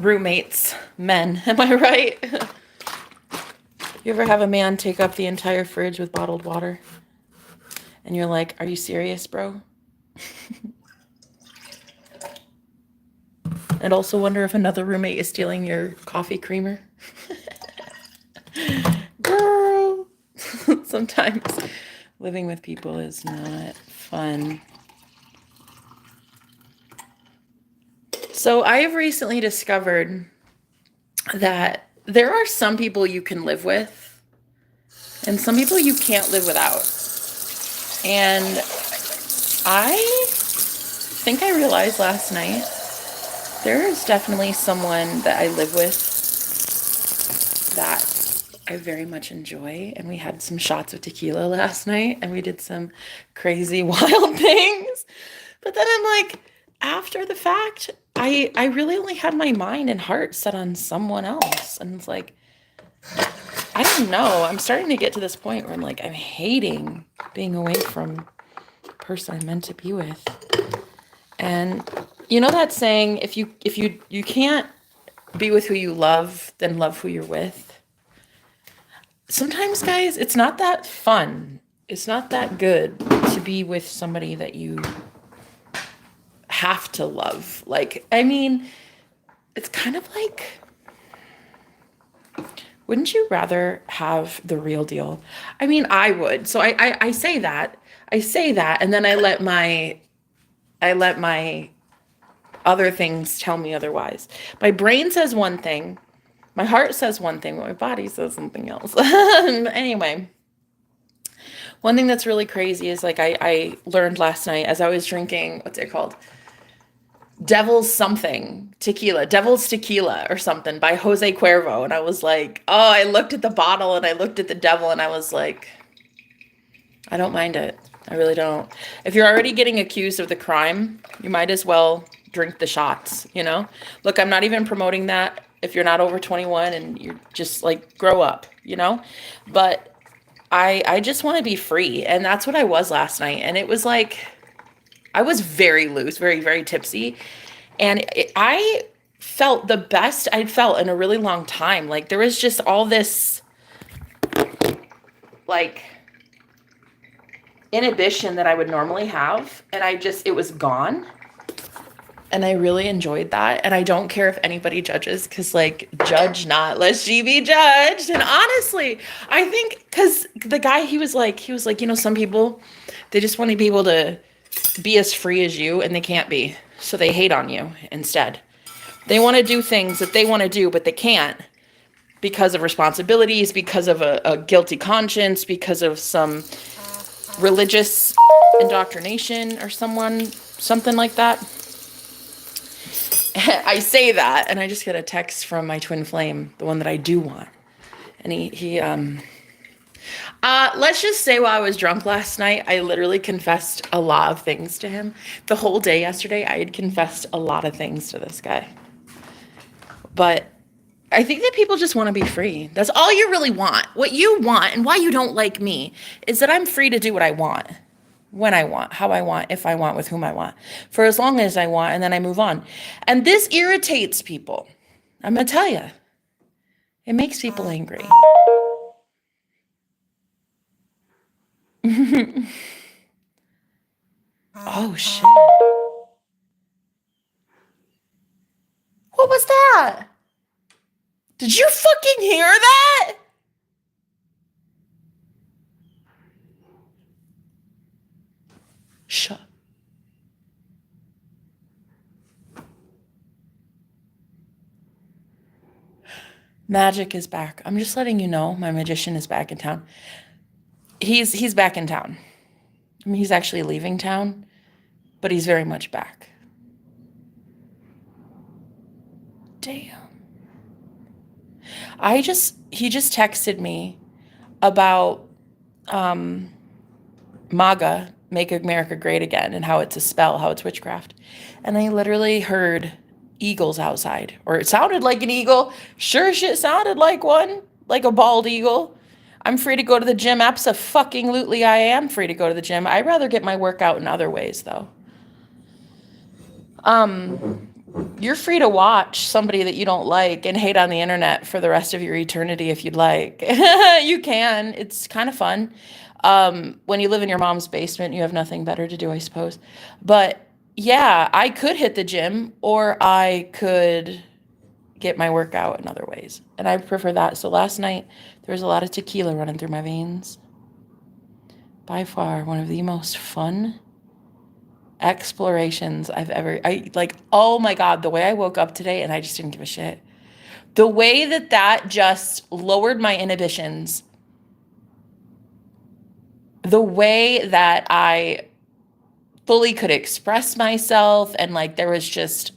roommates, men. Am I right? You ever have a man take up the entire fridge with bottled water? And you're like, are you serious, bro? And also wonder if another roommate is stealing your coffee creamer. Girl. Sometimes living with people is not fun. So I have recently discovered that there are some people you can live with and some people you can't live without. And I think I realized last night there is definitely someone that I live with that I very much enjoy. And we had some shots of tequila last night and we did some crazy wild things. But then I'm like, after the fact, I really only had my mind and heart set on someone else. And it's like, I don't know. I'm starting to get to this point where I'm like, I'm hating being away from the person I'm meant to be with. And you know that saying, if you can't be with who you love, then love who you're with. Sometimes, guys, it's not that fun. It's not that good to be with somebody that you have to love. Like, I mean, it's kind of like, wouldn't you rather have the real deal? I mean, I would. So I say that. And then I let my other things tell me otherwise. My brain says one thing, my heart says one thing, but my body says something else. Anyway, one thing that's really crazy is like I learned last night as I was drinking, what's it called? Devil's Tequila or something by Jose Cuervo. And I was like, oh, I looked at the bottle and I looked at the devil and I was like, I don't mind it. I really don't. If you're already getting accused of the crime, you might as well drink the shots, you know? Look, I'm not even promoting that if you're not over 21 and you're just like, grow up, you know? But I just want to be free. And that's what I was last night. And it was like, I was very loose, very, very tipsy. And I felt the best I'd felt in a really long time. Like there was just all this like inhibition that I would normally have. And it was gone. And I really enjoyed that. And I don't care if anybody judges, because like, judge not, lest ye be judged. And honestly, I think because the guy, he was like, you know, some people, they just want to be able to be as free as you, and they can't be. So they hate on you instead. They want to do things that they want to do, but they can't because of responsibilities, because of a guilty conscience, because of some religious indoctrination or something like that. I say that, and I just get a text from my twin flame, the one that I do want. And let's just say while I was drunk last night, I literally confessed a lot of things to him. The whole day yesterday, I had confessed a lot of things to this guy. But I think that people just want to be free. That's all you really want. What you want, and why you don't like me, is that I'm free to do what I want. When I want, how I want, if I want, with whom I want, for as long as I want, and then I move on. And this irritates people. I'm going to tell you. It makes people angry. Oh, shit. What was that? Did you fucking hear that? Shut. Magic is back. I'm just letting you know, my magician is back in town. He's back in town. I mean, he's actually leaving town, but he's very much back. Damn. He just texted me about MAGA, Make America Great Again, and how it's a spell, how it's witchcraft. And I literally heard eagles outside, or it sounded like an eagle. Sure shit sounded like one, like a bald eagle. I'm free to go to the gym. Abso-fucking-lutely I am free to go to the gym. I'd rather get my workout in other ways, though. You're free to watch somebody that you don't like and hate on the internet for the rest of your eternity if you'd like. You can. It's kind of fun. When you live in your mom's basement, you have nothing better to do, I suppose. But yeah, I could hit the gym or I could get my workout in other ways. And I prefer that. So last night, there was a lot of tequila running through my veins. By far, one of the most fun explorations oh my God, the way I woke up today and I just didn't give a shit. The way that just lowered my inhibitions. The way that I fully could express myself and like there was just,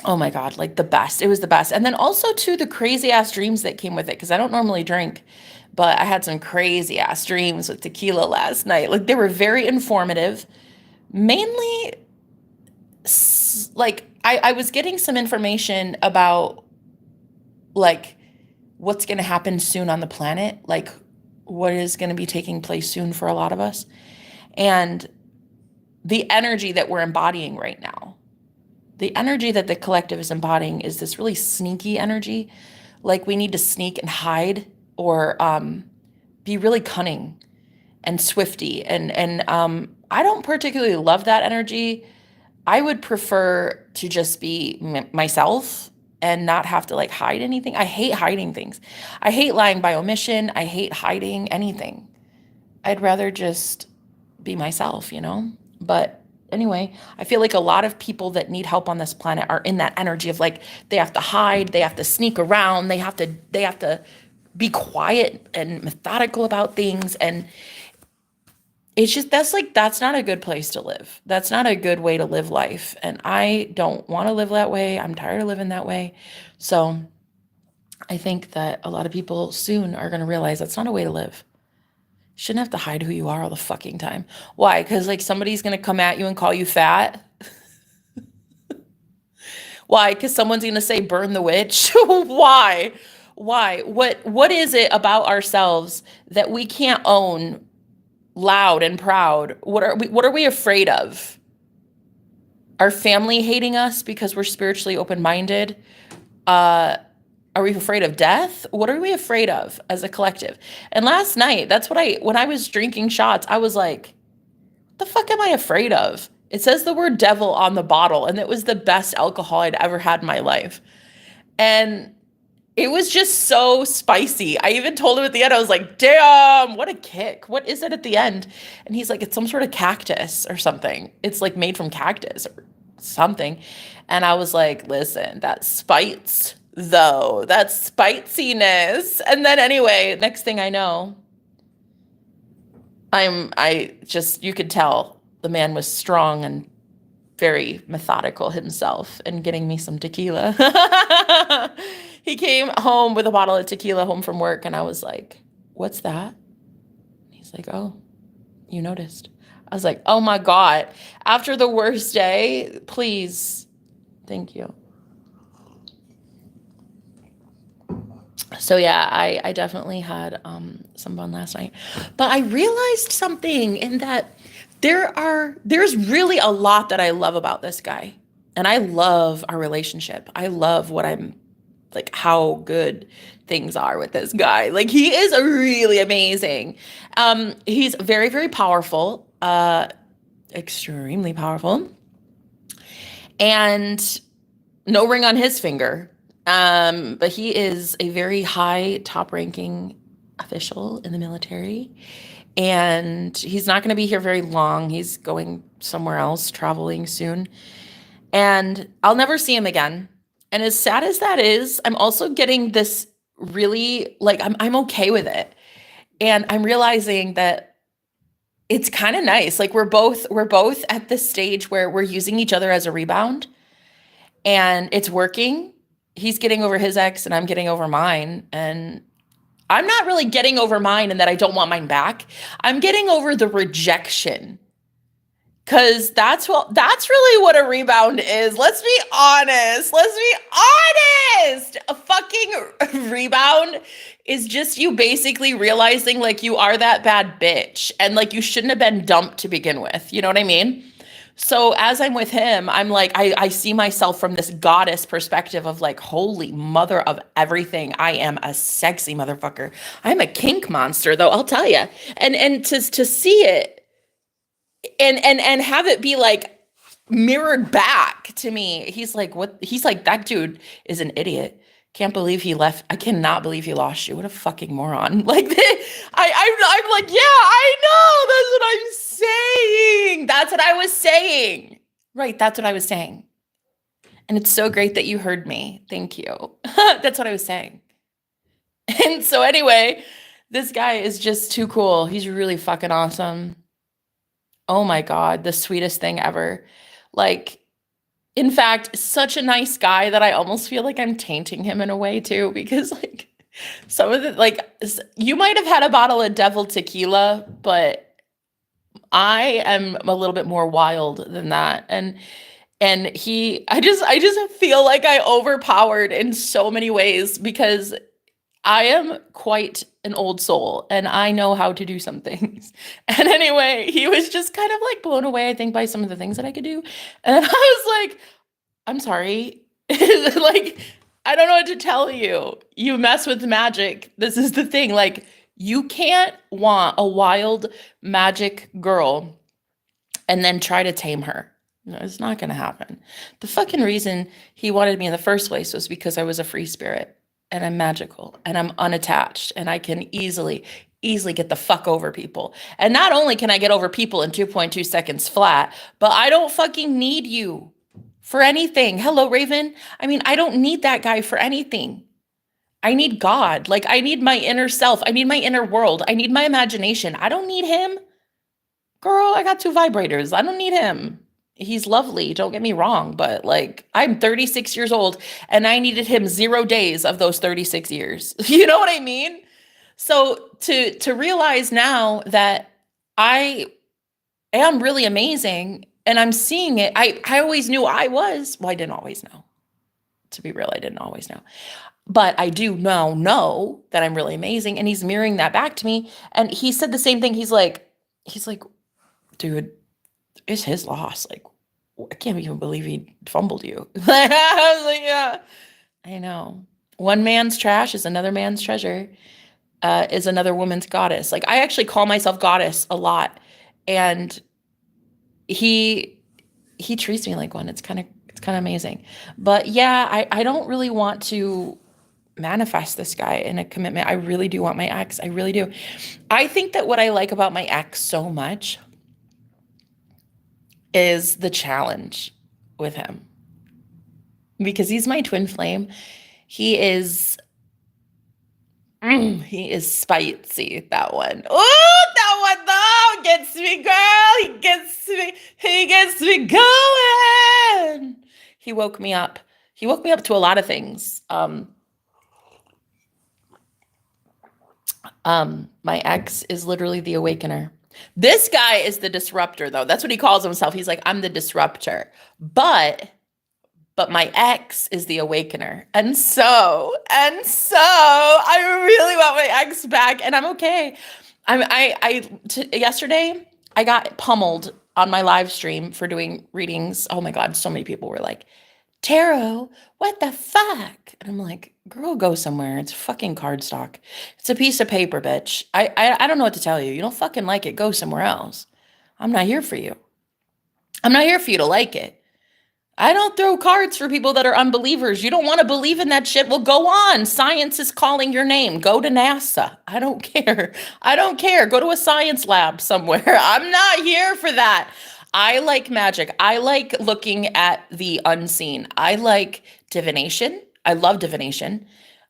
oh my God, like the best. It was the best. And then also too, the crazy ass dreams that came with it, because I don't normally drink, but I had some crazy ass dreams with tequila last night. Like they were very informative. Mainly, like I was getting some information about like what's going to happen soon on the planet, like what is going to be taking place soon for a lot of us, and the energy that we're embodying right now. The energy that the collective is embodying is this really sneaky energy. Like we need to sneak and hide or be really cunning and swifty. And I don't particularly love that energy. I would prefer to just be myself and not have to like hide anything. I hate hiding things. I hate lying by omission. I hate hiding anything. I'd rather just be myself, you know? But anyway, I feel like a lot of people that need help on this planet are in that energy of like they have to hide, they have to sneak around, they have to be quiet and methodical about things, and it's just that's not a good place to live. That's not a good way to live life, and I don't want to live that way. I'm tired of living that way. So I think that a lot of people soon are going to realize that's not a way to live. Shouldn't have to hide who you are all the fucking time. Why? Because like somebody's gonna come at you and call you fat. Why? Because someone's gonna say burn the witch. Why? What is it about ourselves that we can't own loud and proud? What are we afraid of? Our family hating us because we're spiritually open-minded? Are we afraid of death? What are we afraid of as a collective? And last night, that's what when I was drinking shots, I was like, what the fuck am I afraid of? It says the word devil on the bottle, and it was the best alcohol I'd ever had in my life. And it was just so spicy. I even told him at the end, I was like, damn, what a kick. What is it at the end? And he's like, it's some sort of cactus or something. It's like made from cactus or something. And I was like, listen, that spites though, that spiciness. And then anyway, next thing I know, you could tell the man was strong and very methodical himself and getting me some tequila. He came home with a bottle of tequila home from work, and I was like, what's that? He's like, oh, you noticed. I was like, oh my God, after the worst day, please, thank you. So yeah, I definitely had some fun last night. But I realized something in that there's really a lot that I love about this guy. And I love our relationship. I love how good things are with this guy. Like he is really amazing. He's very, very powerful, extremely powerful. And no ring on his finger. But he is a very high, top-ranking official in the military, and he's not going to be here very long. He's going somewhere else, traveling soon, and I'll never see him again. And as sad as that is, I'm also getting this really, like, I'm okay with it, and I'm realizing that it's kind of nice. Like we're both at this stage where we're using each other as a rebound, and it's working. He's getting over his ex and I'm getting over mine. And I'm not really getting over mine in that I don't want mine back. I'm getting over the rejection. Cause that's really what a rebound is. Let's be honest. A fucking rebound is just you basically realizing like you are that bad bitch and like you shouldn't have been dumped to begin with. You know what I mean? So as I'm with him, I'm like, I see myself from this goddess perspective of like, holy mother of everything. I am a sexy motherfucker. I'm a kink monster, though, I'll tell you. And to see it and have it be like mirrored back to me. He's like, what? He's like, that dude is an idiot. Can't believe he left. I cannot believe he lost you. What a fucking moron. Like, I'm like, yeah, I know. That's what I'm saying. That's what I was saying. Right. That's what I was saying. And it's so great that you heard me. Thank you. That's what I was saying. And so anyway, this guy is just too cool. He's really fucking awesome. Oh my God, the sweetest thing ever. Like, in fact, such a nice guy that I almost feel like I'm tainting him in a way too, because like some of the, like, you might have had a bottle of devil tequila, but I am a little bit more wild than that. And I just feel like I overpowered in so many ways because I am quite an old soul and I know how to do some things. And anyway, he was just kind of like blown away, I think, by some of the things that I could do. And I was like, I'm sorry. Like, I don't know what to tell you. You mess with magic. This is the thing. Like, you can't want a wild magic girl and then try to tame her. No, it's not going to happen. The fucking reason he wanted me in the first place was because I was a free spirit and I'm magical and I'm unattached and I can easily get the fuck over people. And not only can I get over people in 2.2 seconds flat, but I don't fucking need you for anything. Hello, Raven. I mean, I don't need that guy for anything. I need God. Like, I need my inner self. I need my inner world. I need my imagination. I don't need him. Girl, I got 2 vibrators. I don't need him. He's lovely, don't get me wrong, but like, I'm 36 years old and I needed him 0 days of those 36 years. You know what I mean? So to realize now that I am really amazing and I'm seeing it, I always knew I was. Well, I didn't always know. To be real, I didn't always know. But I do now know that I'm really amazing and he's mirroring that back to me. And he said the same thing. He's like, dude, it's his loss. Like, I can't even believe he fumbled you. I was like, yeah, I know. One man's trash is another man's treasure, is another woman's goddess. Like, I actually call myself goddess a lot. And he treats me like one. It's kind of amazing. But yeah, I don't really want to manifest this guy in a commitment. I really do want my ex. I really do. I think that what I like about my ex so much is the challenge with him because he's my twin flame. He is spicy, that one. Oh, that one though gets me, girl. He gets me going. He woke me up to a lot of things. My ex is literally the awakener. This guy is the disruptor, though. That's what he calls himself. He's like, I'm the disruptor. But my ex is the awakener. And so I really want my ex back, and I'm okay. Yesterday, I got pummeled on my live stream for doing readings. Oh my God, so many people were like, tarot, what the fuck? And I'm like, girl, go somewhere. It's fucking cardstock. It's a piece of paper, bitch. I don't know what to tell you. You don't fucking like it, go somewhere else. I'm not here for you. I'm not here for you to like it. I don't throw cards for people that are unbelievers. You don't want to believe in that shit? Well, go on. Science is calling your name. Go to NASA. I don't care. I don't care. Go to a science lab somewhere. I'm not here for that. I like magic. I like looking at the unseen. I like divination. I love divination.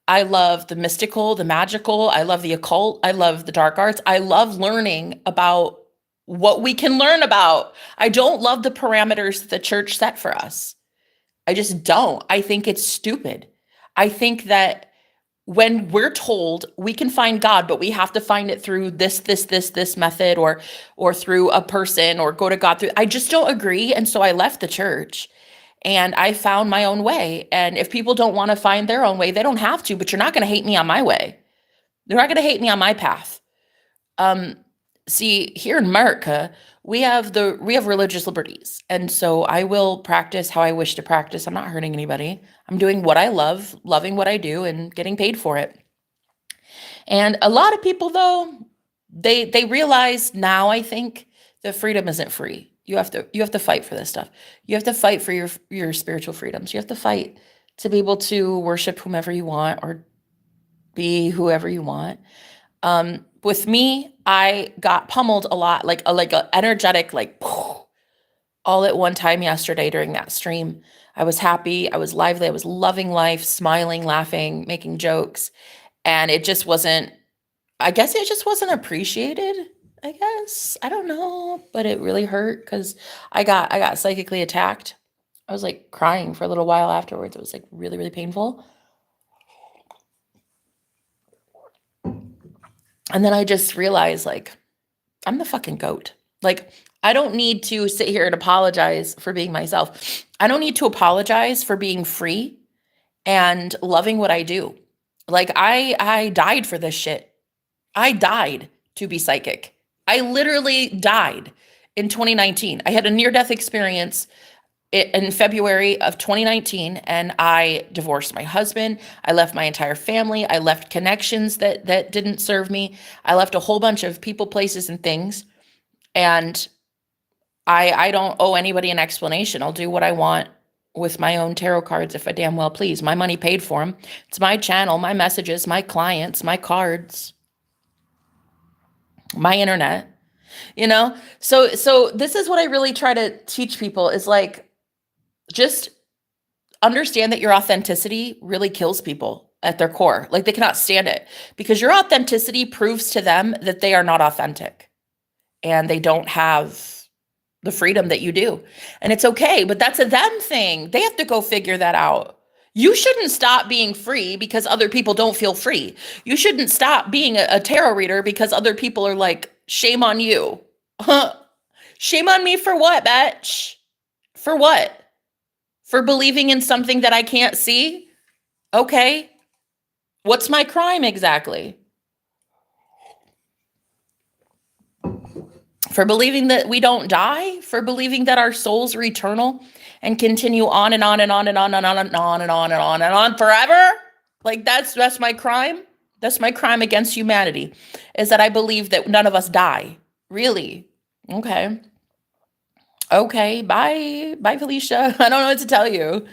I love the mystical, the magical. I love the occult. I love the dark arts. I love learning about what we can learn about. I don't love the parameters that the church set for us. I just don't. I think it's stupid. I think that when we're told we can find God, but we have to find it through this method or through a person or go to God through, I just don't agree. And so I left the church and I found my own way. And if people don't want to find their own way, they don't have to, but you're not going to hate me on my way. They're not going to hate me on my path. See, here in America, we have religious liberties. And so I will practice how I wish to practice. I'm not hurting anybody. I'm doing what I love, loving what I do and getting paid for it. And a lot of people though, they realize now, I think, that freedom isn't free. You have to fight for this stuff. You have to fight for your spiritual freedoms. You have to fight to be able to worship whomever you want or be whoever you want. With me, I got pummeled a lot, like a energetic, like all at one time yesterday during that stream. I was happy, I was lively, I was loving life, smiling, laughing, making jokes, and it just wasn't. I guess it just wasn't appreciated. I guess I don't know, but it really hurt because I got psychically attacked. I was like crying for a little while afterwards. It was like really, really painful. And then I just realized, like, I'm the fucking goat. Like, I don't need to sit here and apologize for being myself. I don't need to apologize for being free and loving what I do. Like, I died for this shit. I died to be psychic. I literally died in 2019. I had a near-death experience in February of 2019, and I divorced my husband. I left my entire family. I left connections that didn't serve me. I left a whole bunch of people, places, and things. And I don't owe anybody an explanation. I'll do what I want with my own tarot cards if I damn well please. My money paid for them. It's my channel, my messages, my clients, my cards, my internet. So this is what I really try to teach people is like, just understand that your authenticity really kills people at their core. Like, they cannot stand it because your authenticity proves to them that they are not authentic and they don't have the freedom that you do. And it's okay, but that's a them thing. They have to go figure that out. You shouldn't stop being free because other people don't feel free. You shouldn't stop being a tarot reader because other people are like, shame on you. Shame on me for what, bitch? For what? For believing in something that I can't see? Okay. What's my crime exactly? For believing that we don't die? For believing that our souls are eternal and continue on and on and on and on and on and on and on and on and on forever? Like, that's my crime? That's my crime against humanity, is that I believe that none of us die. Really? Okay. Okay, bye. Bye, Felicia. I don't know what to tell you.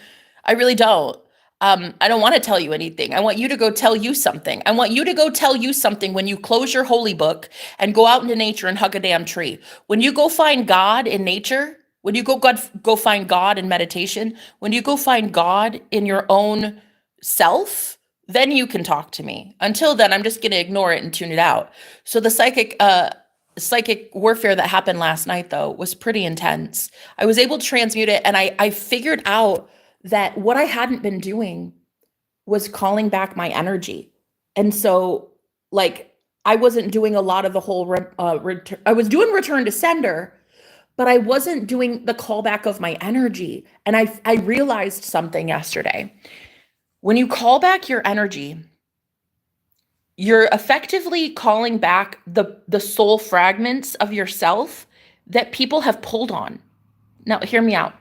I really don't. I don't want to tell you anything. I want you to go tell you something. I want you to go tell you something when you close your holy book and go out into nature and hug a damn tree. When you go find God in nature, when you go find God in meditation, when you go find God in your own self, then you can talk to me. Until then, I'm just going to ignore it and tune it out. So the psychic warfare that happened last night, though, was pretty intense. I was able to transmute it, and I figured out that what I hadn't been doing was calling back my energy. And so, like, I wasn't doing a lot of the whole I was doing return to sender, but I wasn't doing the callback of my energy. And I realized something yesterday. When you call back your energy, you're effectively calling back the soul fragments of yourself that people have pulled on. Now, hear me out.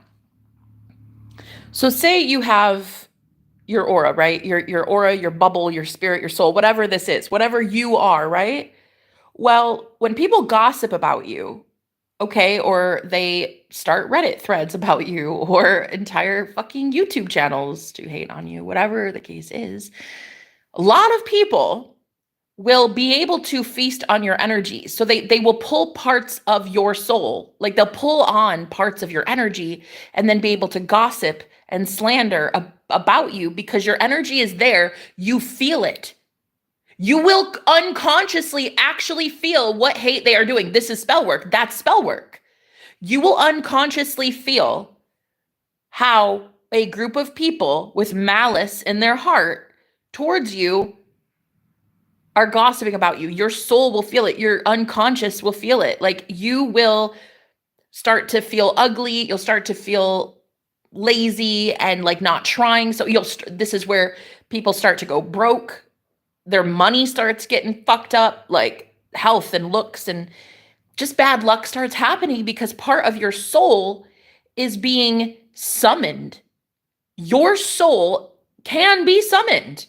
So say you have your aura, right? Your aura, your bubble, your spirit, your soul, whatever this is, whatever you are, right? Well, when people gossip about you, okay, or they start Reddit threads about you or entire fucking YouTube channels to hate on you, whatever the case is, a lot of people will be able to feast on your energy. So they will pull parts of your soul, like they'll pull on parts of your energy and then be able to gossip and slander about you because your energy is there. You feel it. You will unconsciously actually feel what hate they are doing. This is spellwork. That's spellwork. You will unconsciously feel how a group of people with malice in their heart towards you are gossiping about you. Your soul will feel it. Your unconscious will feel it. Like, you will start to feel ugly. You'll start to feel lazy and like not trying. So this is where people start to go broke. Their money starts getting fucked up, like health and looks. And just bad luck starts happening because part of your soul is being summoned. Your soul can be summoned.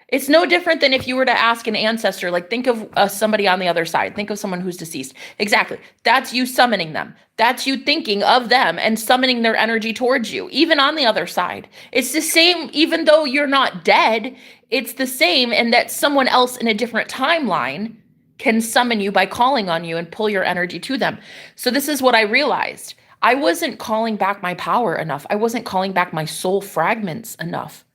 It's no different than if you were to ask an ancestor, like think of somebody on the other side. Think of someone who's deceased. Exactly. That's you summoning them. That's you thinking of them and summoning their energy towards you, even on the other side. It's the same, even though you're not dead, it's the same, and that someone else in a different timeline can summon you by calling on you and pull your energy to them. So this is what I realized. I wasn't calling back my power enough. I wasn't calling back my soul fragments enough.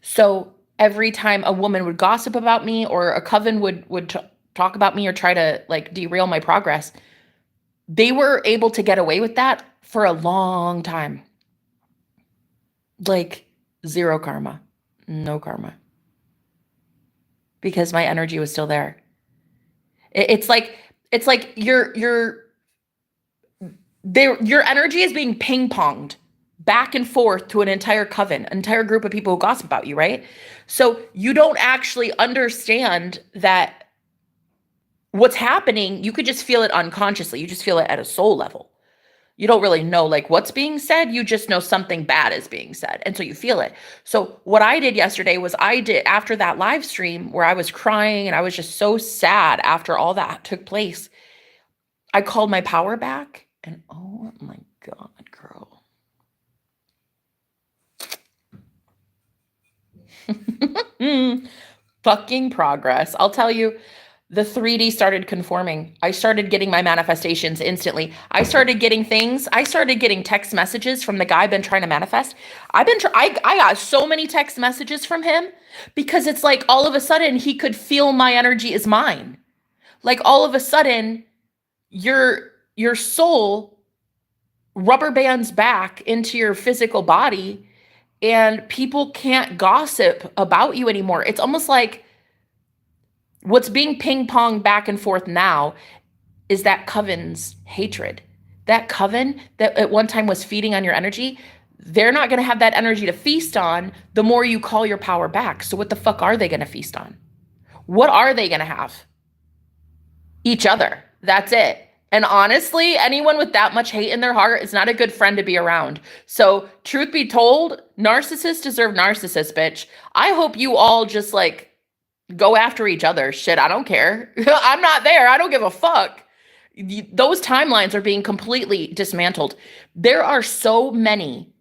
So every time a woman would gossip about me or a coven would talk about me or try to like derail my progress, they were able to get away with that for a long time. Like zero karma, no karma. Because my energy was still there. It's like your energy is being ping-ponged back and forth to an entire coven, an entire group of people who gossip about you, right? So you don't actually understand that what's happening. You could just feel it unconsciously. You just feel it at a soul level. You don't really know like what's being said. You just know something bad is being said. And so you feel it. So what I did yesterday was after that live stream where I was crying and I was just so sad after all that took place, I called my power back and oh my God, girl. Fucking progress. I'll tell you, the 3D started conforming. I started getting my manifestations instantly. I started getting text messages from the guy I've been trying to manifest. I got so many text messages from him because it's like all of a sudden he could feel my energy is mine. Like all of a sudden your soul rubber bands back into your physical body and people can't gossip about you anymore. It's almost like what's being ping-ponged back and forth now is that coven's hatred. That coven that at one time was feeding on your energy, they're not going to have that energy to feast on the more you call your power back. So what the fuck are they going to feast on? What are they going to have? Each other. That's it. And honestly, anyone with that much hate in their heart is not a good friend to be around. So truth be told, narcissists deserve narcissists, bitch. I hope you all just like go after each other. Shit, I don't care. I'm not there. I don't give a fuck. Those timelines are being completely dismantled. There are so many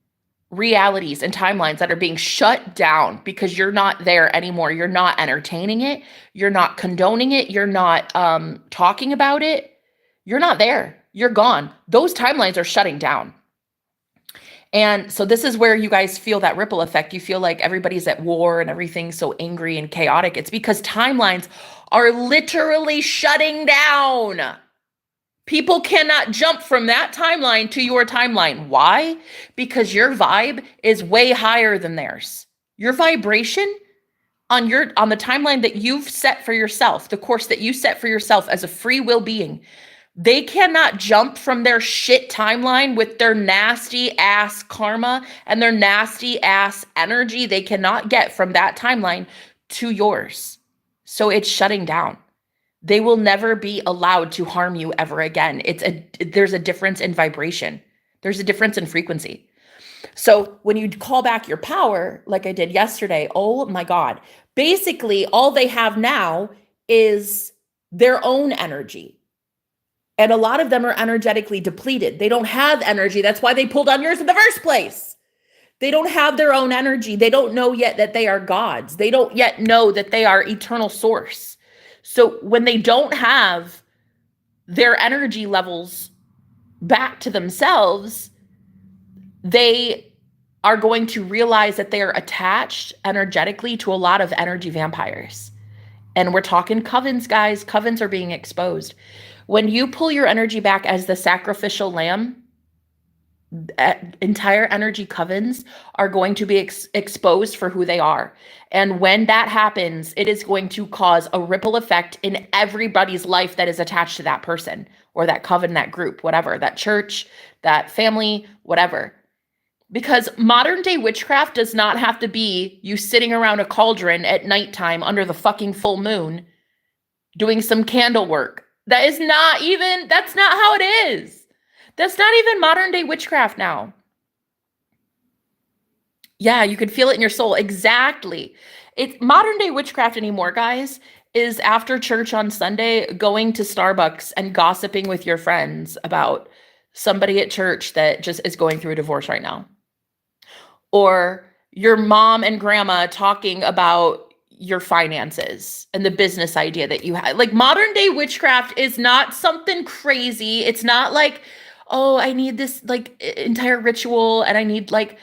realities and timelines that are being shut down because you're not there anymore. You're not entertaining it. You're not condoning it. You're not talking about it. You're not there. You're gone. Those timelines are shutting down. And so this is where you guys feel that ripple effect. You feel like everybody's at war and everything's so angry and chaotic. It's because timelines are literally shutting down. People cannot jump from that timeline to your timeline. Why? Because your vibe is way higher than theirs. Your vibration on the timeline that you've set for yourself, the course that you set for yourself as a free will being, they cannot jump from their shit timeline with their nasty ass karma and their nasty ass energy. They cannot get from that timeline to yours. So it's shutting down. They will never be allowed to harm you ever again. There's a difference in vibration. There's a difference in frequency. So when you call back your power, like I did yesterday, oh my God, basically all they have now is their own energy. And a lot of them are energetically depleted. They don't have energy. That's why they pulled on yours in the first place. They don't have their own energy. They don't know yet that they are gods. They don't yet know that they are eternal source. So when they don't have their energy levels back to themselves, they are going to realize that they are attached energetically to a lot of energy vampires. And we're talking covens, guys. Covens are being exposed. When you pull your energy back as the sacrificial lamb, entire energy covens are going to be exposed for who they are. And when that happens, it is going to cause a ripple effect in everybody's life that is attached to that person or that coven, that group, whatever, that church, that family, whatever. Because modern day witchcraft does not have to be you sitting around a cauldron at nighttime under the fucking full moon doing some candle work. That's not how it is. That's not even modern day witchcraft now. Yeah, you could feel it in your soul. Exactly. It's modern day witchcraft anymore, guys, is after church on Sunday, going to Starbucks and gossiping with your friends about somebody at church that just is going through a divorce right now. Or your mom and grandma talking about your finances and the business idea that you had. Like, modern day witchcraft is not something crazy. It's not like, oh, I need this like entire ritual and I need like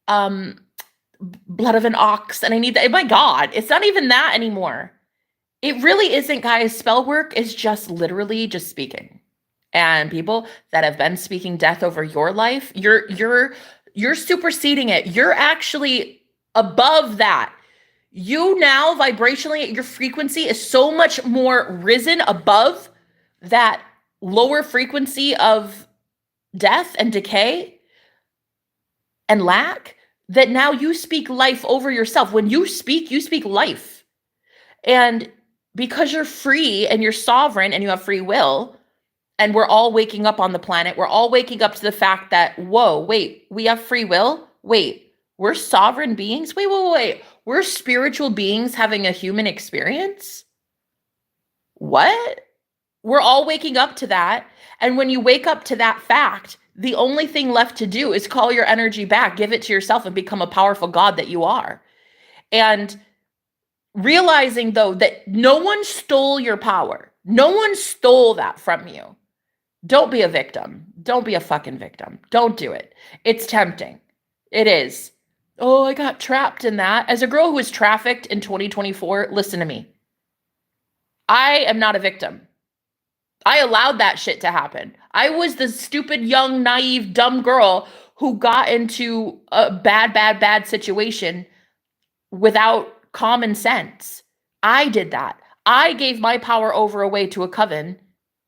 blood of an ox and I need that. Oh my God, it's not even that anymore. It really isn't, guys. Spell work is just literally just speaking. And people that have been speaking death over your life, you're superseding it. You're actually above that. You now vibrationally, your frequency is so much more risen above that lower frequency of death and decay and lack, that now you speak life over yourself. When you speak life. And because you're free and you're sovereign and you have free will, and we're all waking up on the planet, we're all waking up to the fact that, whoa, wait, we have free will? Wait, we're sovereign beings? Wait. We're spiritual beings having a human experience? What? We're all waking up to that. And when you wake up to that fact, the only thing left to do is call your energy back, give it to yourself, and become a powerful God that you are. And realizing, though, that no one stole your power. No one stole that from you. Don't be a victim. Don't be a fucking victim. Don't do it. It's tempting. It is. Oh, I got trapped in that. As a girl who was trafficked in 2024, listen to me. I am not a victim. I allowed that shit to happen. I was the stupid, young, naive, dumb girl who got into a bad situation without common sense. I did that. I gave my power over away to a coven,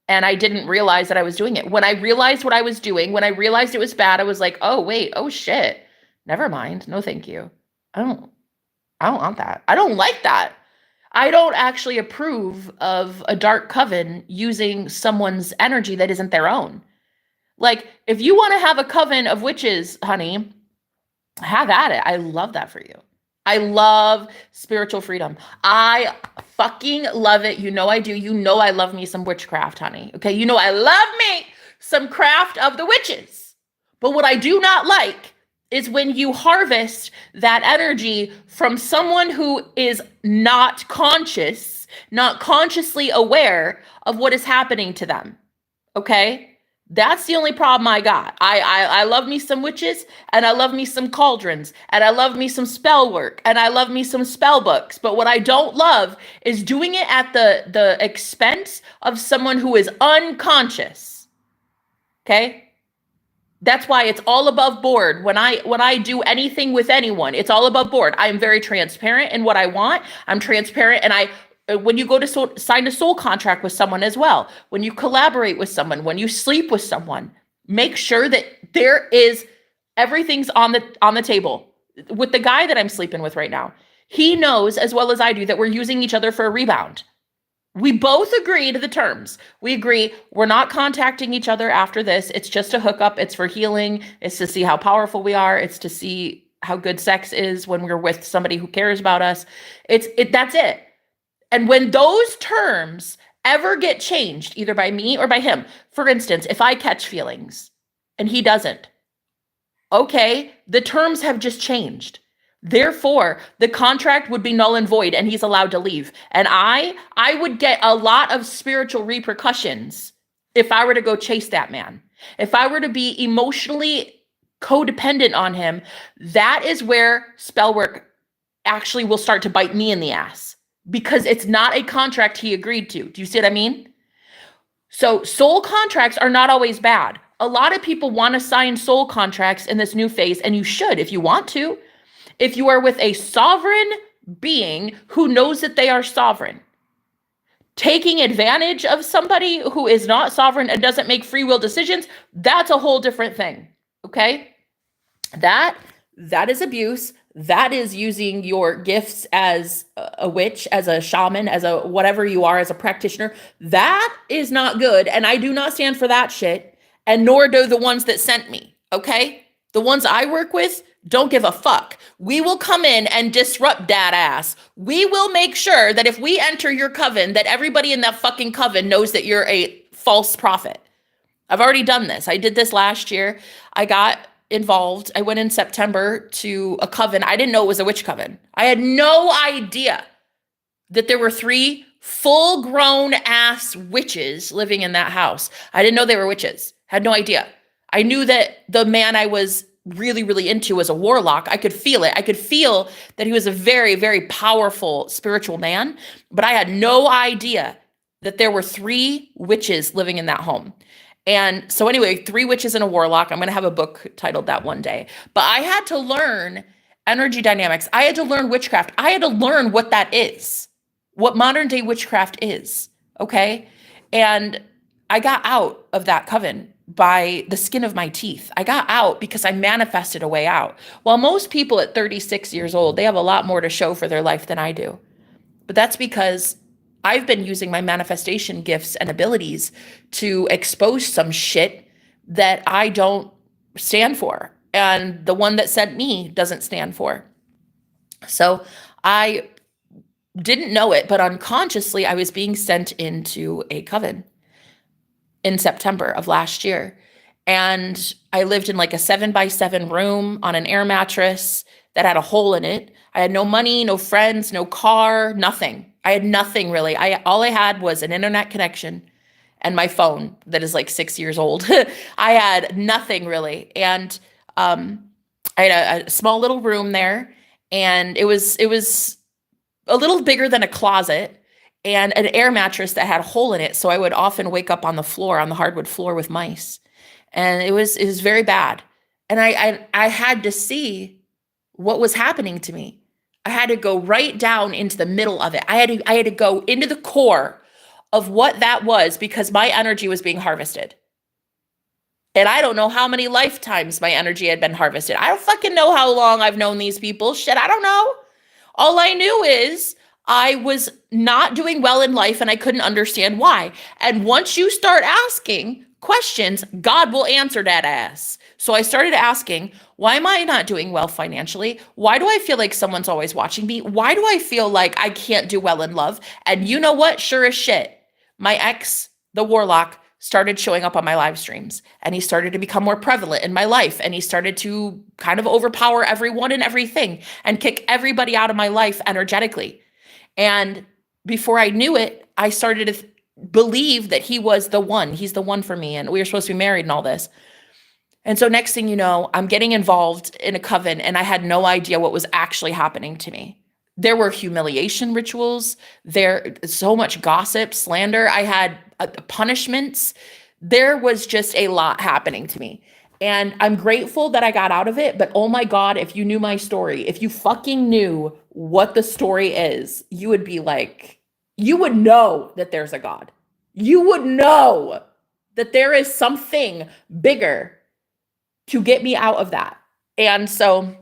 and I didn't realize that I was doing it. When I realized what I was doing, when I realized it was bad, I was like, oh, wait, oh, shit. Never mind. No, thank you. I don't want that. I don't like that. I don't actually approve of a dark coven using someone's energy that isn't their own. Like, if you want to have a coven of witches, honey, have at it. I love that for you. I love spiritual freedom. I fucking love it. You know I do. You know I love me some witchcraft, honey. Okay, you know I love me some craft of the witches. But what I do not like is when you harvest that energy from someone who is not conscious, not consciously aware of what is happening to them. Okay? That's the only problem I got. I love me some witches, and I love me some cauldrons, and I love me some spell work, and I love me some spell books. But what I don't love is doing it at the expense of someone who is unconscious. Okay? That's why it's all above board. When I do anything with anyone, it's all above board. I am very transparent in what I want. I'm transparent, and when you go to sign a soul contract with someone as well, when you collaborate with someone, when you sleep with someone, make sure that everything's on the table. With the guy that I'm sleeping with right now, he knows as well as I do that we're using each other for a rebound. We both agree to the terms. We agree we're not contacting each other after this. It's just a hookup. It's for healing. It's to see how powerful we are. It's to see how good sex is when we're with somebody who cares about us. That's it. And when those terms ever get changed, either by me or by him, for instance, if I catch feelings and he doesn't, okay, the terms have just changed. Therefore, the contract would be null and void and he's allowed to leave. And I would get a lot of spiritual repercussions if I were to go chase that man. If I were to be emotionally codependent on him, that is where spell work actually will start to bite me in the ass. Because it's not a contract he agreed to. Do you see what I mean? So soul contracts are not always bad. A lot of people want to sign soul contracts in this new phase, and you should if you want to. If you are with a sovereign being who knows that they are sovereign, taking advantage of somebody who is not sovereign and doesn't make free will decisions, that's a whole different thing. Okay? That is abuse. That is using your gifts as a witch, as a shaman, as a whatever you are, as a practitioner. That is not good. And I do not stand for that shit. And nor do the ones that sent me. Okay? The ones I work with don't give a fuck. We will come in and disrupt that ass. We will make sure that if we enter your coven, that everybody in that fucking coven knows that you're a false prophet. I've already done this. I did this last year. I got involved. I went in September to a coven. I didn't know it was a witch coven. I had no idea that there were 3 full-grown ass witches living in that house. I didn't know they were witches. Had no idea. I knew that the man I was really, really into was a warlock. I could feel it. I could feel that he was a very, very powerful spiritual man, but I had no idea that there were 3 witches living in that home. And so anyway, 3 witches and a warlock. I'm going to have a book titled that one day. But I had to learn energy dynamics. I had to learn witchcraft. I had to learn what that is, what modern day witchcraft is. Okay. And I got out of that coven by the skin of my teeth. I got out because I manifested a way out. While most people at 36 years old, they have a lot more to show for their life than I do. But that's because I've been using my manifestation gifts and abilities to expose some shit that I don't stand for. And the one that sent me doesn't stand for. So I didn't know it, but unconsciously I was being sent into a coven in September of last year. And I lived in like a 7x7 room on an air mattress that had a hole in it. I had no money, no friends, no car, nothing. I had nothing really. All I had was an internet connection and my phone that is like 6 years old. I had nothing really. And I had a small little room there, and it was a little bigger than a closet, and an air mattress that had a hole in it. So I would often wake up on the floor, on the hardwood floor with mice. And it was very bad. And I had to see what was happening to me. I had to go right down into the middle of it. I had to go into the core of what that was, because my energy was being harvested. And I don't know how many lifetimes my energy had been harvested. I don't fucking know how long I've known these people. Shit, I don't know. All I knew is I was not doing well in life and I couldn't understand why. And once you start asking questions, God will answer that ass. So I started asking, why am I not doing well financially? Why do I feel like someone's always watching me? Why do I feel like I can't do well in love? And you know what? Sure as shit, my ex, the warlock, started showing up on my live streams, and he started to become more prevalent in my life, and he started to kind of overpower everyone and everything and kick everybody out of my life energetically. And before I knew it, I started to believe that he was the one. He's the one for me, and we were supposed to be married and all this. And so next thing you know, I'm getting involved in a coven, and I had no idea what was actually happening to me. There were humiliation rituals. There so much gossip, slander. I had punishments. There was just a lot happening to me. And I'm grateful that I got out of it. But oh my God, if you knew my story, if you fucking knew what the story is, you would be like, you would know that there's a God. You would know that there is something bigger to get me out of that. And so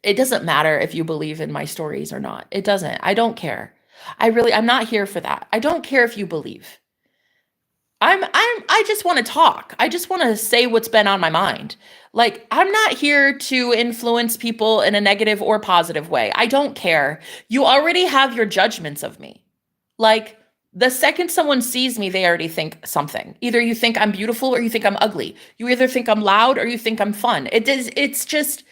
it doesn't matter if you believe in my stories or not. It doesn't. I don't care. I'm not here for that. I don't care if you believe. I just want to talk. I just want to say what's been on my mind. Like, I'm not here to influence people in a negative or positive way. I don't care. You already have your judgments of me. Like, the second someone sees me, they already think something. Either you think I'm beautiful or you think I'm ugly. You either think I'm loud or you think I'm fun. It's just,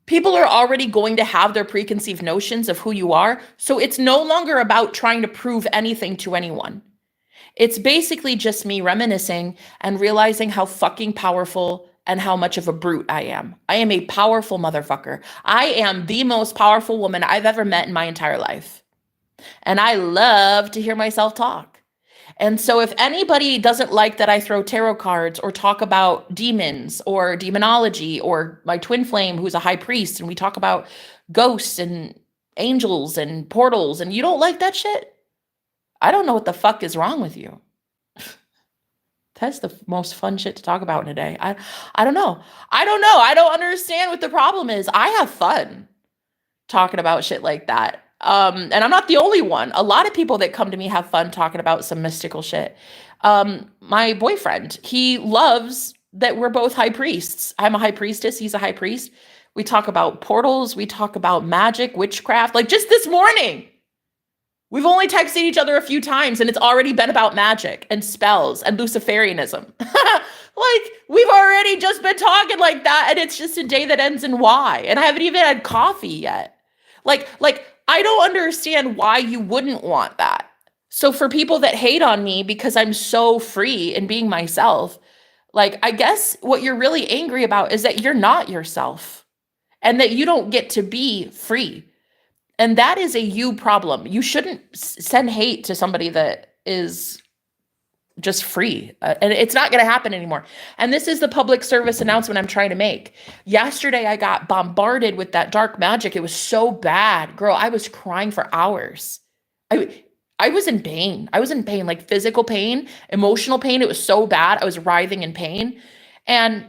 people are already going to have their preconceived notions of who you are. So it's no longer about trying to prove anything to anyone. It's basically just me reminiscing and realizing how fucking powerful and how much of a brute I am. I am a powerful motherfucker. I am the most powerful woman I've ever met in my entire life. And I love to hear myself talk. And so if anybody doesn't like that I throw tarot cards or talk about demons or demonology, or my twin flame who's a high priest and we talk about ghosts and angels and portals, and you don't like that shit, I don't know what the fuck is wrong with you. That's the most fun shit to talk about in a day. I don't know. I don't understand what the problem is. I have fun. talking about shit like that. And I'm not the only one. A lot of people that come to me have fun talking about some mystical shit. My boyfriend, he loves that we're both high priests. I'm a high priestess. He's a high priest. We talk about portals. We talk about magic, witchcraft. Like just this morning, we've only texted each other a few times and it's already been about magic and spells and Luciferianism. Like we've already just been talking like that and it's just a day that ends in Y. And I haven't even had coffee yet. Like I don't understand why you wouldn't want that. So for people that hate on me because I'm so free in being myself, like I guess what you're really angry about is that you're not yourself and that you don't get to be free. And that is a you problem. You shouldn't send hate to somebody that is just free. And it's not going to happen anymore. And this is the public service announcement I'm trying to make. Yesterday, I got bombarded with that dark magic. It was so bad. Girl, I was crying for hours. I was in pain. I was in pain, like physical pain, emotional pain. It was so bad. I was writhing in pain. And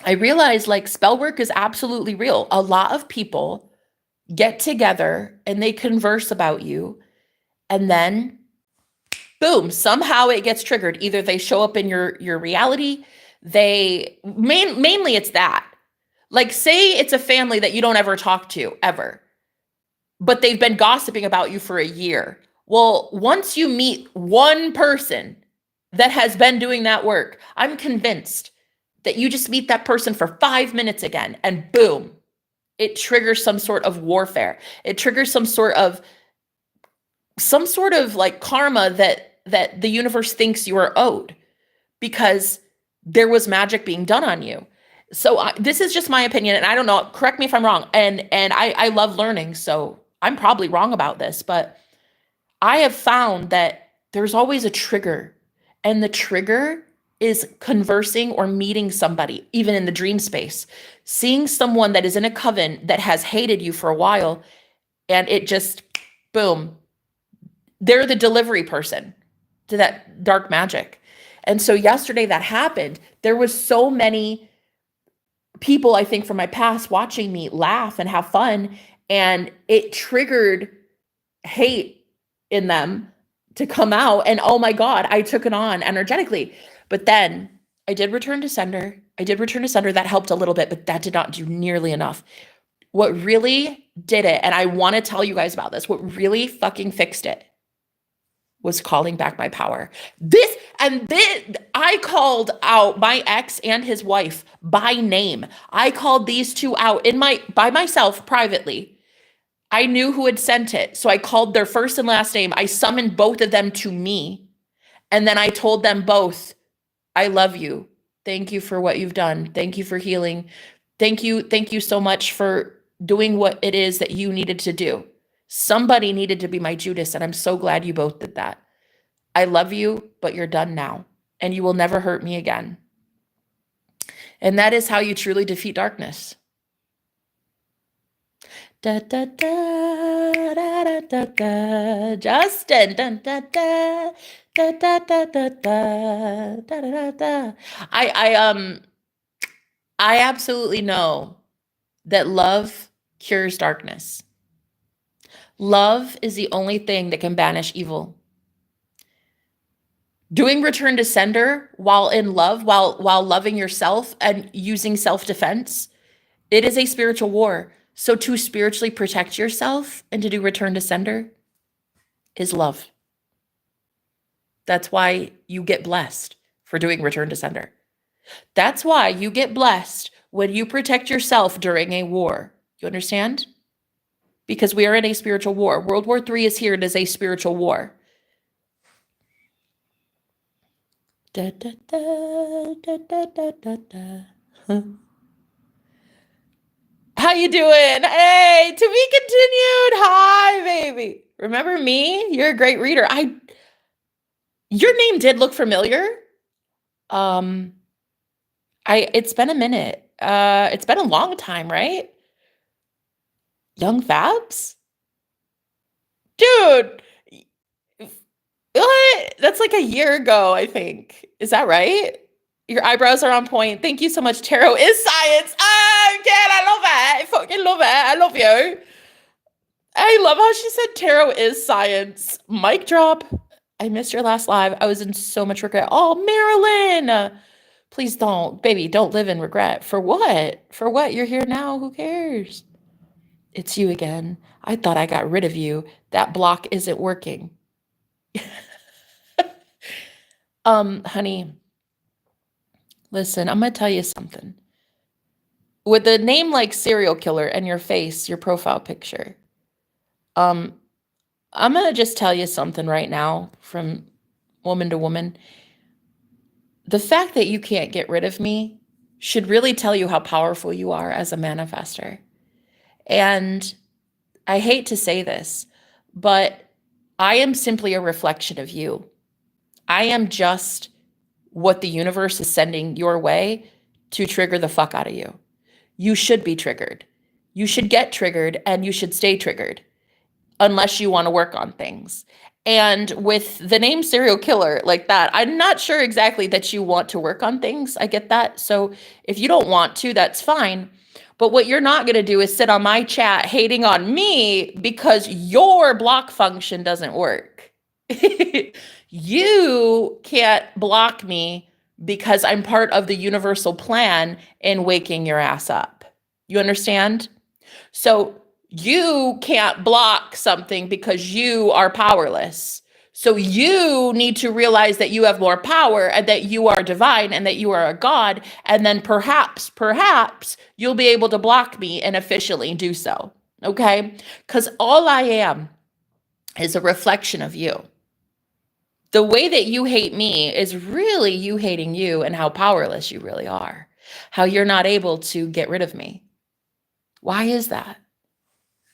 I realized like spell work is absolutely real. A lot of people get together and they converse about you. And then boom, somehow it gets triggered. Either they show up in your reality. Mainly it's that. Like say it's a family that you don't ever talk to ever, but they've been gossiping about you for a year. Well, once you meet one person that has been doing that work, I'm convinced that you just meet that person for 5 minutes again and boom, it triggers some sort of warfare. It triggers some sort of like karma that the universe thinks you are owed because there was magic being done on you. So this is just my opinion. And I don't know, correct me if I'm wrong. And I love learning. So I'm probably wrong about this, but I have found that there's always a trigger and the trigger is conversing or meeting somebody, even in the dream space, seeing someone that is in a coven that has hated you for a while. And it just, boom, they're the delivery person to that dark magic. And so yesterday that happened. There was so many people, I think, from my past watching me laugh and have fun. And it triggered hate in them to come out. And oh my God, I took it on energetically. But then I did return to sender. That helped a little bit, but that did not do nearly enough. What really did it, and I want to tell you guys about this, what really fucking fixed it was calling back my power. I called out my ex and his wife by name. I called these two out by myself privately. I knew who had sent it. So I called their first and last name. I summoned both of them to me. And then I told them both, I love you. Thank you for what you've done. Thank you for healing. Thank you so much for doing what it is that you needed to do. Somebody needed to be my Judas, and I'm so glad you both did that. I love you, but you're done now, and you will never hurt me again. And that is how you truly defeat darkness. Da, da, da, da, da, da, da. Justin. Da, da, da, da, da, da, da, da, da, da, da. I absolutely know that love cures darkness. Love is the only thing that can banish evil. Doing return to sender while in love, while loving yourself and using self-defense, it is a spiritual war. So to spiritually protect yourself and to do return to sender is love. That's why you get blessed for doing return to sender. That's why you get blessed when you protect yourself during a war. You understand? Because we are in a spiritual war. World War III is here. It is a spiritual war. Da, da, da, da, da, da, da, da. How you doing? Hey, to be continued. Hi, baby. Remember me? You're a great reader. Your name did look familiar. It's been a minute. It's been a long time, right? Young Fabs? Dude, what? That's like a year ago, I think. Is that right? Your eyebrows are on point. Thank you so much. Tarot is science. Oh, kid, I love it. I fucking love it. I love you. love how she said tarot is science. Mic drop. I missed your last live. I was in so much regret. Oh, Marilyn. Please don't, baby, don't live in regret. For what? For what? You're here now. Who cares? It's you again. I thought I got rid of you. That block isn't working. Honey, listen, I'm going to tell you something. With a name like serial killer and your face, your profile picture, I'm going to just tell you something right now from woman to woman. The fact that you can't get rid of me should really tell you how powerful you are as a manifester. And I hate to say this, but I am simply a reflection of you. I am just what the universe is sending your way to trigger the fuck out of you. You should be triggered. You should get triggered and you should stay triggered unless you want to work on things. And with the name serial killer like that, I'm not sure exactly that you want to work on things. I get that. So if you don't want to, that's fine. But what you're not going to do is sit on my chat hating on me because your block function doesn't work. You can't block me because I'm part of the universal plan in waking your ass up. You understand? So you can't block something because you are powerless. So you need to realize that you have more power and that you are divine and that you are a god. And then perhaps you'll be able to block me and efficiently do so. Okay? Because all I am is a reflection of you. The way that you hate me is really you hating you and how powerless you really are. How you're not able to get rid of me. Why is that?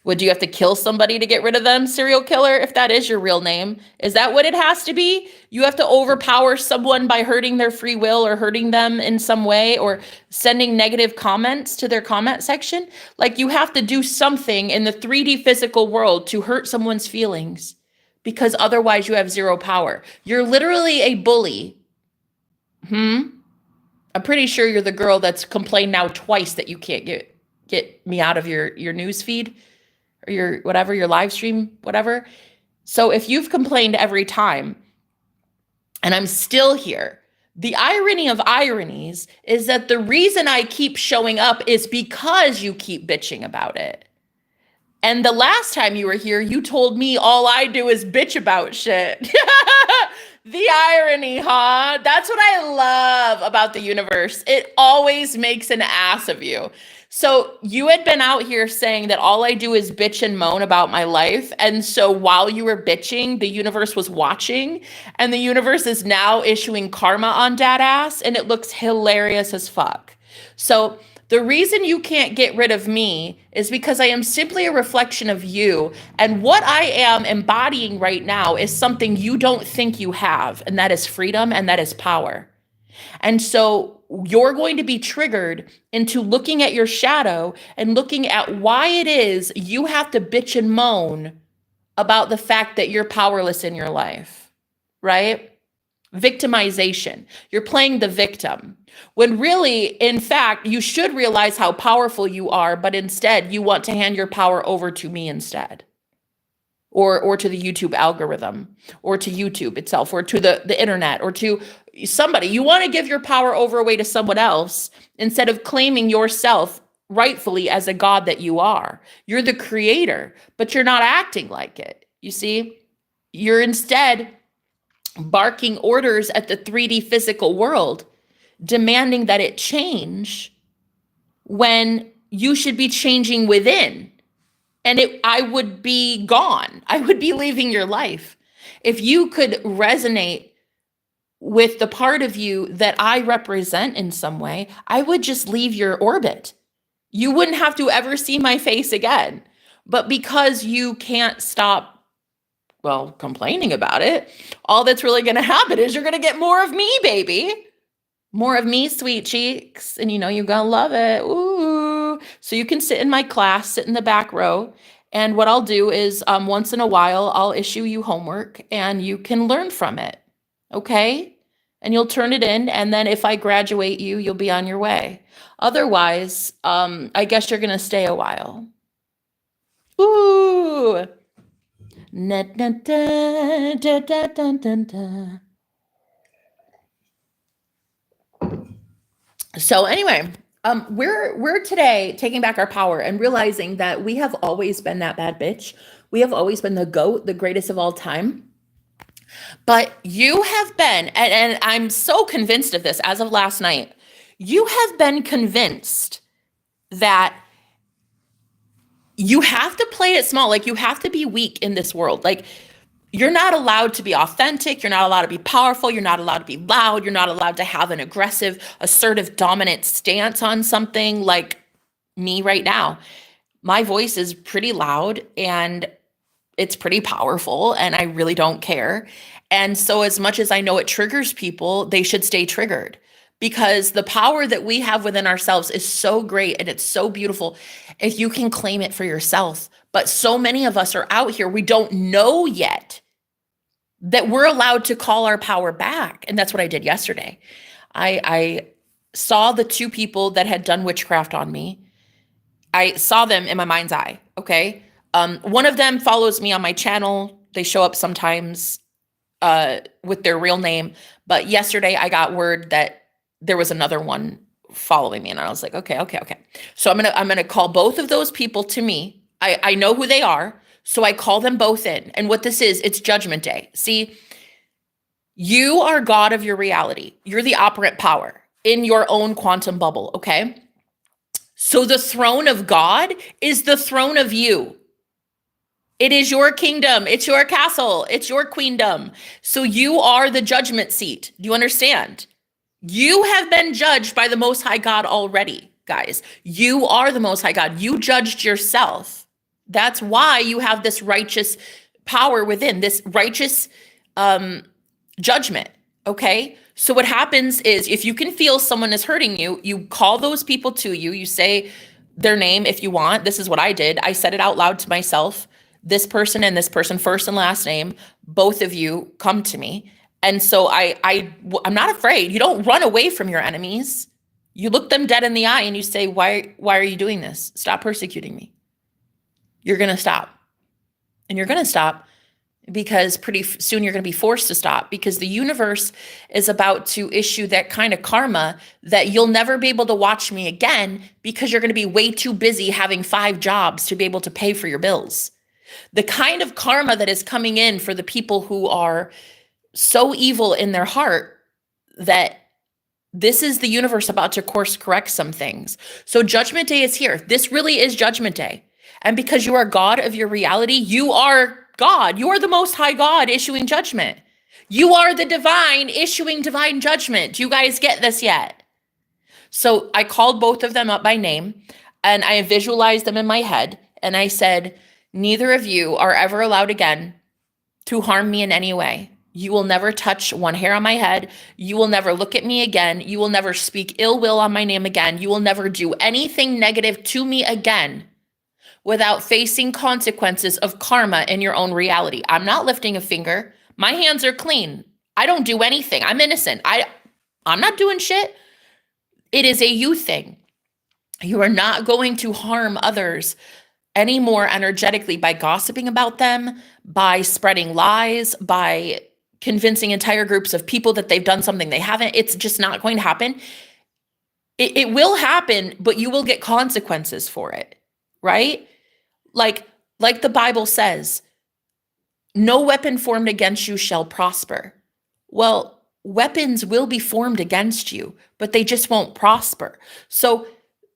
Would you have to kill somebody to get rid of them, serial killer, if that is your real name? Is that what it has to be? You have to overpower someone by hurting their free will or hurting them in some way or sending negative comments to their comment section? Like you have to do something in the 3D physical world to hurt someone's feelings because otherwise you have zero power. You're literally a bully. I'm pretty sure you're the girl that's complained now twice that you can't get me out of your news feed. Or your whatever, your live stream, whatever. So if you've complained every time and I'm still here, the irony of ironies is that the reason I keep showing up is because you keep bitching about it. And the last time you were here, you told me all I do is bitch about shit. The irony, huh? That's what I love about the universe. It always makes an ass of you. So you had been out here saying that all I do is bitch and moan about my life. And so while you were bitching, the universe was watching. And the universe is now issuing karma on dad ass. And it looks hilarious as fuck. So the reason you can't get rid of me is because I am simply a reflection of you. And what I am embodying right now is something you don't think you have. And that is freedom and that is power. And so you're going to be triggered into looking at your shadow and looking at why it is you have to bitch and moan about the fact that you're powerless in your life, right? Victimization. You're playing the victim. When really, in fact, you should realize how powerful you are, but instead you want to hand your power over to me instead. Or to the YouTube algorithm, or to YouTube itself, or to the internet, or to somebody. You want to give your power over away to someone else instead of claiming yourself rightfully as a god that you are. You're the creator, but you're not acting like it. You see, you're instead barking orders at the 3D physical world, demanding that it change when you should be changing within. And I would be gone. I would be leaving your life. If you could resonate with the part of you that I represent in some way, I would just leave your orbit. You wouldn't have to ever see my face again. But because you can't stop, well, complaining about it, all that's really going to happen is you're going to get more of me, baby. More of me, sweet cheeks. And you know you're going to love it. Ooh. So you can sit in my class, sit in the back row. And what I'll do is once in a while, I'll issue you homework and you can learn from it. Okay? And you'll turn it in. And then if I graduate you, you'll be on your way. Otherwise, I guess you're going to stay a while. Ooh. Na, na, da, da, da, da, da, da. So anyway, we're today taking back our power and realizing that we have always been that bad bitch. We have always been the GOAT, the greatest of all time. But you have been, and I'm so convinced of this as of last night, you have been convinced that you have to play it small. Like, you have to be weak in this world. Like, you're not allowed to be authentic. You're not allowed to be powerful. You're not allowed to be loud. You're not allowed to have an aggressive, assertive, dominant stance on something like me right now. My voice is pretty loud and it's pretty powerful, and I really don't care. And so, as much as I know it triggers people, they should stay triggered, because the power that we have within ourselves is so great and it's so beautiful if you can claim it for yourself. But so many of us are out here, we don't know yet that we're allowed to call our power back. And that's what I did yesterday. I saw the two people that had done witchcraft on me. I saw them in my mind's eye, okay? One of them follows me on my channel. They show up sometimes with their real name. But yesterday I got word that there was another one following me. And I was like, okay. So I'm gonna call both of those people to me. I know who they are. So I call them both in. And what this is, it's Judgment Day. See, you are God of your reality. You're the operant power in your own quantum bubble, okay? So the throne of God is the throne of you. It is your kingdom. It's your castle. It's your queendom. So you are the judgment seat. Do you understand? You have been judged by the Most High God already, guys. You are the Most High God. You judged yourself. That's why you have this righteous power within, this righteous judgment, okay? So what happens is, if you can feel someone is hurting you, you call those people to you. You say their name if you want. This is what I did. I said it out loud to myself. This person and this person, first and last name, both of you come to me. And so I'm not afraid. You don't run away from your enemies. You look them dead in the eye and you say, why are you doing this? Stop persecuting me. You're going to stop. And you're going to stop because pretty soon you're going to be forced to stop, because the universe is about to issue that kind of karma that you'll never be able to watch me again, because you're going to be way too busy having 5 jobs to be able to pay for your bills. The kind of karma that is coming in for the people who are so evil in their heart, that this is the universe about to course correct some things. So Judgment Day is here. This really is Judgment Day. And because you are God of your reality, you are God. You are the Most High God issuing judgment. You are the divine issuing divine judgment. Do you guys get this yet? So I called both of them up by name and I visualized them in my head. And I said, neither of you are ever allowed again to harm me in any way. You will never touch one hair on my head. You will never look at me again. You will never speak ill will on my name again. You will never do anything negative to me again without facing consequences of karma in your own reality. I'm not lifting a finger. My hands are clean. I don't do anything. I'm innocent. I'm not doing shit. It is a you thing. You are not going to harm others anymore energetically by gossiping about them, by spreading lies, by convincing entire groups of people that they've done something they haven't. It's just not going to happen. It will happen, but you will get consequences for it, right? Like the Bible says, no weapon formed against you shall prosper. Well, weapons will be formed against you, but they just won't prosper. So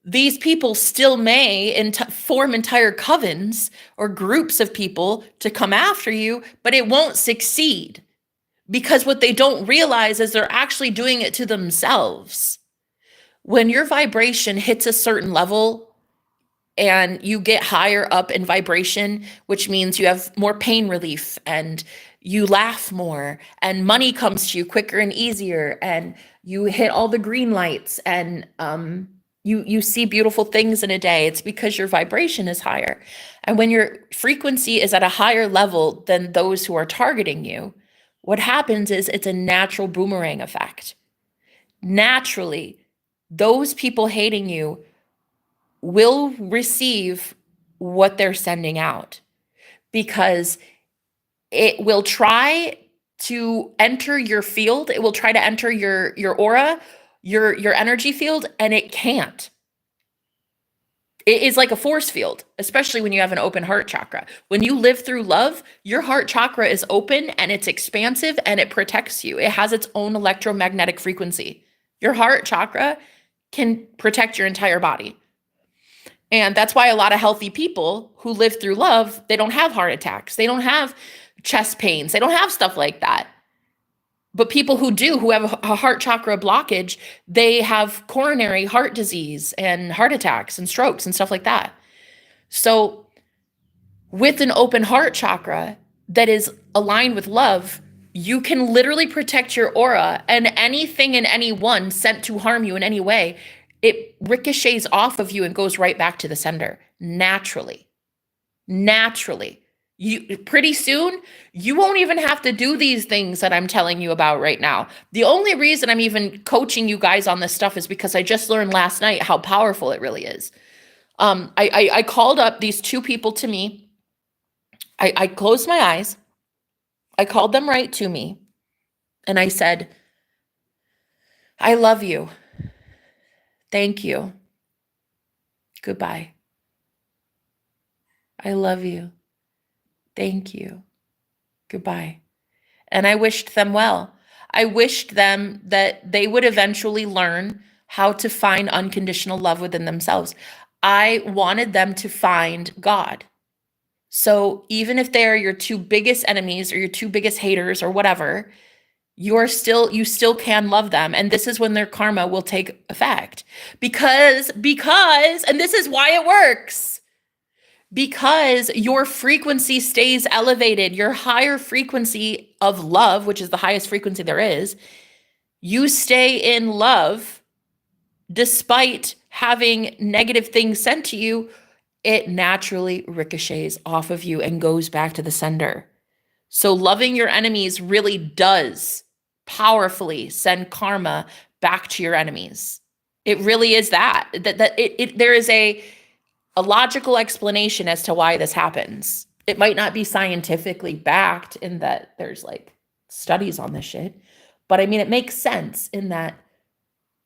these people still may form entire covens or groups of people to come after you, but it won't succeed, because what they don't realize is they're actually doing it to themselves. When your vibration hits a certain level and you get higher up in vibration, which means you have more pain relief and you laugh more and money comes to you quicker and easier, and you hit all the green lights and you see beautiful things in a day, it's because your vibration is higher. And when your frequency is at a higher level than those who are targeting you, what happens is it's a natural boomerang effect. Naturally, those people hating you will receive what they're sending out, because it will try to enter your field. It will try to enter your aura, your energy field, and it can't. It is like a force field, especially when you have an open heart chakra. When you live through love, your heart chakra is open and it's expansive and it protects you. It has its own electromagnetic frequency. Your heart chakra can protect your entire body. And that's why a lot of healthy people who live through love, they don't have heart attacks. They don't have chest pains. They don't have stuff like that. But people who do, who have a heart chakra blockage, they have coronary heart disease and heart attacks and strokes and stuff like that. So with an open heart chakra that is aligned with love, you can literally protect your aura, and anything and anyone sent to harm you in any way, it ricochets off of you and goes right back to the sender naturally. You pretty soon, you won't even have to do these things that I'm telling you about right now. The only reason I'm even coaching you guys on this stuff is because I just learned last night how powerful it really is. I called up these two people to me. I closed my eyes. I called them right to me. And I said, I love you. Thank you. Goodbye. I love you. Thank you. Goodbye. And I wished them well. I wished them that they would eventually learn how to find unconditional love within themselves. I wanted them to find God. So even if they are your two biggest enemies or your two biggest haters or whatever, you still can love them. And this is when their karma will take effect. Because, and this is why it works. Because your frequency stays elevated, your higher frequency of love, which is the highest frequency there is, you stay in love despite having negative things sent to you, it naturally ricochets off of you and goes back to the sender. So loving your enemies really does powerfully send karma back to your enemies. It really is that there is a logical explanation as to why this happens. It might not be scientifically backed in that there's like studies on this shit, but I mean, it makes sense in that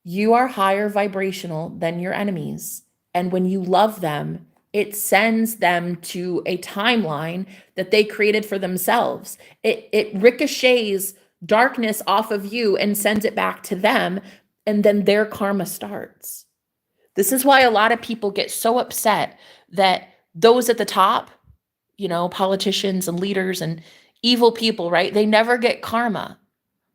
you are higher vibrational than your enemies. And when you love them, it sends them to a timeline that they created for themselves. It ricochets darkness off of you and sends it back to them. And then their karma starts. This is why a lot of people get so upset that those at the top, politicians and leaders and evil people, right? They never get karma.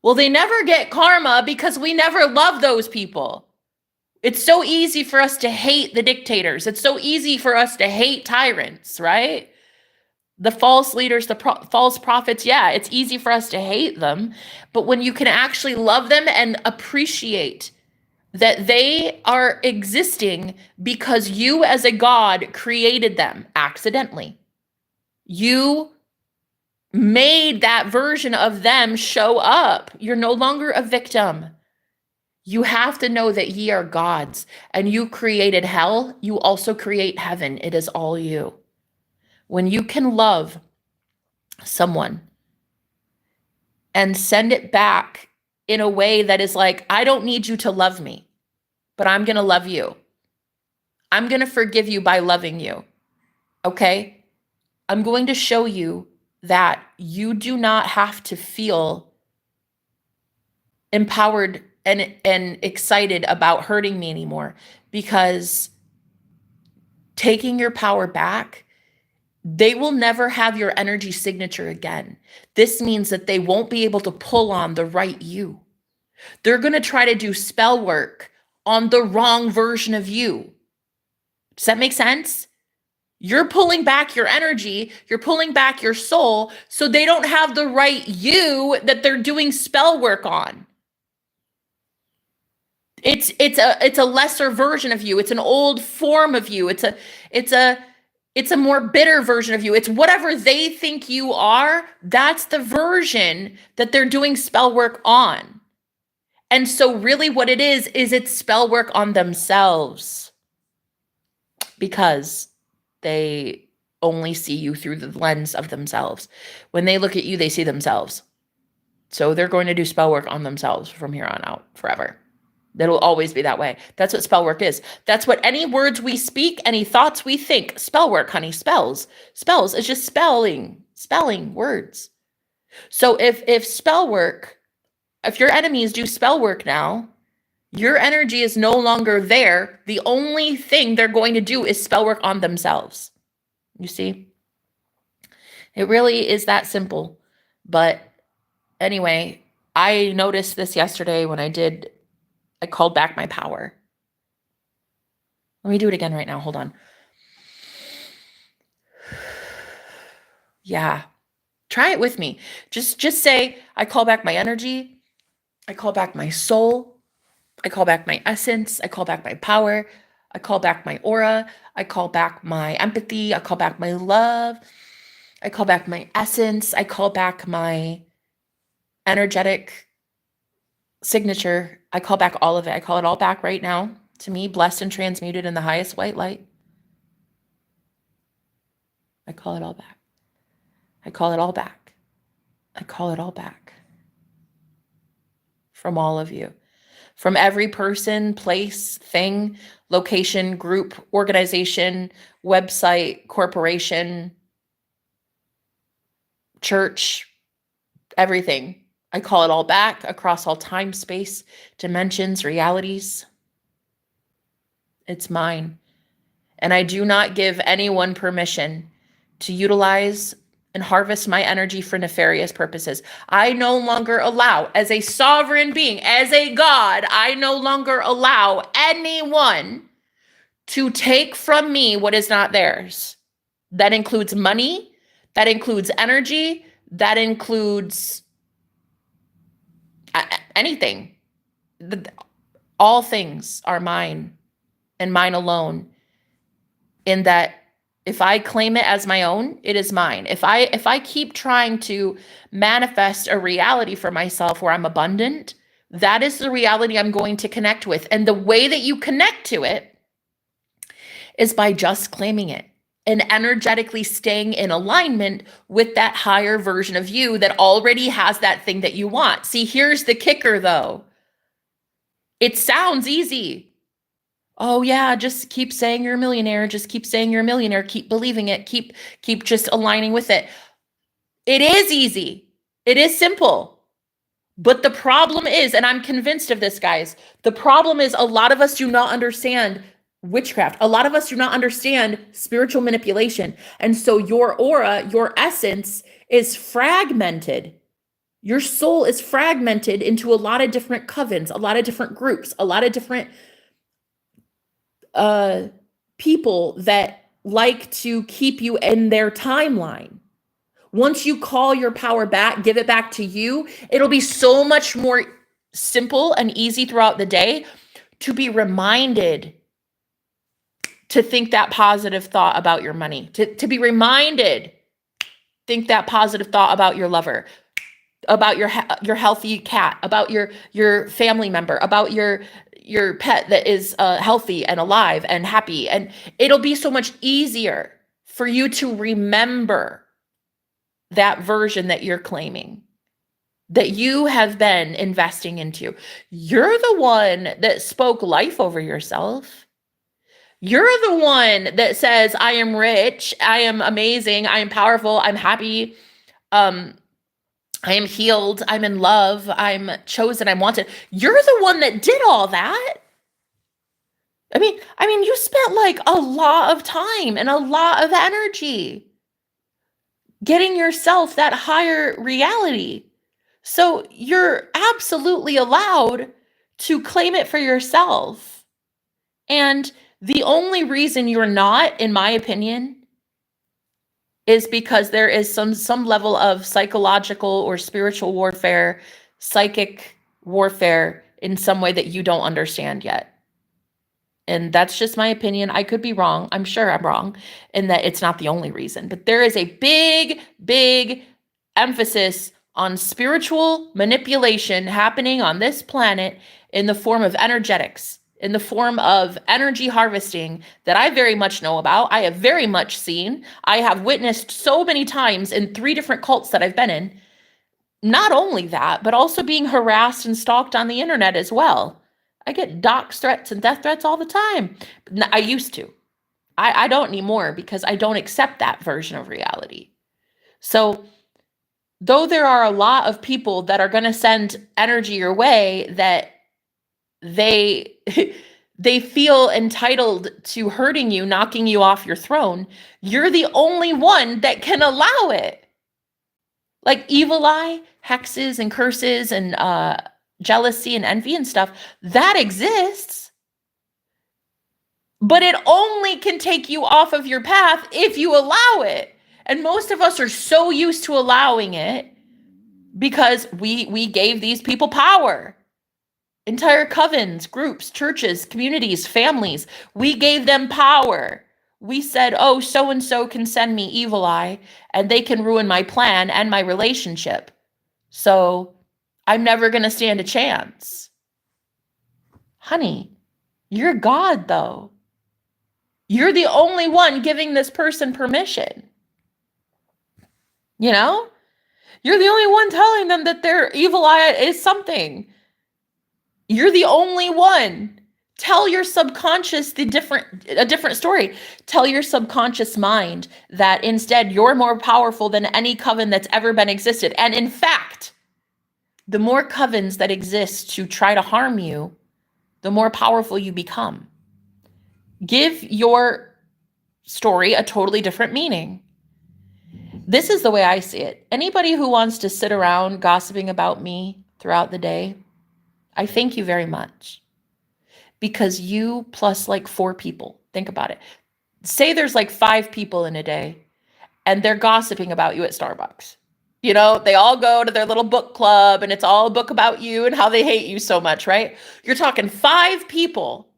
Well, they never get karma because we never love those people. It's so easy for us to hate the dictators. It's so easy for us to hate tyrants, right? The false leaders, the false prophets, yeah, it's easy for us to hate them. But when you can actually love them and appreciate that they are existing because you as a God created them accidentally. You made that version of them show up. You're no longer a victim. You have to know that ye are gods, and you created hell. You also create heaven. It is all you. When you can love someone and send it back in a way that is like, I don't need you to love me, but I'm going to love you. I'm going to forgive you by loving you. Okay? I'm going to show you that you do not have to feel empowered and excited about hurting me anymore, because taking your power back, they will never have your energy signature again. This means that they won't be able to pull on the right you. They're going to try to do spell work on the wrong version of you. Does that make sense? You're pulling back your energy, you're pulling back your soul, so they don't have the right you that they're doing spell work on. It's a lesser version of you. It's an old form of you. It's a more bitter version of you. It's whatever they think you are. That's the version that they're doing spell work on. And so really what it is it's spell work on themselves, because they only see you through the lens of themselves. When they look at you, they see themselves. So they're going to do spell work on themselves from here on out forever. That'll always be that way. That's what spell work is. That's what any words we speak, any thoughts we think. Spell work, honey, spells. Spells is just spelling words. So if spell work, if your enemies do spell work now, your energy is no longer there. The only thing they're going to do is spell work on themselves. You see? It really is that simple. But anyway, I noticed this yesterday when I called back my power. Let me do it again right now. Hold on. Yeah. Try it with me. Just say, I call back my energy. I call back my soul. I call back my essence. I call back my power. I call back my aura. I call back my empathy. I call back my love. I call back my essence. I call back my energetic signature. I call back all of it. I call it all back right now to me, blessed and transmuted in the highest white light. I call it all back. I call it all back. I call it all back. From all of you. From every person, place, thing, location, group, organization, website, corporation, church, everything. I call it all back across all time, space, dimensions, realities. It's mine. And I do not give anyone permission to utilize and harvest my energy for nefarious purposes. I no longer allow, as a sovereign being, as a God, I no longer allow anyone to take from me what is not theirs. That includes money, that includes energy, that includes anything. All things are mine and mine alone. In that, if I claim it as my own, it is mine. If I keep trying to manifest a reality for myself where I'm abundant, that is the reality I'm going to connect with. And the way that you connect to it is by just claiming it and energetically staying in alignment with that higher version of you that already has that thing that you want. See, here's the kicker though. It sounds easy. Oh yeah, just keep saying you're a millionaire. Just keep saying you're a millionaire. Keep believing it. Keep just aligning with it. It is easy. It is simple. But the problem is, and I'm convinced of this, guys, the problem is a lot of us do not understand witchcraft. A lot of us do not understand spiritual manipulation. And so your aura, your essence is fragmented. Your soul is fragmented into a lot of different covens, a lot of different groups, a lot of different people that like to keep you in their timeline. Once you call your power back, give it back to you, it'll be so much more simple and easy throughout the day to be reminded to think that positive thought about your money, to be reminded, think that positive thought about your lover, about your healthy cat, about your family member, about your pet that is healthy and alive and happy. And it'll be so much easier for you to remember that version that you're claiming, that you have been investing into. You're the one that spoke life over yourself. You're the one that says, I am rich, I am amazing, I am powerful, I'm happy, I am healed, I'm in love, I'm chosen, I'm wanted. You're the one that did all that. I mean, you spent like a lot of time and a lot of energy getting yourself that higher reality. So you're absolutely allowed to claim it for yourself. And the only reason you're not, in my opinion, is because there is some level of psychological or spiritual warfare, psychic warfare in some way that you don't understand yet. And that's just my opinion. I could be wrong. I'm sure I'm wrong in that it's not the only reason. But there is a big, big emphasis on spiritual manipulation happening on this planet in the form of energetics. in the form of energy harvesting that I very much know about. I have very much seen. I have witnessed so many times in 3 different cults that I've been in. Not only that, but also being harassed and stalked on the internet as well. I get dox threats and death threats all the time. I used to. I don't anymore because I don't accept that version of reality. So though there are a lot of people that are going to send energy your way that they they feel entitled to hurting you, knocking you off your throne, you're the only one that can allow it. Like evil eye, hexes and curses and jealousy and envy and stuff, that exists. But it only can take you off of your path if you allow it. And most of us are so used to allowing it because we gave these people power. Entire covens, groups, churches, communities, families, we gave them power. We said, oh, so-and-so can send me evil eye and they can ruin my plan and my relationship. So I'm never going to stand a chance. Honey, you're God though. You're the only one giving this person permission. You know? You're the only one telling them that their evil eye is something. You're the only one. Tell your subconscious a different story. Tell your subconscious mind that instead you're more powerful than any coven that's ever been existed. And in fact, the more covens that exist to try to harm you, the more powerful you become. Give your story a totally different meaning. This is the way I see it. Anybody who wants to sit around gossiping about me throughout the day, I thank you very much. Because you plus like 4 people, think about it. Say there's like 5 people in a day and they're gossiping about you at Starbucks. You know, they all go to their little book club and it's all a book about you and how they hate you so much, right? You're talking 5 people,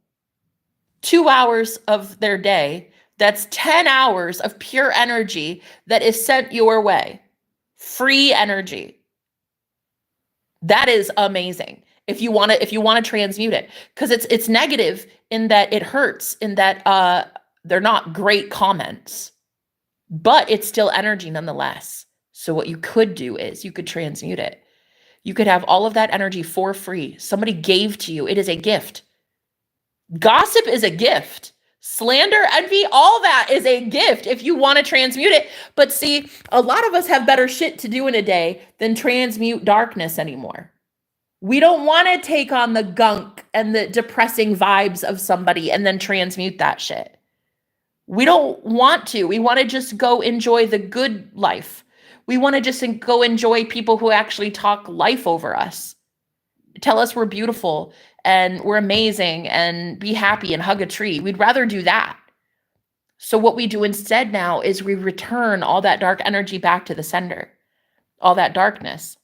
2 hours of their day. That's 10 hours of pure energy that is sent your way. Free energy. That is amazing. If you want to transmute it, because it's negative in that it hurts, in that they're not great comments, but it's still energy nonetheless. So what you could do is you could transmute it. You could have all of that energy for free. Somebody gave to you. It is a gift. Gossip is a gift. Slander, envy, all that is a gift if you want to transmute it. But see, a lot of us have better shit to do in a day than transmute darkness anymore. We don't want to take on the gunk and the depressing vibes of somebody and then transmute that shit. We don't want to. We want to just go enjoy the good life. We want to just go enjoy people who actually talk life over us. Tell us we're beautiful and we're amazing and be happy and hug a tree. We'd rather do that. So what we do instead now is we return all that dark energy back to the sender, all that darkness.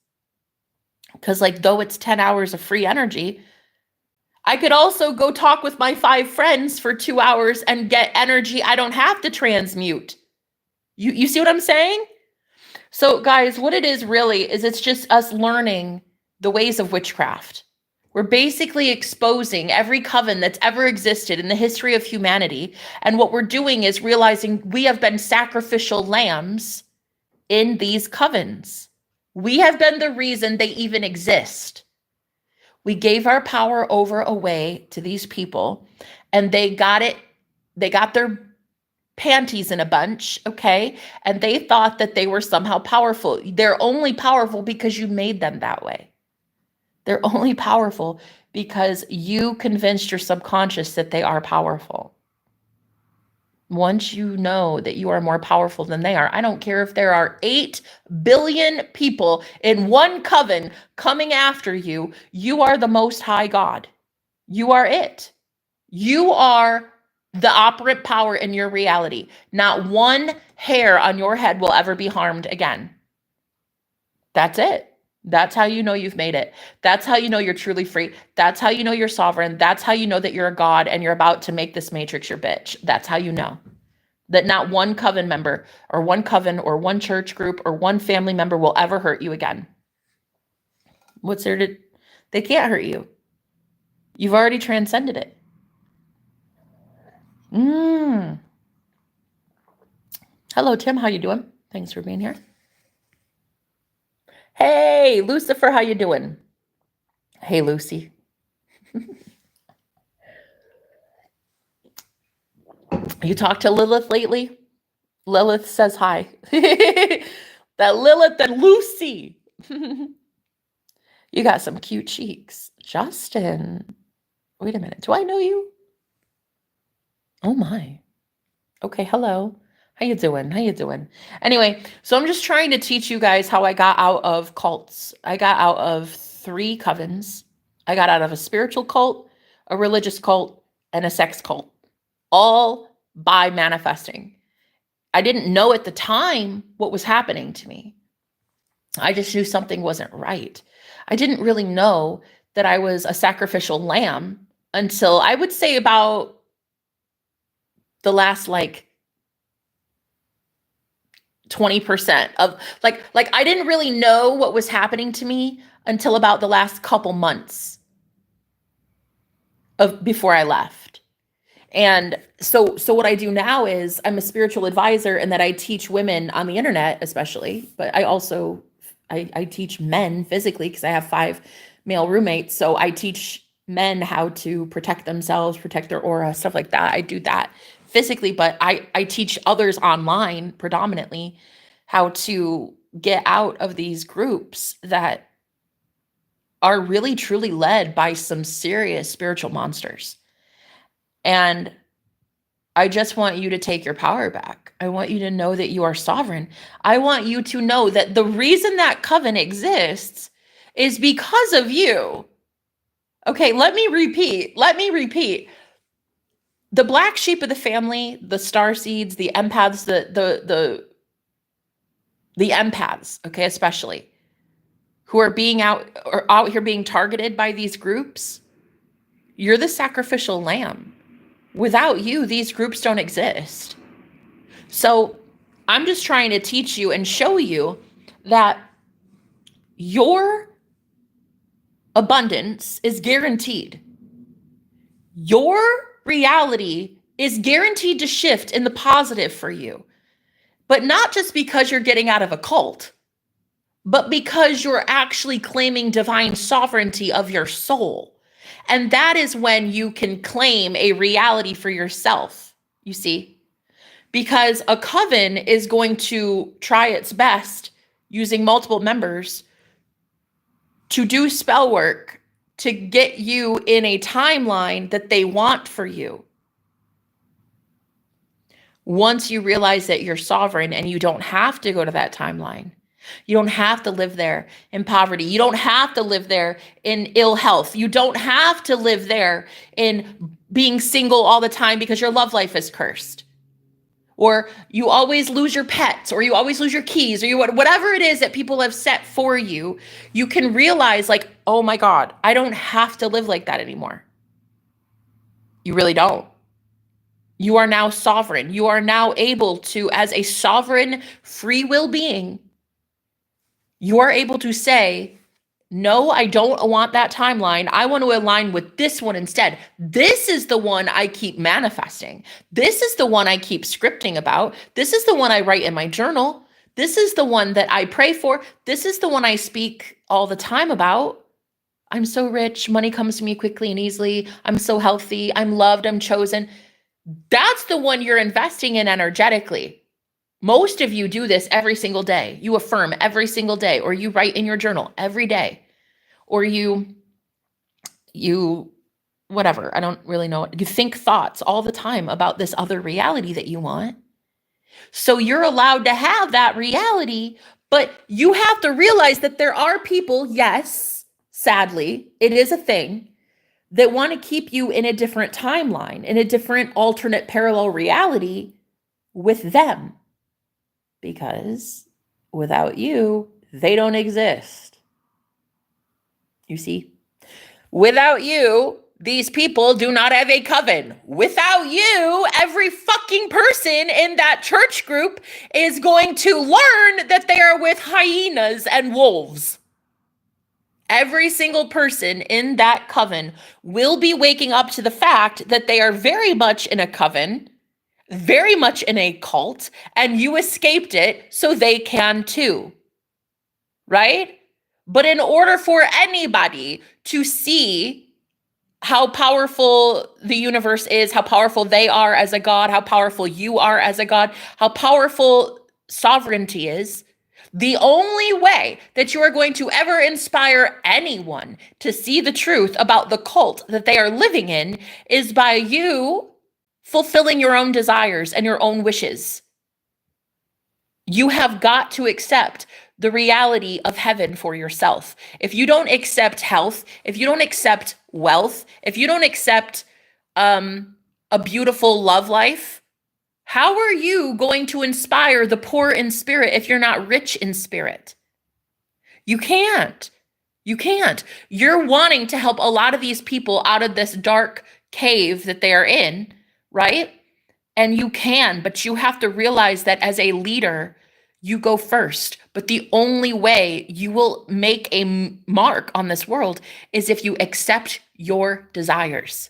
Because like, though it's 10 hours of free energy, I could also go talk with my 5 friends for 2 hours and get energy I don't have to transmute. You see what I'm saying? So guys, what it is really is it's just us learning the ways of witchcraft. We're basically exposing every coven that's ever existed in the history of humanity. And what we're doing is realizing we have been sacrificial lambs in these covens. We have been the reason they even exist. We gave our power away to these people and they got their panties in a bunch, okay? And they thought that they were somehow powerful. They're only powerful because you made them that way. They're only powerful because you convinced your subconscious that they are powerful. Once you know that you are more powerful than they are, I don't care if there are 8 billion people in one coven coming after you, you are the most high God. You are it. You are the operant power in your reality. Not one hair on your head will ever be harmed again. That's it. That's how you know you've made it. That's how you know you're truly free. That's how you know you're sovereign. That's how you know that you're a god and you're about to make this matrix your bitch. That's how you know that not one coven member or one coven or one church group or one family member will ever hurt you again. What's there to, they can't hurt you. You've already transcended it. Mm. Hello, Tim. How you doing? Thanks for being here. Hey, Lucifer. How you doing? Hey, Lucy. You talked to Lilith lately? Lilith says hi. That Lilith and Lucy. You got some cute cheeks. Justin. Wait a minute. Do I know you? Oh my. Okay, hello. How you doing? How you doing? Anyway, so I'm just trying to teach you guys how I got out of cults. I got out of 3 covens. I got out of a spiritual cult, a religious cult, and a sex cult, all by manifesting. I didn't know at the time what was happening to me. I just knew something wasn't right. I didn't really know that I was a sacrificial lamb until I would say about the last 20% of like I didn't really know what was happening to me until about the last couple months of before I left. And so what I do now is I'm a spiritual advisor, and that I teach women on the internet especially, but I also I teach men physically because I have 5 male roommates. So I teach men how to protect themselves, protect their aura, stuff like that. I do that physically, but I teach others online predominantly how to get out of these groups that are really truly led by some serious spiritual monsters. And I just want you to take your power back. I want you to know that you are sovereign. I want you to know that the reason that coven exists is because of you. Okay, let me repeat. The black sheep of the family, the star seeds, the empaths, the empaths, okay, especially, who are being out here being targeted by these groups, you're the sacrificial lamb. Without you, these groups don't exist. So I'm just trying to teach you and show you that your abundance is guaranteed. Your reality is guaranteed to shift in the positive for you, but not just because you're getting out of a cult, but because you're actually claiming divine sovereignty of your soul. And that is when you can claim a reality for yourself, you see, because a coven is going to try its best using multiple members to do spell work to get you in a timeline that they want for you. Once you realize that you're sovereign and you don't have to go to that timeline, you don't have to live there in poverty. You don't have to live there in ill health. You don't have to live there in being single all the time because your love life is cursed. Or you always lose your pets, or you always lose your keys, or whatever it is that people have set for you, you can realize like, oh my God, I don't have to live like that anymore. You really don't. You are now sovereign. You are now able to, as a sovereign free will being, you are able to say, no, I don't want that timeline. I want to align with this one instead. This is the one I keep manifesting. This is the one I keep scripting about. This is the one I write in my journal. This is the one that I pray for. This is the one I speak all the time about. I'm so rich. Money comes to me quickly and easily. I'm so healthy. I'm loved. I'm chosen. That's the one you're investing in energetically. Most of you do this every single day. You affirm every single day, or you write in your journal every day, or you whatever, I don't really know. You think thoughts all the time about this other reality that you want. So you're allowed to have that reality, but you have to realize that there are people, yes, sadly, it is a thing, that want to keep you in a different timeline, in a different alternate parallel reality with them. Because without you, they don't exist. You see? Without you, these people do not have a coven. Without you, every fucking person in that church group is going to learn that they are with hyenas and wolves. Every single person in that coven will be waking up to the fact that they are very much in a coven, very much in a cult, and you escaped it, so they can too. Right? But in order for anybody to see how powerful the universe is, how powerful they are as a god, how powerful you are as a god, how powerful sovereignty is, the only way that you are going to ever inspire anyone to see the truth about the cult that they are living in is by you fulfilling your own desires and your own wishes. You have got to accept the reality of heaven for yourself. If you don't accept health, if you don't accept wealth, if you don't accept a beautiful love life, how are you going to inspire the poor in spirit if you're not rich in spirit? You can't. You can't. You're wanting to help a lot of these people out of this dark cave that they are in, right? And you can, but you have to realize that as a leader, you go first. But the only way you will make a mark on this world is if you accept your desires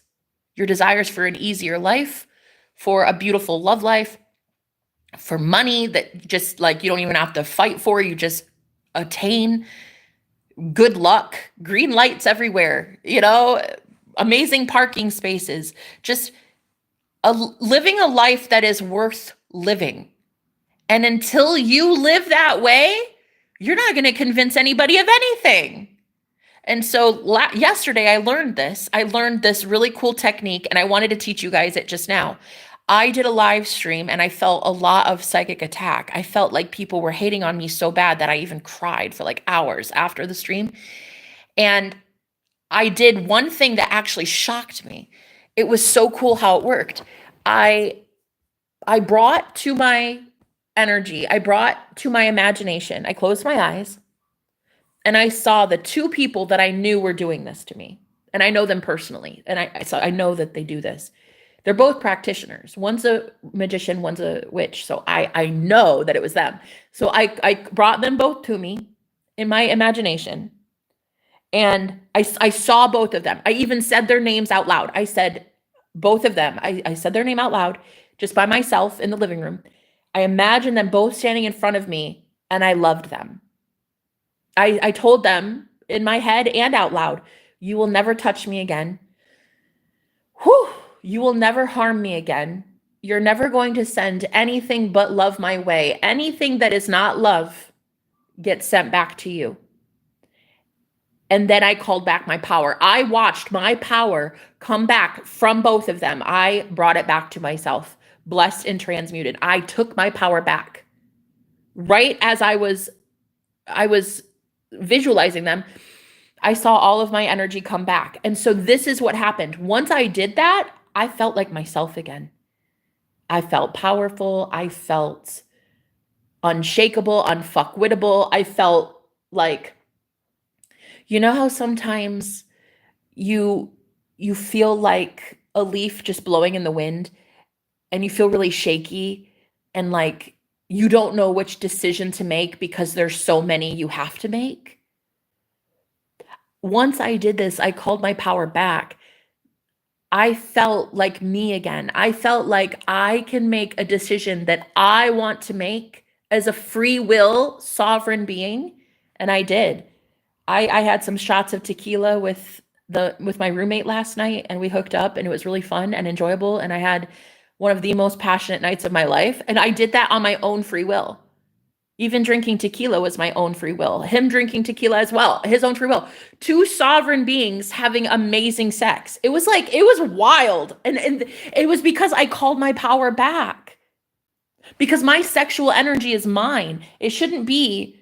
for an easier life, for a beautiful love life, for money that just like you don't even have to fight for, you just attain. Good luck, green lights everywhere, amazing parking spaces, just living a life that is worth living. And until you live that way, you're not going to convince anybody of anything. And so yesterday I learned this. I learned this really cool technique, and I wanted to teach you guys it just now. I did a live stream and I felt a lot of psychic attack. I felt like people were hating on me so bad that I even cried for like hours after the stream. And I did one thing that actually shocked me. It was so cool how it worked. I brought to my energy, I brought to my imagination, I closed my eyes and I saw the two people that I knew were doing this to me. And I know them personally. And I know that they do this. They're both practitioners. One's a magician, one's a witch. So I know that it was them. So I brought them both to me in my imagination. And I saw both of them. I even said their names out loud. I said both of them. I said their name out loud just by myself in the living room. I imagined them both standing in front of me, and I loved them. I told them in my head and out loud, you will never touch me again. Whew, you will never harm me again. You're never going to send anything but love my way. Anything that is not love gets sent back to you. And then I called back my power. I watched my power come back from both of them. I brought it back to myself, blessed and transmuted. I took my power back. Right as I was visualizing them, I saw all of my energy come back. And so this is what happened. Once I did that, I felt like myself again. I felt powerful. I felt unshakable, unfuckwittable. I felt like, you know how sometimes you feel like a leaf just blowing in the wind and you feel really shaky and like you don't know which decision to make because there's so many you have to make? Once I did this, I called my power back. I felt like me again. I felt like I can make a decision that I want to make as a free will sovereign being. And I did. I had some shots of tequila with my roommate last night, and we hooked up, and it was really fun and enjoyable. And I had one of the most passionate nights of my life. And I did that on my own free will. Even drinking tequila was my own free will. Him drinking tequila as well, his own free will. Two sovereign beings having amazing sex. It was wild. And it was because I called my power back. Because my sexual energy is mine. It shouldn't be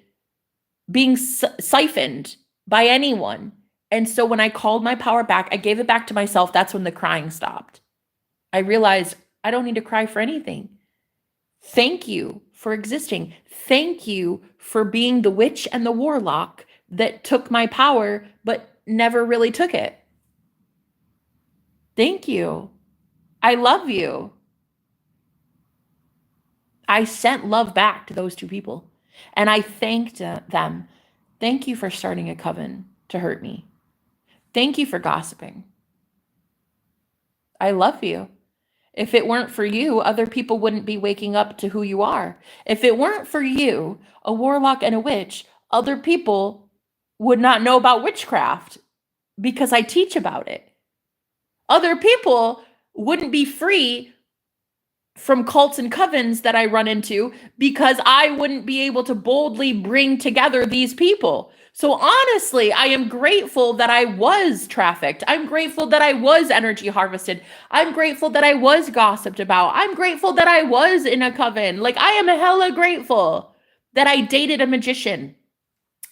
being siphoned by anyone. And so when I called my power back, I gave it back to myself. That's when the crying stopped. I realized I don't need to cry for anything. Thank you for existing. Thank you for being the witch and the warlock that took my power, but never really took it. Thank you. I love you. I sent love back to those two people, and I thanked them. Thank you for starting a coven. to hurt me. Thank you for gossiping. I love you. If it weren't for you, other people wouldn't be waking up to who you are. If it weren't for you, a warlock and a witch, other people would not know about witchcraft because I teach about it. Other people wouldn't be free from cults and covens that I run into because I wouldn't be able to boldly bring together these people. So honestly, I am grateful that I was trafficked. I'm grateful that I was energy harvested. I'm grateful that I was gossiped about. I'm grateful that I was in a coven. Like, I am hella grateful that I dated a magician,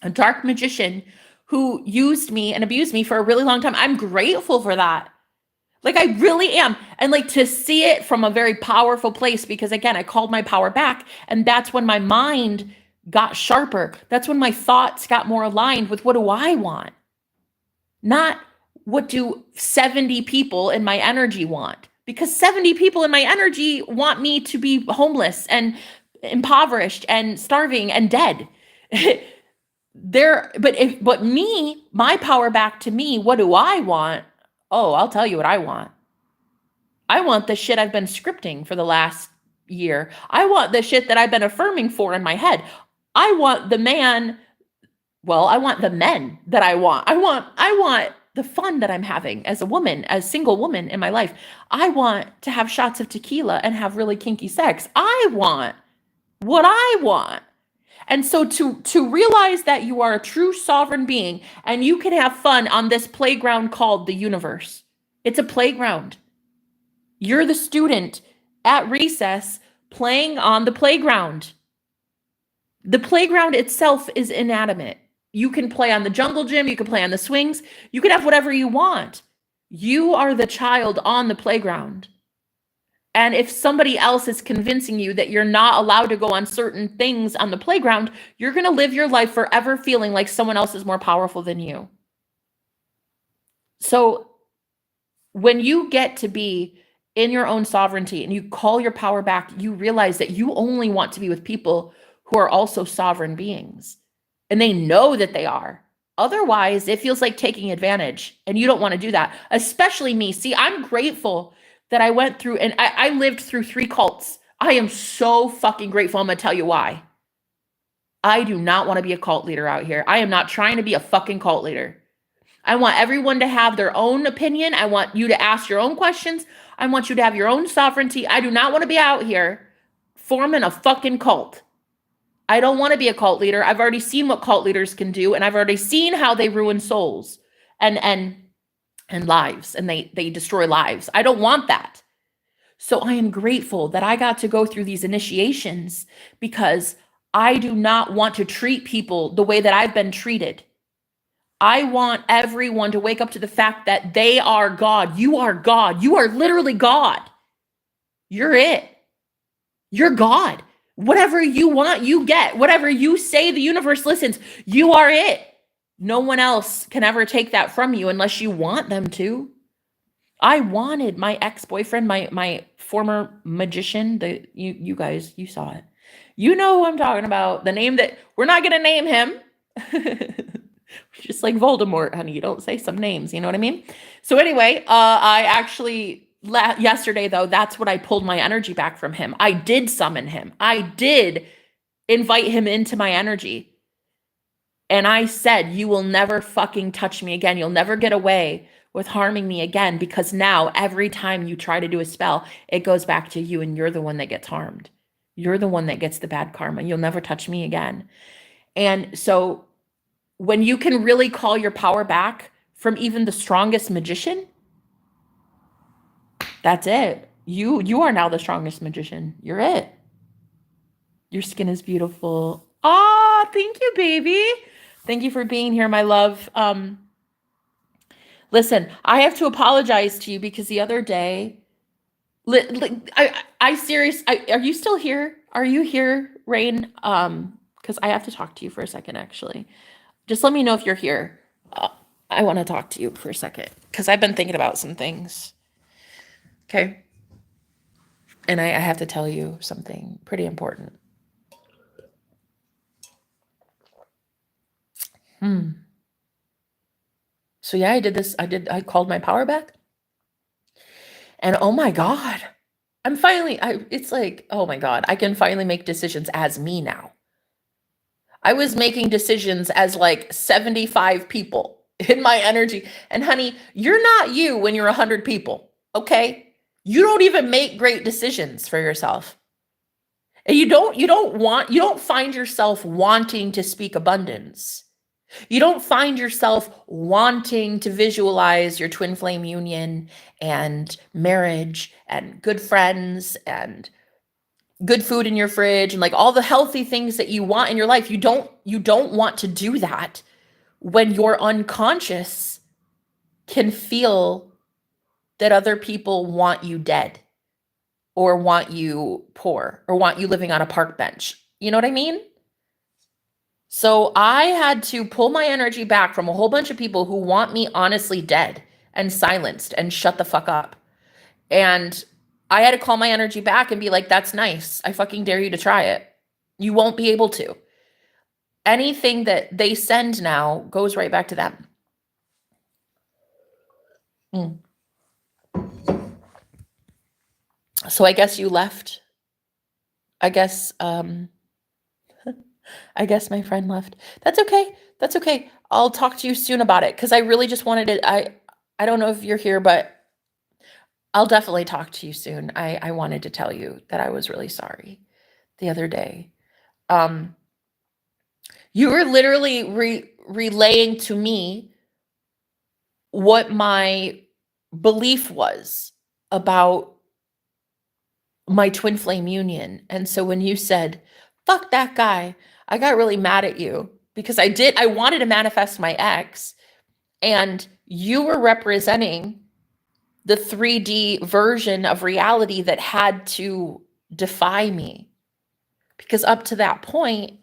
a dark magician who used me and abused me for a really long time. I'm grateful for that. Like, I really am. And like, to see it from a very powerful place, because again, I called my power back, and that's when my mind got sharper. That's when my thoughts got more aligned with, what do I want? Not what do 70 people in my energy want? Because 70 people in my energy want me to be homeless and impoverished and starving and dead. But me, my power back to me, what do I want? Oh, I'll tell you what I want. I want the shit I've been scripting for the last year. I want the shit that I've been affirming for in my head. I want the man, well, I want the men that I want. I want the fun that I'm having as a woman, as a single woman in my life. I want to have shots of tequila and have really kinky sex. I want what I want. And so to realize that you are a true sovereign being and you can have fun on this playground called the universe. It's a playground. You're the student at recess playing on the playground. The playground itself is inanimate. You can play on the jungle gym. You can play on the swings. You can have whatever you want. You are the child on the playground. And if somebody else is convincing you that you're not allowed to go on certain things on the playground, you're going to live your life forever feeling like someone else is more powerful than you. So when you get to be in your own sovereignty and you call your power back, you realize that you only want to be with people who are also sovereign beings. And they know that they are. Otherwise, it feels like taking advantage. And you don't want to do that. Especially me. See, I'm grateful that I went through, and I lived through 3 cults. I am so fucking grateful. I'm going to tell you why. I do not want to be a cult leader out here. I am not trying to be a fucking cult leader. I want everyone to have their own opinion. I want you to ask your own questions. I want you to have your own sovereignty. I do not want to be out here forming a fucking cult. I don't want to be a cult leader. I've already seen what cult leaders can do, and I've already seen how they ruin souls and lives, and they destroy lives. I don't want that. So I am grateful that I got to go through these initiations because I do not want to treat people the way that I've been treated. I want everyone to wake up to the fact that they are God. You are God. You are literally God. You're it. You're God. Whatever you want, you get. Whatever you say, the universe listens. You are it. No one else can ever take that from you unless you want them to. I wanted my ex-boyfriend, my former magician, you guys, you saw it. You know who I'm talking about. The name that, we're not going to name him. Just like Voldemort, honey, you don't say some names, you know what I mean? So anyway, I actually, yesterday though, that's what I pulled my energy back from him. I did summon him. I did invite him into my energy. And I said, you will never fucking touch me again. You'll never get away with harming me again, because now every time you try to do a spell, it goes back to you and you're the one that gets harmed. You're the one that gets the bad karma. You'll never touch me again. And so when you can really call your power back from even the strongest magician, that's it. You are now the strongest magician. You're it. Your skin is beautiful. Ah, thank you, baby. Thank you for being here, my love. Listen, I have to apologize to you because the other day, I seriously, are you still here? Are you here, Rain? Because I have to talk to you for a second, actually. Just let me know if you're here. I want to talk to you for a second because I've been thinking about some things. Okay. And I have to tell you something pretty important. So yeah, I did this. I called my power back. And oh my God, it's like, oh my God, I can finally make decisions as me now. I was making decisions as like 75 people in my energy. And honey, you're not you when you're 100 people, okay? You don't even make great decisions for yourself. And you don't find yourself wanting to speak abundance. You don't find yourself wanting to visualize your twin flame union and marriage and good friends and good food in your fridge and like all the healthy things that you want in your life. You don't want to do that when your unconscious can feel that other people want you dead or want you poor or want you living on a park bench. You know what I mean? So I had to pull my energy back from a whole bunch of people who want me honestly dead and silenced and shut the fuck up. And I had to call my energy back and be like, that's nice. I fucking dare you to try it. You won't be able to. Anything that they send now goes right back to them. So I guess you left. I guess I guess my friend left. That's okay. That's okay. I'll talk to you soon about it because I really just wanted it. I don't know if you're here, but I'll definitely talk to you soon. I wanted to tell you that I was really sorry the other day. You were literally relaying to me what my belief was about my twin flame union. And so when you said, fuck that guy, I got really mad at you because I wanted to manifest my ex, and you were representing the 3D version of reality that had to defy me. Because up to that point,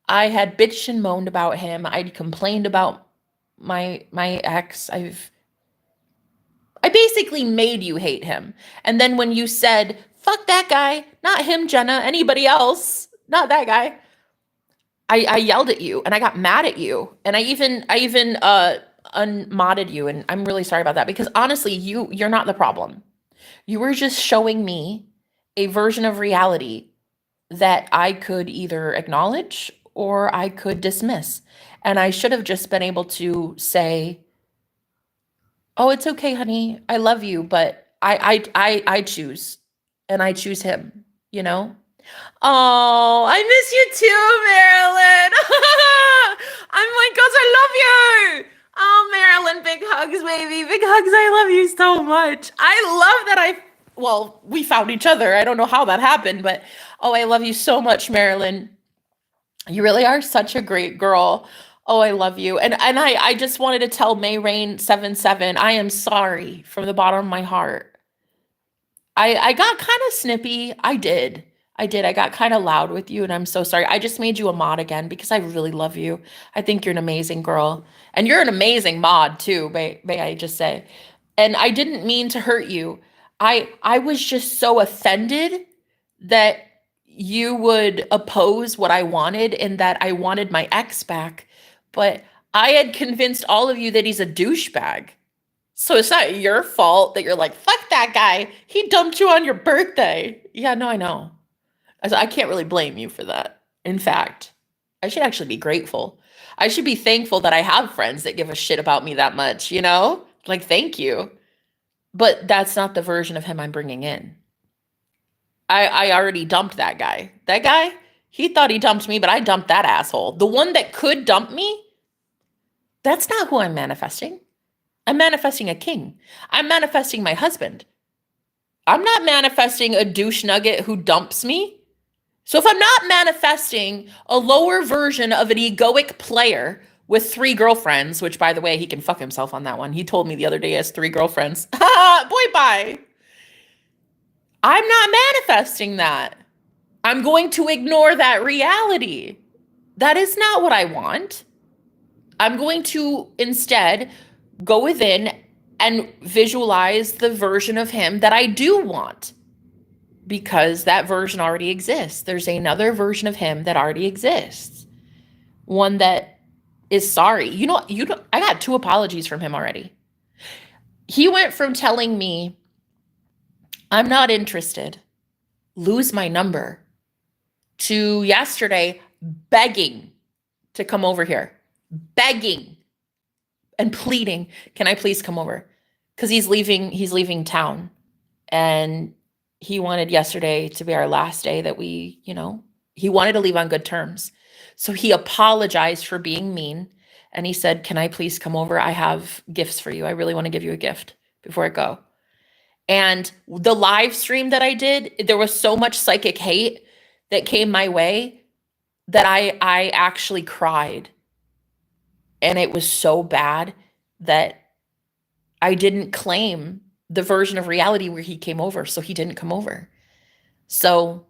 I had bitched and moaned about him. I'd complained about my ex. I basically made you hate him. And then when you said, fuck that guy, not him, Jenna, anybody else, not that guy, I yelled at you and I got mad at you. And I even unmodded you. And I'm really sorry about that because honestly, you're not the problem. You were just showing me a version of reality that I could either acknowledge or I could dismiss. And I should have just been able to say, oh, it's okay, honey. I love you, but I choose, and I choose him, you know? Oh, I miss you too, Marilyn. I'm like, cause I love you. Oh, Marilyn, big hugs, baby. Big hugs. I love you so much. I love that we found each other. I don't know how that happened, but oh, I love you so much, Marilyn. You really are such a great girl. Oh, I love you. And I just wanted to tell May Rain 77, I am sorry from the bottom of my heart. I got kind of snippy. I did. I got kind of loud with you, and I'm so sorry. I just made you a mod again because I really love you. I think you're an amazing girl. And you're an amazing mod too, may I just say. And I didn't mean to hurt you. I was just so offended that you would oppose what I wanted and that I wanted my ex back. But I had convinced all of you that he's a douchebag. So it's not your fault that you're like, fuck that guy. He dumped you on your birthday. Yeah, no, I know. I can't really blame you for that. In fact, I should actually be grateful. I should be thankful that I have friends that give a shit about me that much, you know? Like, thank you. But that's not the version of him I'm bringing in. I already dumped that guy. That guy, he thought he dumped me, but I dumped that asshole. The one that could dump me, that's not who I'm manifesting. I'm manifesting a king. I'm manifesting my husband. I'm not manifesting a douche nugget who dumps me. So if I'm not manifesting a lower version of an egoic player with 3 girlfriends, which by the way, he can fuck himself on that one. He told me the other day he has 3 girlfriends. Boy, bye. I'm not manifesting that. I'm going to ignore that reality. That is not what I want. I'm going to instead go within and visualize the version of him that I do want, because that version already exists. There's another version of him that already exists. One that is sorry. I got 2 apologies from him already. He went from telling me, I'm not interested, lose my number, to yesterday begging to come over here, begging and pleading, can I please come over? Because he's leaving town. And he wanted yesterday to be our last day that he wanted to leave on good terms. So he apologized for being mean. And he said, can I please come over? I have gifts for you. I really want to give you a gift before I go. And the live stream that I did, there was so much psychic hate that came my way that I actually cried. And it was so bad that I didn't claim the version of reality where he came over, so he didn't come over. So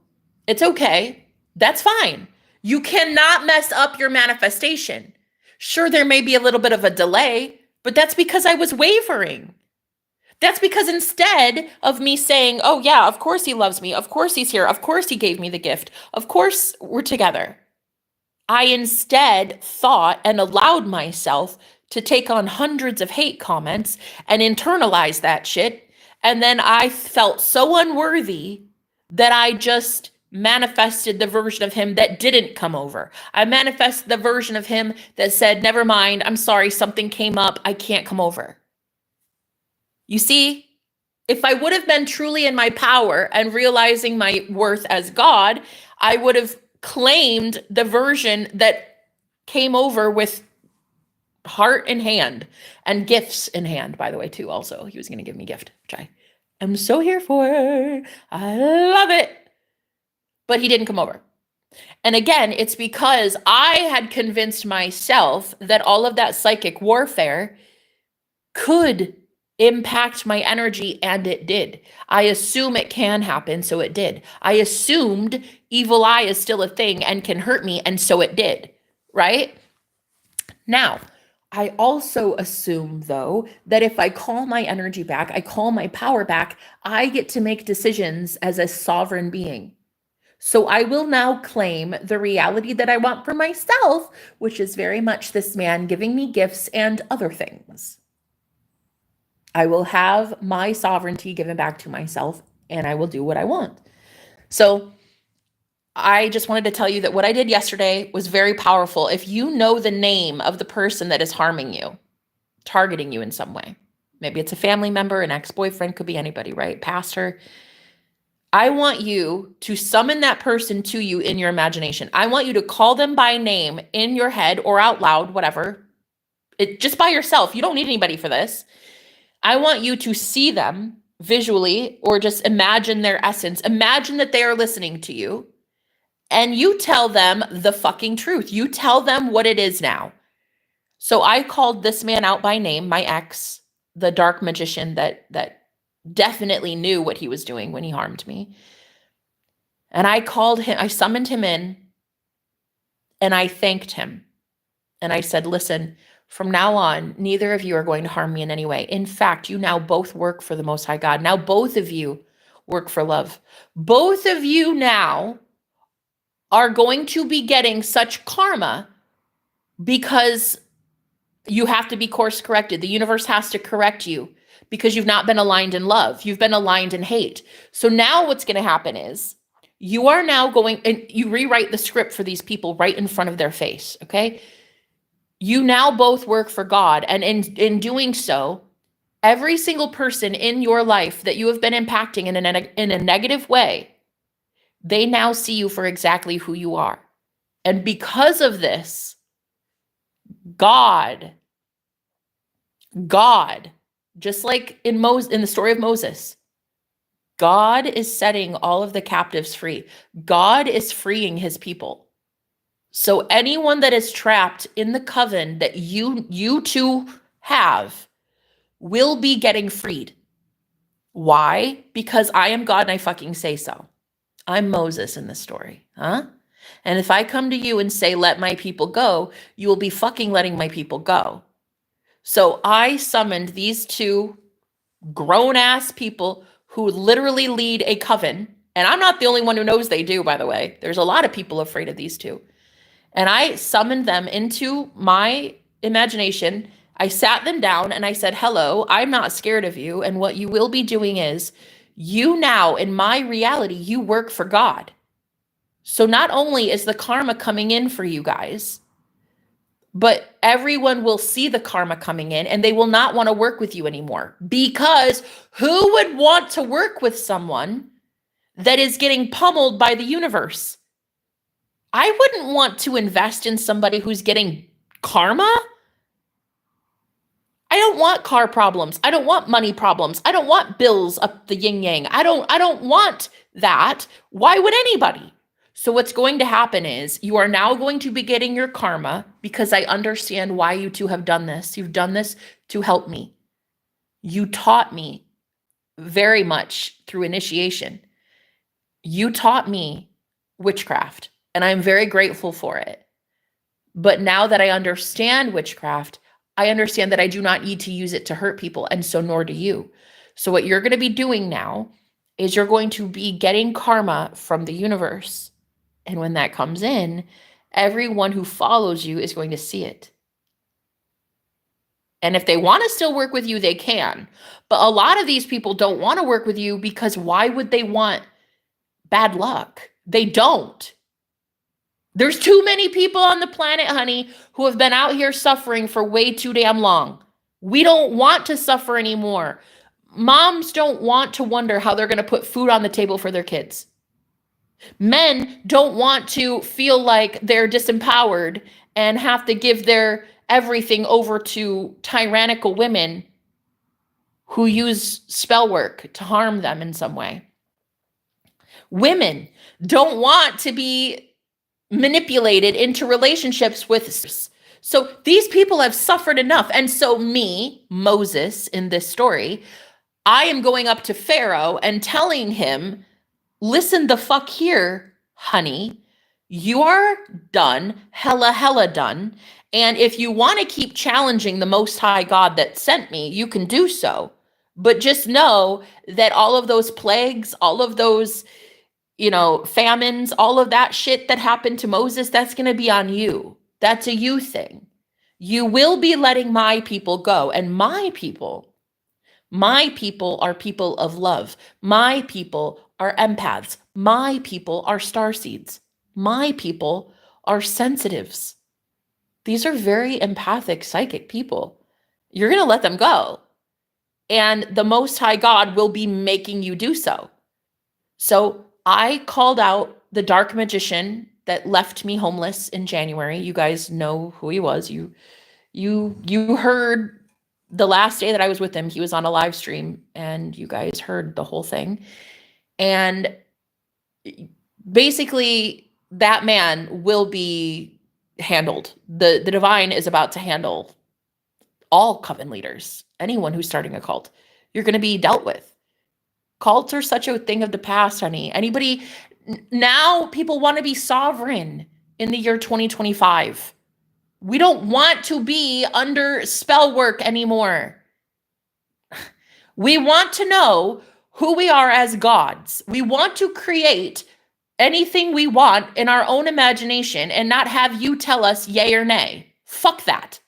it's okay. That's fine. You cannot mess up your manifestation. Sure, there may be a little bit of a delay, but that's because I was wavering. That's because instead of me saying, oh yeah, of course he loves me, of course he's here, of course he gave me the gift, of course we're together, I instead thought and allowed myself to take on hundreds of hate comments and internalize that shit. And then I felt so unworthy that I just manifested the version of him that didn't come over. I manifested the version of him that said, never mind, I'm sorry, something came up, I can't come over. You see, if I would have been truly in my power and realizing my worth as God, I would have claimed the version that came over with heart in hand and gifts in hand, by the way, too. Also, he was going to give me a gift, which I am so here for. I love it. But he didn't come over. And again, it's because I had convinced myself that all of that psychic warfare could impact my energy, and it did. I assume it can happen, so it did. I assumed evil eye is still a thing and can hurt me, and so it did, right? Now, I also assume, though, that if I call my energy back, I call my power back, I get to make decisions as a sovereign being. So I will now claim the reality that I want for myself, which is very much this man giving me gifts and other things. I will have my sovereignty given back to myself, and I will do what I want. So I just wanted to tell you that what I did yesterday was very powerful. If you know the name of the person that is harming you, targeting you in some way, maybe it's a family member, an ex-boyfriend, could be anybody, right? Pastor. I want you to summon that person to you in your imagination. I want you to call them by name in your head or out loud, whatever. Just by yourself. You don't need anybody for this. I want you to see them visually or just imagine their essence. Imagine that they are listening to you and you tell them the fucking truth. You tell them what it is now. So I called this man out by name, my ex, the dark magician that definitely knew what he was doing when he harmed me. And I called him, I summoned him in and I thanked him. And I said, listen, from now on, neither of you are going to harm me in any way. In fact, you now both work for the Most High God. Now both of you work for love. Both of you now are going to be getting such karma because you have to be course corrected. The universe has to correct you because you've not been aligned in love. You've been aligned in hate. So now what's going to happen is you are now going, and you rewrite the script for these people right in front of their face, okay? You now both work for God. And in doing so, every single person in your life that you have been impacting in a negative way, they now see you for exactly who you are. And because of this, God, just like in the story of Moses, God is setting all of the captives free. God is freeing his people. So anyone that is trapped in the coven that you two have will be getting freed. Why? Because I am God and I fucking say so. I'm Moses in this story, huh? And if I come to you and say, let my people go, you will be fucking letting my people go. So I summoned these 2 grown-ass people who literally lead a coven. And I'm not the only one who knows they do, by the way. There's a lot of people afraid of these 2. And I summoned them into my imagination. I sat them down and I said, hello, I'm not scared of you. And what you will be doing is, you now, in my reality, you work for God. So not only is the karma coming in for you guys, but everyone will see the karma coming in and they will not want to work with you anymore. Because who would want to work with someone that is getting pummeled by the universe? I wouldn't want to invest in somebody who's getting karma. I don't want car problems. I don't want money problems. I don't want bills up the yin yang. I don't want that. Why would anybody? So what's going to happen is you are now going to be getting your karma, because I understand why you two have done this. You've done this to help me. You taught me very much through initiation. You taught me witchcraft, and I'm very grateful for it. But now that I understand witchcraft, I understand that I do not need to use it to hurt people, and so nor do you. So what you're going to be doing now is you're going to be getting karma from the universe. And when that comes in, everyone who follows you is going to see it. And if they want to still work with you, they can. But a lot of these people don't want to work with you, because why would they want bad luck? They don't. There's too many people on the planet, honey, who have been out here suffering for way too damn long. We don't want to suffer anymore. Moms don't want to wonder how they're going to put food on the table for their kids. Men don't want to feel like they're disempowered and have to give their everything over to tyrannical women who use spellwork to harm them in some way. Women don't want to be manipulated into relationships with. So these people have suffered enough. And so me, Moses, in this story, I am going up to Pharaoh and telling him, listen the fuck here, honey. You are done, hella done. And if you want to keep challenging the Most High God that sent me, you can do so. But just know that all of those plagues, all of those, famines, all of that shit that happened to Moses, that's going to be on you. That's a you thing. You will be letting my people go. And my people are people of love. My people are empaths. My people are starseeds. My people are sensitives. These are very empathic, psychic people. You're going to let them go. And the Most High God will be making you do so. So I called out the dark magician that left me homeless in January. You guys know who he was. You heard the last day that I was with him. He was on a live stream, and you guys heard the whole thing. And basically, that man will be handled. The divine is about to handle all coven leaders, anyone who's starting a cult. You're going to be dealt with. Cults are such a thing of the past, honey. Now people want to be sovereign in the year 2025. We don't want to be under spellwork anymore. We want to know who we are as gods. We want to create anything we want in our own imagination and not have you tell us yay or nay. Fuck that.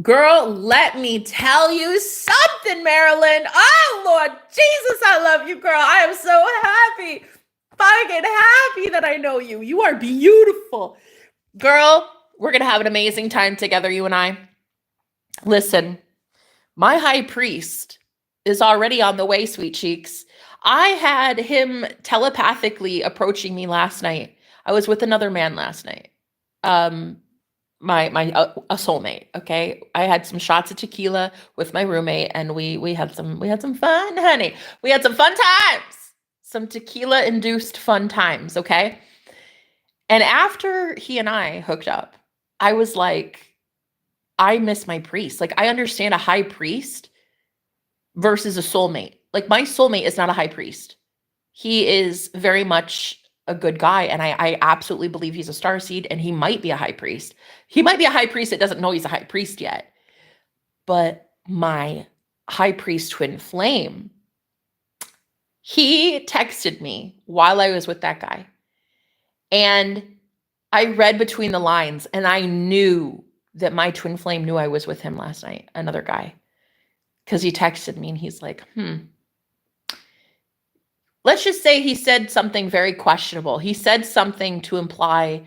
Girl, let me tell you something, Marilyn. Oh, Lord Jesus, I love you, girl. I am so happy, fucking happy that I know you. You are beautiful. Girl, we're going to have an amazing time together, you and I. Listen, my high priest is already on the way, sweet cheeks. I had him telepathically approaching me last night. I was with another man last night. A soulmate. Okay. I had some shots of tequila with my roommate, and we had some fun, honey. We had some fun times, some tequila induced fun times. Okay. And after he and I hooked up, I was like, I miss my priest. Like, I understand a high priest versus a soulmate. Like, my soulmate is not a high priest. He is very much a good guy. And I absolutely believe he's a starseed, and he might be a high priest. He might be a high priest that doesn't know he's a high priest yet. But my high priest twin flame, he texted me while I was with that guy. And I read between the lines, and I knew that my twin flame knew I was with him last night, another guy. Because he texted me and he's like, let's just say he said something very questionable. He said something to imply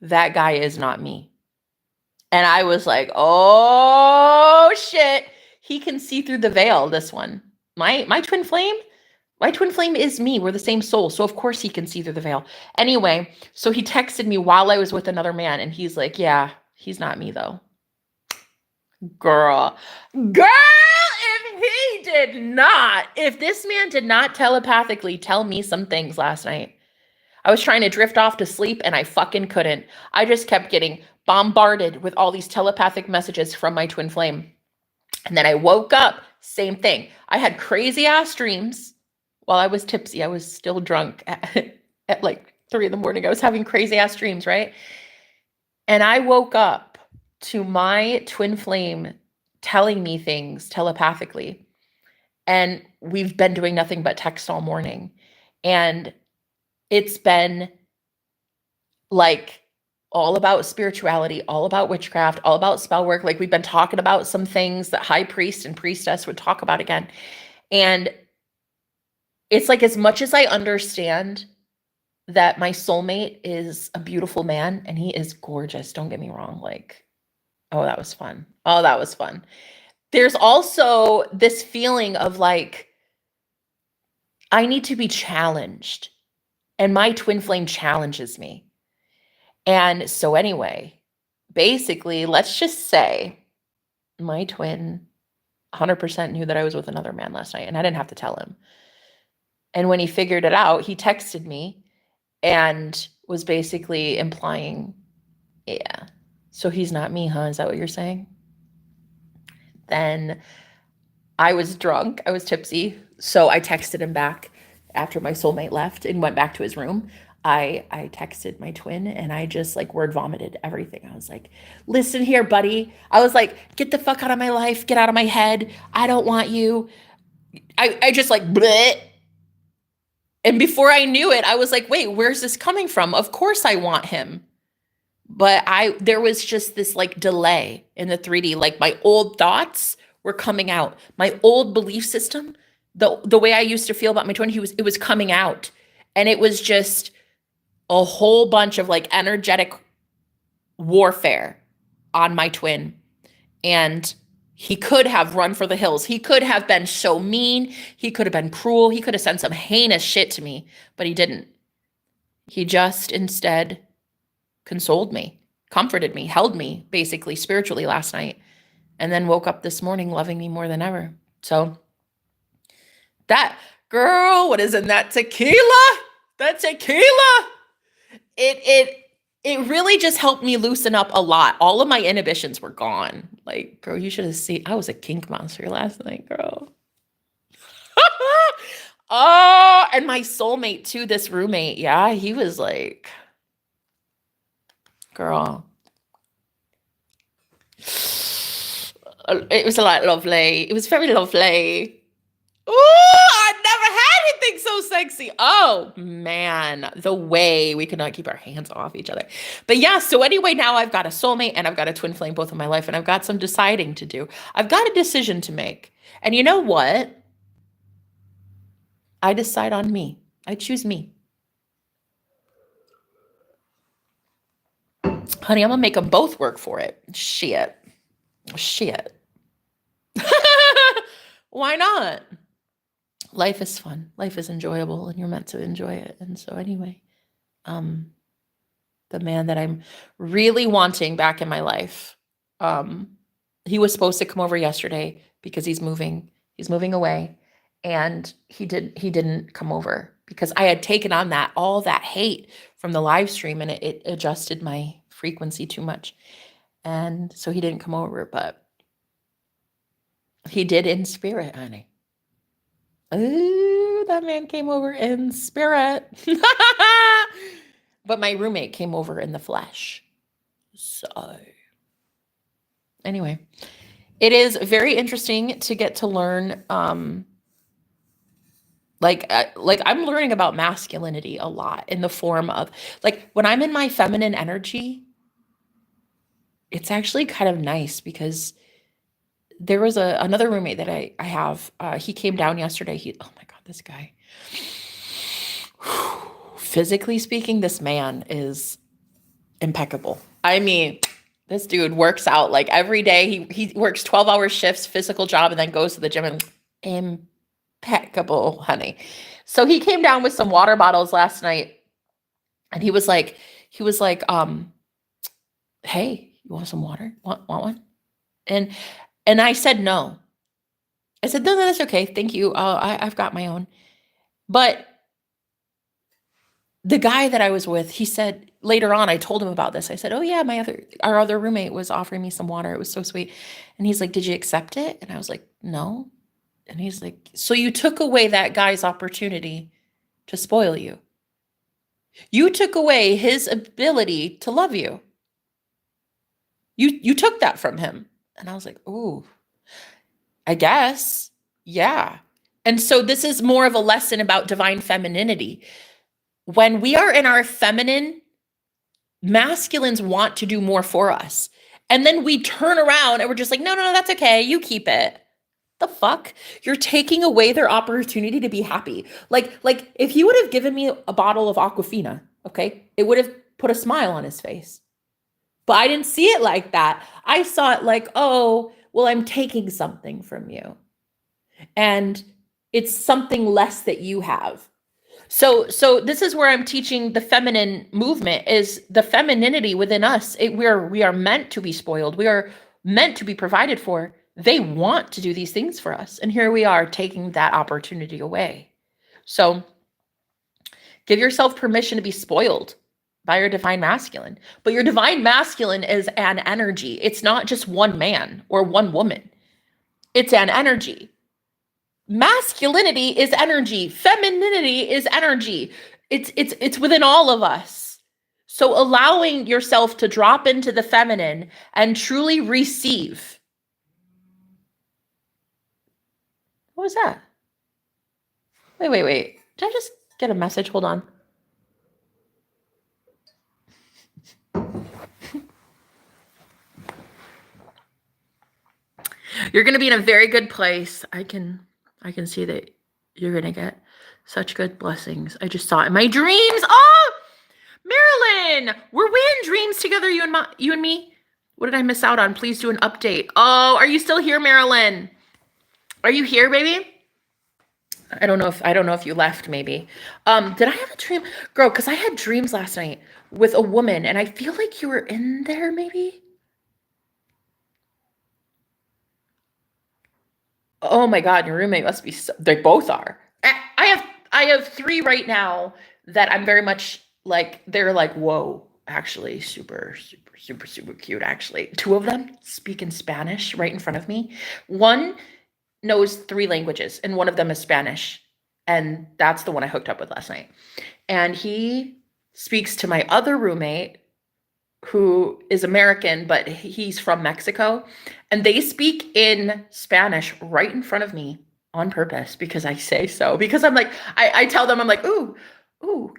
that guy is not me. And I was like, oh shit. He can see through the veil, this one. My twin flame is me. We're the same soul. So of course he can see through the veil. Anyway, so he texted me while I was with another man, and he's like, yeah, he's not me though. Girl, if this man did not telepathically tell me some things last night, I was trying to drift off to sleep and I fucking couldn't. I just kept getting bombarded with all these telepathic messages from my twin flame. And then I woke up, same thing. I had crazy ass dreams while I was tipsy. I was still drunk at like 3 a.m. I was having crazy ass dreams, right? And I woke up to my twin flame telling me things telepathically. And we've been doing nothing but text all morning. And it's been like all about spirituality, all about witchcraft, all about spell work. Like we've been talking about some things that high priest and priestess would talk about again. And it's like, as much as I understand that my soulmate is a beautiful man and he is gorgeous, don't get me wrong. Like, oh, that was fun. Oh, that was fun. There's also this feeling of like, I need to be challenged, and my twin flame challenges me. And so anyway, basically, let's just say my twin 100% knew that I was with another man last night, and I didn't have to tell him. And when he figured it out, he texted me and was basically implying, yeah, so he's not me, huh? Is that what you're saying? Then I was drunk. I was tipsy. So I texted him back after my soulmate left and went back to his room. I texted my twin and I just like word vomited everything. I was like, listen here, buddy. I was like, get the fuck out of my life. Get out of my head. I don't want you. I just like, bleh. And before I knew it, I was like, wait, where's this coming from? Of course I want him. But there was just this like delay in the 3D. Like my old thoughts were coming out. My old belief system, the way I used to feel about my twin, it was coming out. And it was just a whole bunch of like energetic warfare on my twin. And he could have run for the hills. He could have been so mean. He could have been cruel. He could have said some heinous shit to me, but he didn't. He just instead consoled me, comforted me, held me basically spiritually last night, and then woke up this morning loving me more than ever. So that girl, what is in that tequila? That tequila, it really just helped me loosen up a lot. All of my inhibitions were gone. Like, girl, you should have seen, I was a kink monster last night, girl. Oh, and my soulmate too, this roommate, yeah, he was like, girl, it was like lovely. It was very lovely. Ooh, I never had anything so sexy. Oh man, the way we could not keep our hands off each other. But yeah, so anyway, now I've got a soulmate and I've got a twin flame both in my life, and I've got some deciding to do. I've got a decision to make. And you know what? I decide on me. I choose me. Honey, I'm gonna make them both work for it. Shit. Why not? Life is fun. Life is enjoyable, and you're meant to enjoy it. And so anyway, the man that I'm really wanting back in my life, he was supposed to come over yesterday because he's moving away, and he didn't come over because I had taken on all that hate from the live stream, and it adjusted my frequency too much. And so he didn't come over, but he did in spirit, honey. Ooh, that man came over in spirit. But my roommate came over in the flesh. So anyway, it is very interesting to get to learn, like I'm learning about masculinity a lot in the form of, like, when I'm in my feminine energy, it's actually kind of nice because there was another roommate that I have. He came down yesterday. Oh my God, this guy. Physically speaking, this man is impeccable. I mean, this dude works out like every day. He works 12-hour shifts, physical job, and then goes to the gym, and impeccable, honey. So he came down with some water bottles last night, and he was like, hey, you want some water? Want one? And I said no. I said, no, that's okay. Thank you. I've got my own. But the guy that I was with, he said later on, I told him about this. I said, oh yeah, our other roommate was offering me some water. It was so sweet. And he's like, did you accept it? And I was like, no. And he's like, so you took away that guy's opportunity to spoil you. You took away his ability to love you. You took that from him. And I was like, ooh, I guess. Yeah. And so this is more of a lesson about divine femininity. When we are in our feminine, masculines want to do more for us. And then we turn around and we're just like, no, that's okay. You keep it. The fuck? You're taking away their opportunity to be happy. Like if he would have given me a bottle of Aquafina, okay, it would have put a smile on his face. But I didn't see it like that. I saw it like, oh, well, I'm taking something from you. And it's something less that you have. So this is where I'm teaching the feminine movement, is the femininity within us. We are meant to be spoiled. We are meant to be provided for. They want to do these things for us. And here we are taking that opportunity away. So give yourself permission to be spoiled by your divine masculine. But your divine masculine is an energy. It's not just one man or one woman. It's an energy. Masculinity is energy. Femininity is energy. It's within all of us. So allowing yourself to drop into the feminine and truly receive. What was that? Wait. Did I just get a message? Hold on. You're going to be in a very good place. I can see that you're going to get such good blessings. I just saw it in my dreams. Oh, Marilyn, were we in dreams together, you and me? What did I miss out on? Please do an update. Oh, are you still here, Marilyn? Are you here, baby? I don't know if you left, maybe. Did I have a dream? Girl, because I had dreams last night with a woman, and I feel like you were in there, maybe? Oh my God, your roommate must be they both are. I have 3 right now that I'm very much like, they're like, whoa, actually super cute, actually. 2 of them speak in Spanish right in front of me. One knows 3 languages, and one of them is Spanish. And that's the one I hooked up with last night. And he speaks to my other roommate, who is American, but he's from Mexico. And they speak in Spanish right in front of me on purpose, because I say so. Because I'm like, I tell them, I'm like, ooh,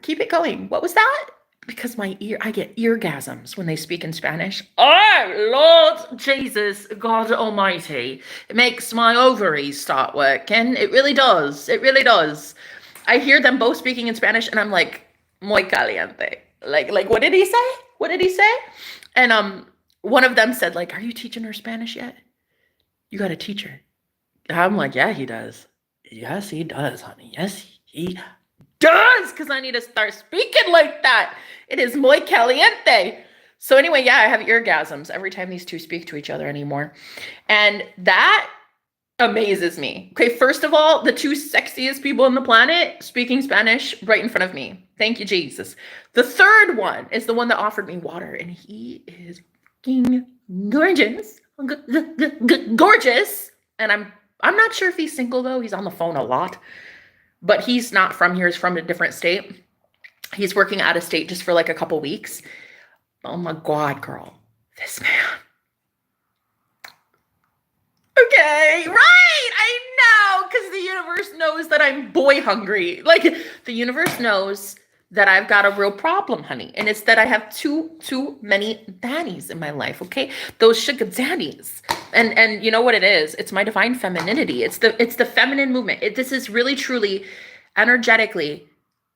keep it going. What was that? Because I get eargasms when they speak in Spanish. Oh, Lord Jesus, God Almighty. It makes my ovaries start working. It really does. It really does. I hear them both speaking in Spanish, and I'm like, muy caliente. Like, what did he say? What did he say? And one of them said, like, are you teaching her Spanish yet? You got to teach her. I'm like, yeah, he does. Yes, he does, honey. Yes, he does, because I need to start speaking like that. It is muy caliente. So anyway, yeah, I have eargasms every time these 2 speak to each other anymore. And that amazes me. Okay, first of all, the 2 sexiest people on the planet speaking Spanish right in front of me. Thank you, Jesus. The third one is the one that offered me water, and he is fucking gorgeous. Gorgeous. And I'm not sure if he's single, though. He's on the phone a lot. But he's not from here. He's from a different state. He's working out of state just for like a couple weeks. Oh my God, girl, this man. Okay, right. I know, because the universe knows that I'm boy hungry. Like the universe knows that I've got a real problem, honey. And it's that I have too many daddies in my life, okay? Those sugar daddies. And you know what it is? It's my divine femininity. It's the feminine movement. This is really truly energetically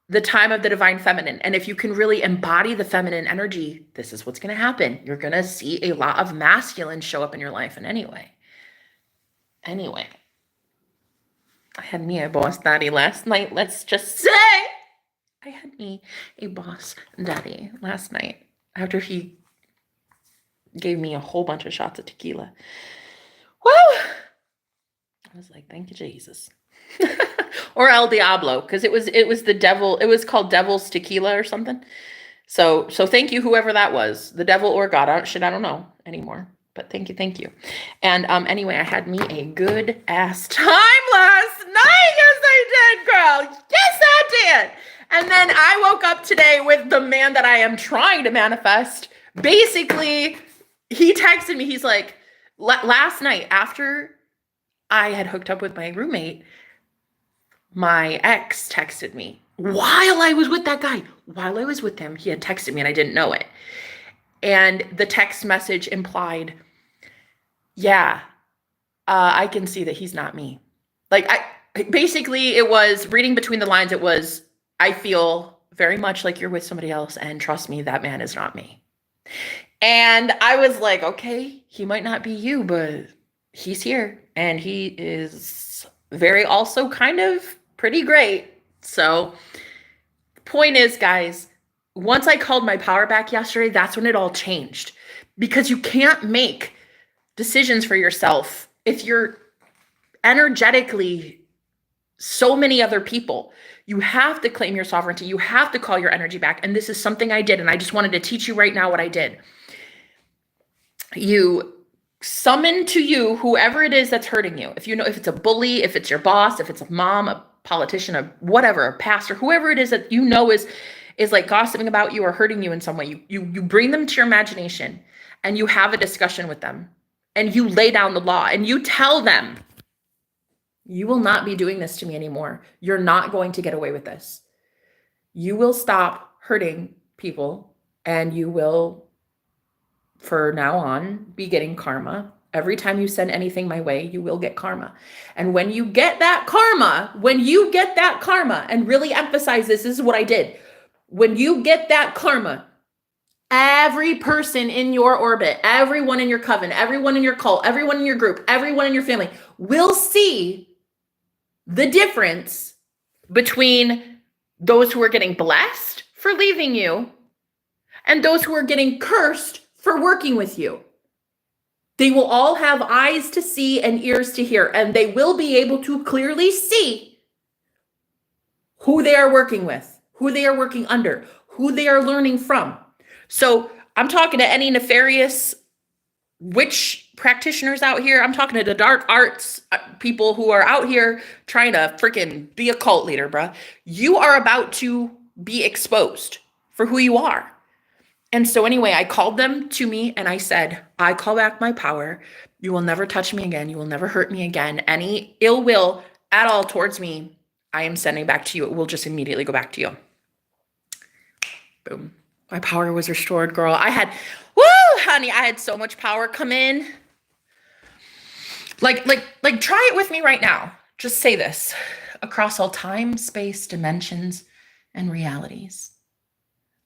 the time of the divine feminine. And if you can really embody the feminine energy, this is what's going to happen. You're going to see a lot of masculine show up in your life. And anyway, I had me a boss daddy last night. Let's just say I had me a boss daddy last night after he gave me a whole bunch of shots of tequila. Woo! I was like, thank you, Jesus. Or El Diablo, because it was the devil. It was called Devil's Tequila or something. So thank you, whoever that was, the devil or God. I don't know anymore. But thank you. And anyway, I had me a good ass time last night. Yes, I did, girl. Yes, I did. And then I woke up today with the man that I am trying to manifest. Basically, he texted me. He's like, last night after I had hooked up with my roommate, my ex texted me while I was with that guy. While I was with him, he had texted me and I didn't know it. And the text message implied, yeah, I can see that he's not me. Like, basically, it was reading between the lines. It was, I feel very much like you're with somebody else, and trust me, that man is not me. And I was like, okay, he might not be you, but he's here, and he is very also kind of pretty great. So the point is, guys, once I called my power back yesterday, that's when it all changed, because you can't make decisions for yourself if you're energetically so many other people. You have to claim your sovereignty. You have to call your energy back. And this is something I did. And I just wanted to teach you right now what I did. You summon to you whoever it is that's hurting you. If you know, if it's a bully, if it's your boss, if it's a mom, a politician, a whatever, a pastor, whoever it is that you know is like gossiping about you or hurting you in some way, you bring them to your imagination and you have a discussion with them and you lay down the law and you tell them, you will not be doing this to me anymore. You're not going to get away with this. You will stop hurting people and you will, for now on, be getting karma. Every time you send anything my way, you will get karma. And when you get that karma, and really emphasize this is what I did. When you get that karma, every person in your orbit, everyone in your coven, everyone in your cult, everyone in your group, everyone in your family will see the difference between those who are getting blessed for leaving you and those who are getting cursed for working with you. They will all have eyes to see and ears to hear, and they will be able to clearly see who they are working with, who they are working under, who they are learning from. So I'm talking to any nefarious witch practitioners out here. I'm talking to the dark arts people who are out here trying to freaking be a cult leader, bruh. You are about to be exposed for who you are. And so anyway, I called them to me and I said, I call back my power. You will never touch me again. You will never hurt me again. Any ill will at all towards me, I am sending back to you. It will just immediately go back to you. Boom. My power was restored, girl. Honey, I had so much power come in. Like, try it with me right now. Just say this. Across all time, space, dimensions, and realities,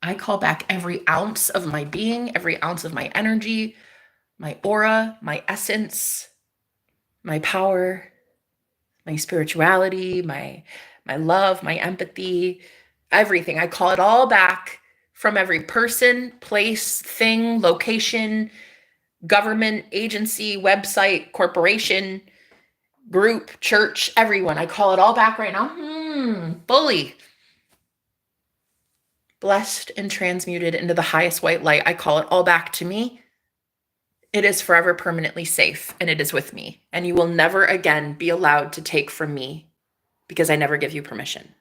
I call back every ounce of my being, every ounce of my energy, my aura, my essence, my power, my spirituality, my love, my empathy, everything. I call it all back from every person, place, thing, location, government, agency, website, corporation, group, church, everyone. I call it all back right now. Fully blessed and transmuted into the highest white light. I call it all back to me. It is forever permanently safe, and it is with me. And you will never again be allowed to take from me because I never give you permission.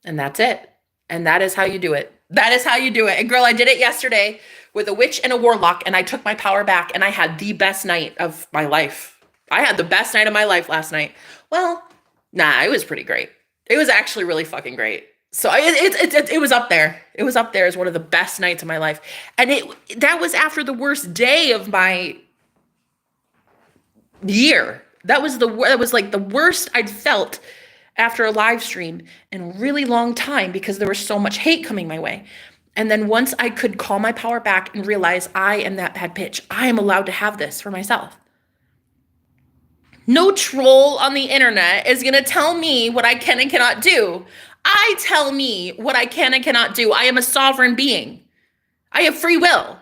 And that's it. And that is how you do it. That is how you do it. And girl, I did it yesterday with a witch and a warlock, and I took my power back, and I had the best night of my life. I had the best night of my life last night. Well, nah, it was pretty great. It was actually really fucking great. So it was up there. It was up there as one of the best nights of my life. And that was after the worst day of my year. That was like the worst I'd felt after a live stream in a really long time because there was so much hate coming my way. And then once I could call my power back and realize I am that bad bitch, I am allowed to have this for myself. No troll on the internet is going to tell me what I can and cannot do. I tell me what I can and cannot do. I am a sovereign being. I have free will.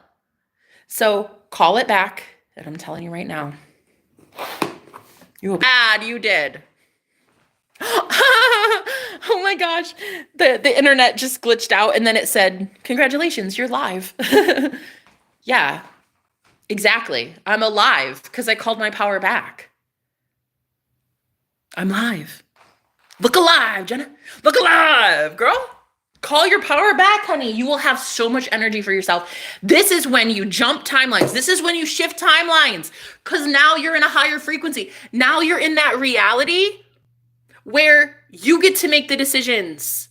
So call it back. And I'm telling you right now, you will be bad. You did. Oh my gosh. The internet just glitched out and then it said, congratulations, you're live. Yeah, exactly. I'm alive because I called my power back. I'm live. Look alive, Jenna. Look alive, girl. Call your power back, honey. You will have so much energy for yourself. This is when you jump timelines. This is when you shift timelines because now you're in a higher frequency. Now you're in that reality where you get to make the decisions.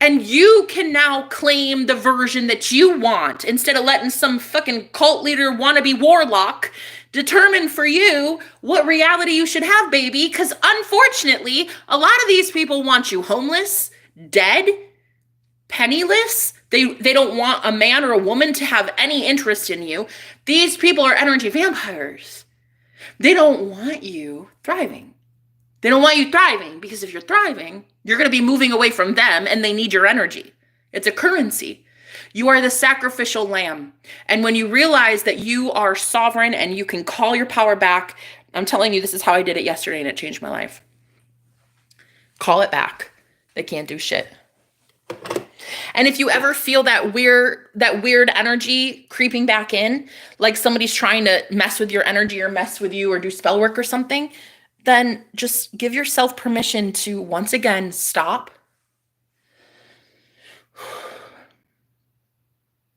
And you can now claim the version that you want instead of letting some fucking cult leader wannabe warlock determine for you what reality you should have, baby. Because unfortunately, a lot of these people want you homeless, dead, penniless. They don't want a man or a woman to have any interest in you. These people are energy vampires. They don't want you thriving. They don't want you thriving because if you're thriving, you're going to be moving away from them and they need your energy. It's a currency. You are the sacrificial lamb. And when you realize that you are sovereign and you can call your power back, I'm telling you, this is how I did it yesterday and it changed my life. Call it back. They can't do shit. And if you ever feel that weird energy creeping back in, like somebody's trying to mess with your energy or mess with you or do spell work or something, then just give yourself permission to once again stop.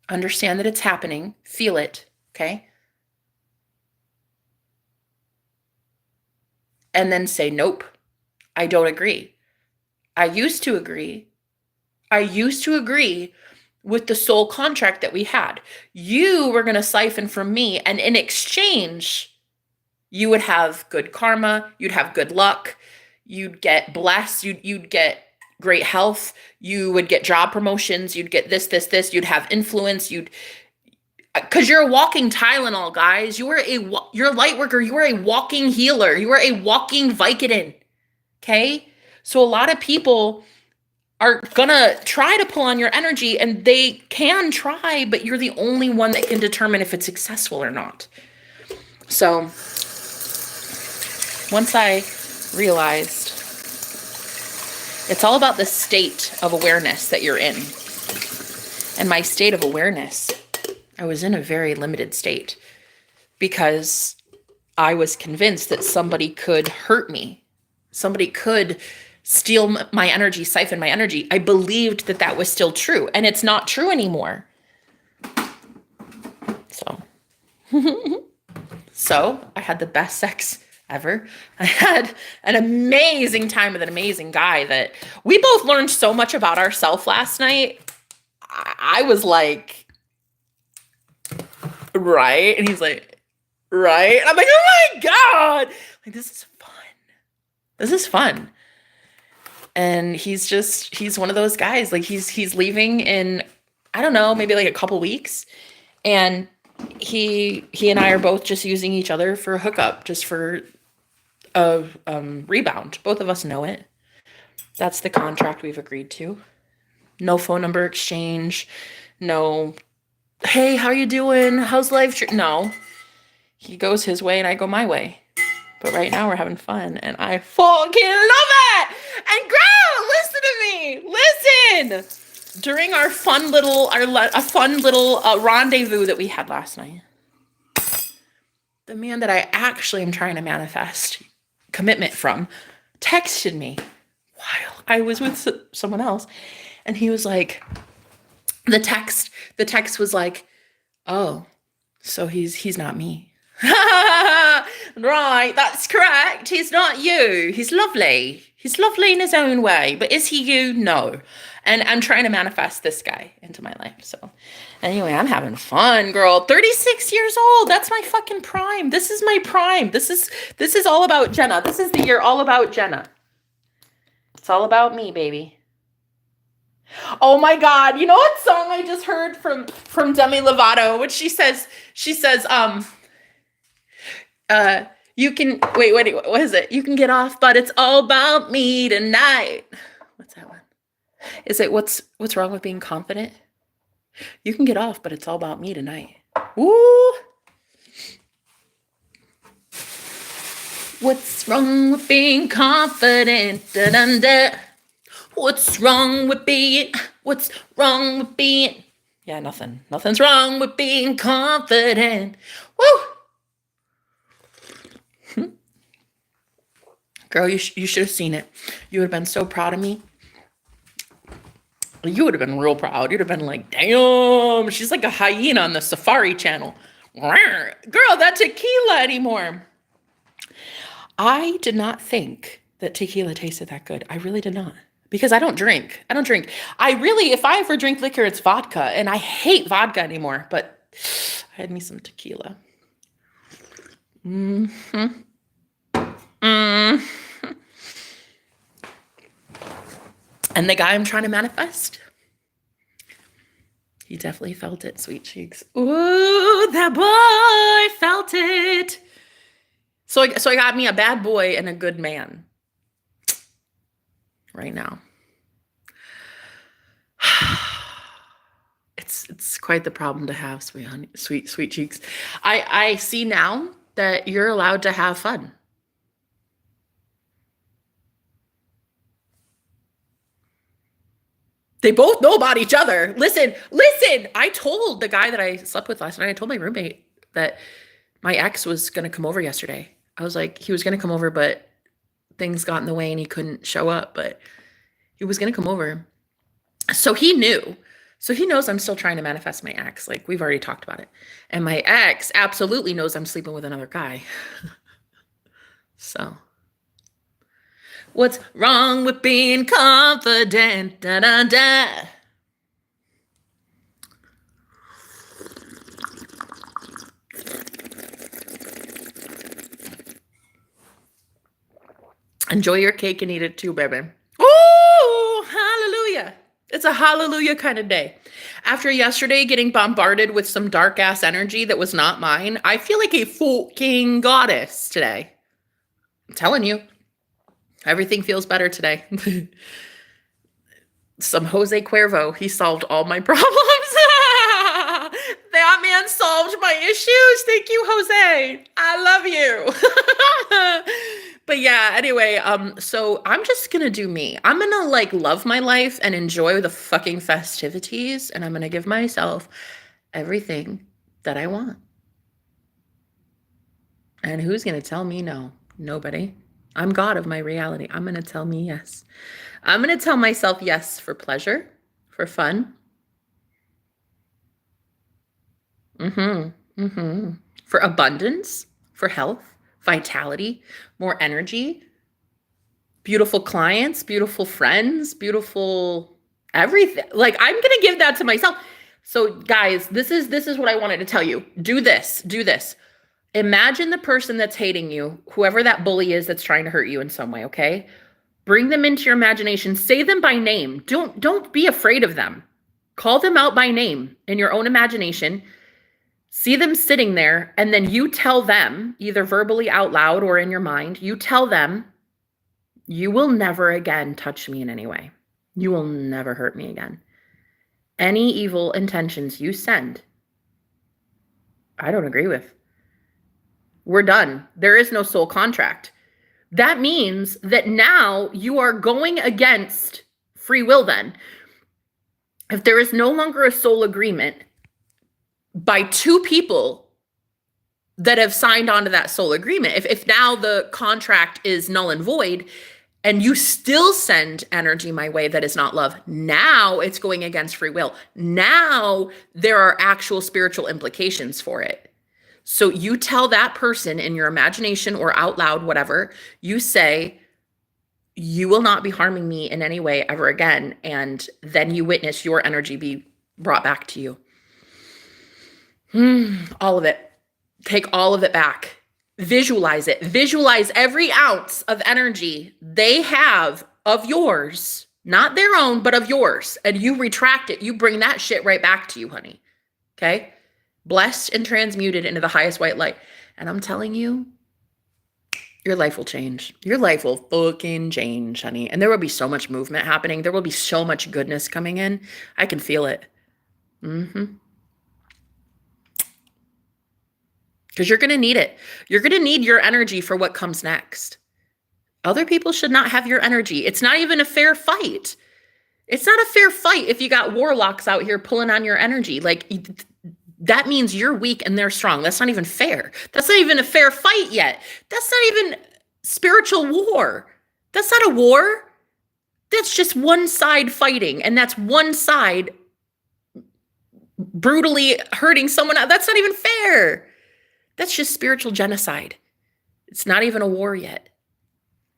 Understand that it's happening. Feel it, okay? And then say, nope, I don't agree. I used to agree. I used to agree with the soul contract that we had. You were going to siphon from me, and in exchange, you would have good karma, you'd have good luck, you'd get blessed, you'd get great health, you would get job promotions, you'd get this, you'd have influence, because you're a walking Tylenol, guys. You're a light worker, you are a walking healer, you are a walking Vicodin, okay? So a lot of people are gonna try to pull on your energy, and they can try, but you're the only one that can determine if it's successful or not. So once I realized it's all about the state of awareness that you're in. And my state of awareness, I was in a very limited state because I was convinced that somebody could hurt me. Somebody could steal my energy, siphon my energy. I believed that that was still true, and it's not true anymore. So I had the best sex ever. I had an amazing time with an amazing guy that we both learned so much about ourselves last night. I was like, right? And he's like, right? And I'm like, oh my God. Like, this is fun. This is fun. And he's one of those guys. Like he's leaving in, I don't know, maybe like a couple weeks. And he and I are both just using each other for a hookup, just for a rebound. Both of us know it. That's the contract we've agreed to. No phone number exchange. No, hey, how you doing? How's life? No. He goes his way and I go my way. But right now we're having fun and I fucking love it. And girl, listen to me. Listen. During our fun little rendezvous that we had last night, the man that I actually am trying to manifest commitment from texted me. Wow, while I was with someone else, and he was like, the text was like, oh, so he's not me. Right, that's correct. He's not you. He's lovely. He's lovely in his own way, but is he you? No. And I'm trying to manifest this guy into my life. So anyway, I'm having fun, girl. 36 years old. That's my fucking prime. This is my prime. This is all about Jenna. This is the year all about Jenna. It's all about me, baby. Oh my God. You know what song I just heard from Demi Lovato, which she says, you can, wait, what is it? You can get off, but it's all about me tonight. What's that one? Is it what's wrong with being confident? You can get off, but it's all about me tonight. Woo! What's wrong with being confident? Da-dun-da. What's wrong with being? Yeah, nothing. Nothing's wrong with being confident. Woo! Girl, you should have seen it. You would have been so proud of me. You would have been real proud. You'd have been like, damn, she's like a hyena on the Safari Channel. Girl, that tequila anymore. I did not think that tequila tasted that good. I really did not. Because I don't drink. If I ever drink liquor, it's vodka. And I hate vodka anymore. But I had me some tequila. Mm-hmm. And the guy I'm trying to manifest, he definitely felt it, sweet cheeks. Ooh, that boy felt it. So I got me a bad boy and a good man right now. It's quite the problem to have, sweet cheeks. I see now that you're allowed to have fun. They both know about each other. Listen. I told the guy that I slept with last night, I told my roommate that my ex was going to come over yesterday. I was like, he was going to come over, but things got in the way and he couldn't show up, but he was going to come over. So he knew. So he knows I'm still trying to manifest my ex. Like, we've already talked about it. And my ex absolutely knows I'm sleeping with another guy. So... what's wrong with being confident? Da, da, da. Enjoy your cake and eat it too, baby. Oh, hallelujah. It's a hallelujah kind of day. After yesterday getting bombarded with some dark ass energy that was not mine, I feel like a fucking goddess today. I'm telling you. Everything feels better today. Some Jose Cuervo. He solved all my problems. That man solved my issues. Thank you, Jose. I love you. But yeah, anyway, so I'm just gonna do me. I'm gonna like love my life and enjoy the fucking festivities, and I'm gonna give myself everything that I want. And who's gonna tell me no? Nobody. I'm God of my reality. I'm going to tell me yes. I'm going to tell myself yes for pleasure, for fun. For abundance, for health, vitality, more energy, beautiful clients, beautiful friends, beautiful everything. Like, I'm going to give that to myself. So guys, this is what I wanted to tell you. Do this. Imagine the person that's hating you, whoever that bully is that's trying to hurt you in some way, okay? Bring them into your imagination. Say them by name. Don't be afraid of them. Call them out by name in your own imagination. See them sitting there, and then you tell them, either verbally out loud or in your mind, you tell them, you will never again touch me in any way. You will never hurt me again. Any evil intentions you send, I don't agree with. We're done. There is no soul contract. That means that now you are going against free will then. If there is no longer a soul agreement by two people that have signed on to that soul agreement, if now the contract is null and void and you still send energy my way that is not love, now it's going against free will. Now there are actual spiritual implications for it. So you tell that person in your imagination or out loud, whatever, you say, you will not be harming me in any way ever again. And then you witness your energy be brought back to you. All of it. Take all of it back. Visualize it. Visualize every ounce of energy they have of yours, not their own, but of yours. And you retract it. You bring that shit right back to you, honey. Okay? Blessed and transmuted into the highest white light. And I'm telling you, your life will change. Your life will fucking change, honey. And there will be so much movement happening. There will be so much goodness coming in. I can feel it. Because you're going to need it. You're going to need your energy for what comes next. Other people should not have your energy. It's not even a fair fight. It's not a fair fight if you got warlocks out here pulling on your energy. Like, that means you're weak and they're strong. That's not even fair. That's not even a fair fight yet. That's not even spiritual war. That's not a war. That's just one side fighting. And that's one side brutally hurting someone else. That's not even fair. That's just spiritual genocide. It's not even a war yet.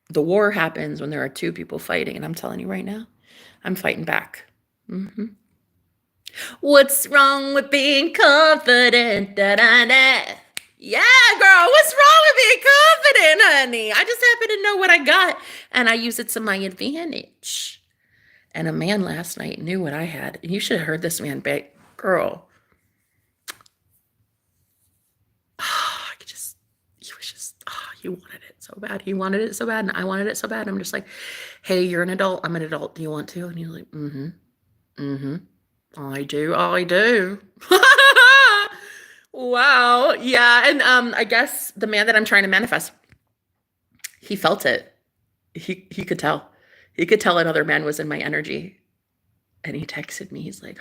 The war happens when there are two people fighting. And I'm telling you right now, I'm fighting back. What's wrong with being confident? Da-da-da. Yeah, girl, what's wrong with being confident, honey? I just happen to know what I got, and I use it to my advantage. And a man last night knew what I had. And you should have heard this man beg, girl. He wanted it so bad. He wanted it so bad, and I wanted it so bad. I'm just like, hey, you're an adult. I'm an adult. Do you want to? And he's like, I do. Wow. Yeah. And I guess the man that I'm trying to manifest, he felt it. He could tell. He could tell another man was in my energy. And he texted me. He's like,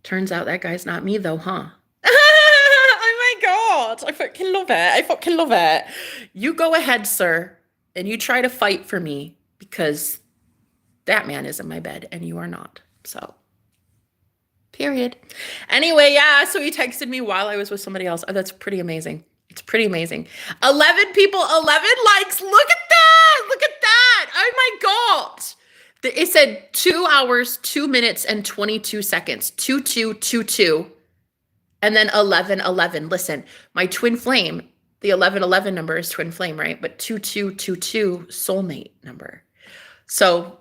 turns out that guy's not me though, huh? Oh my God. I fucking love it. You go ahead, sir, and you try to fight for me because that man is in my bed and you are not. So, period. Anyway, yeah, so he texted me while I was with somebody else. Oh, that's pretty amazing. It's pretty amazing. 11 people, 11 likes. Look at that. Look at that. Oh my God. It said 2 hours, 2 minutes, and 22 seconds. 2222. And then 1111. Listen, my twin flame, the 1111 number is twin flame, right? But 2222 soulmate number. So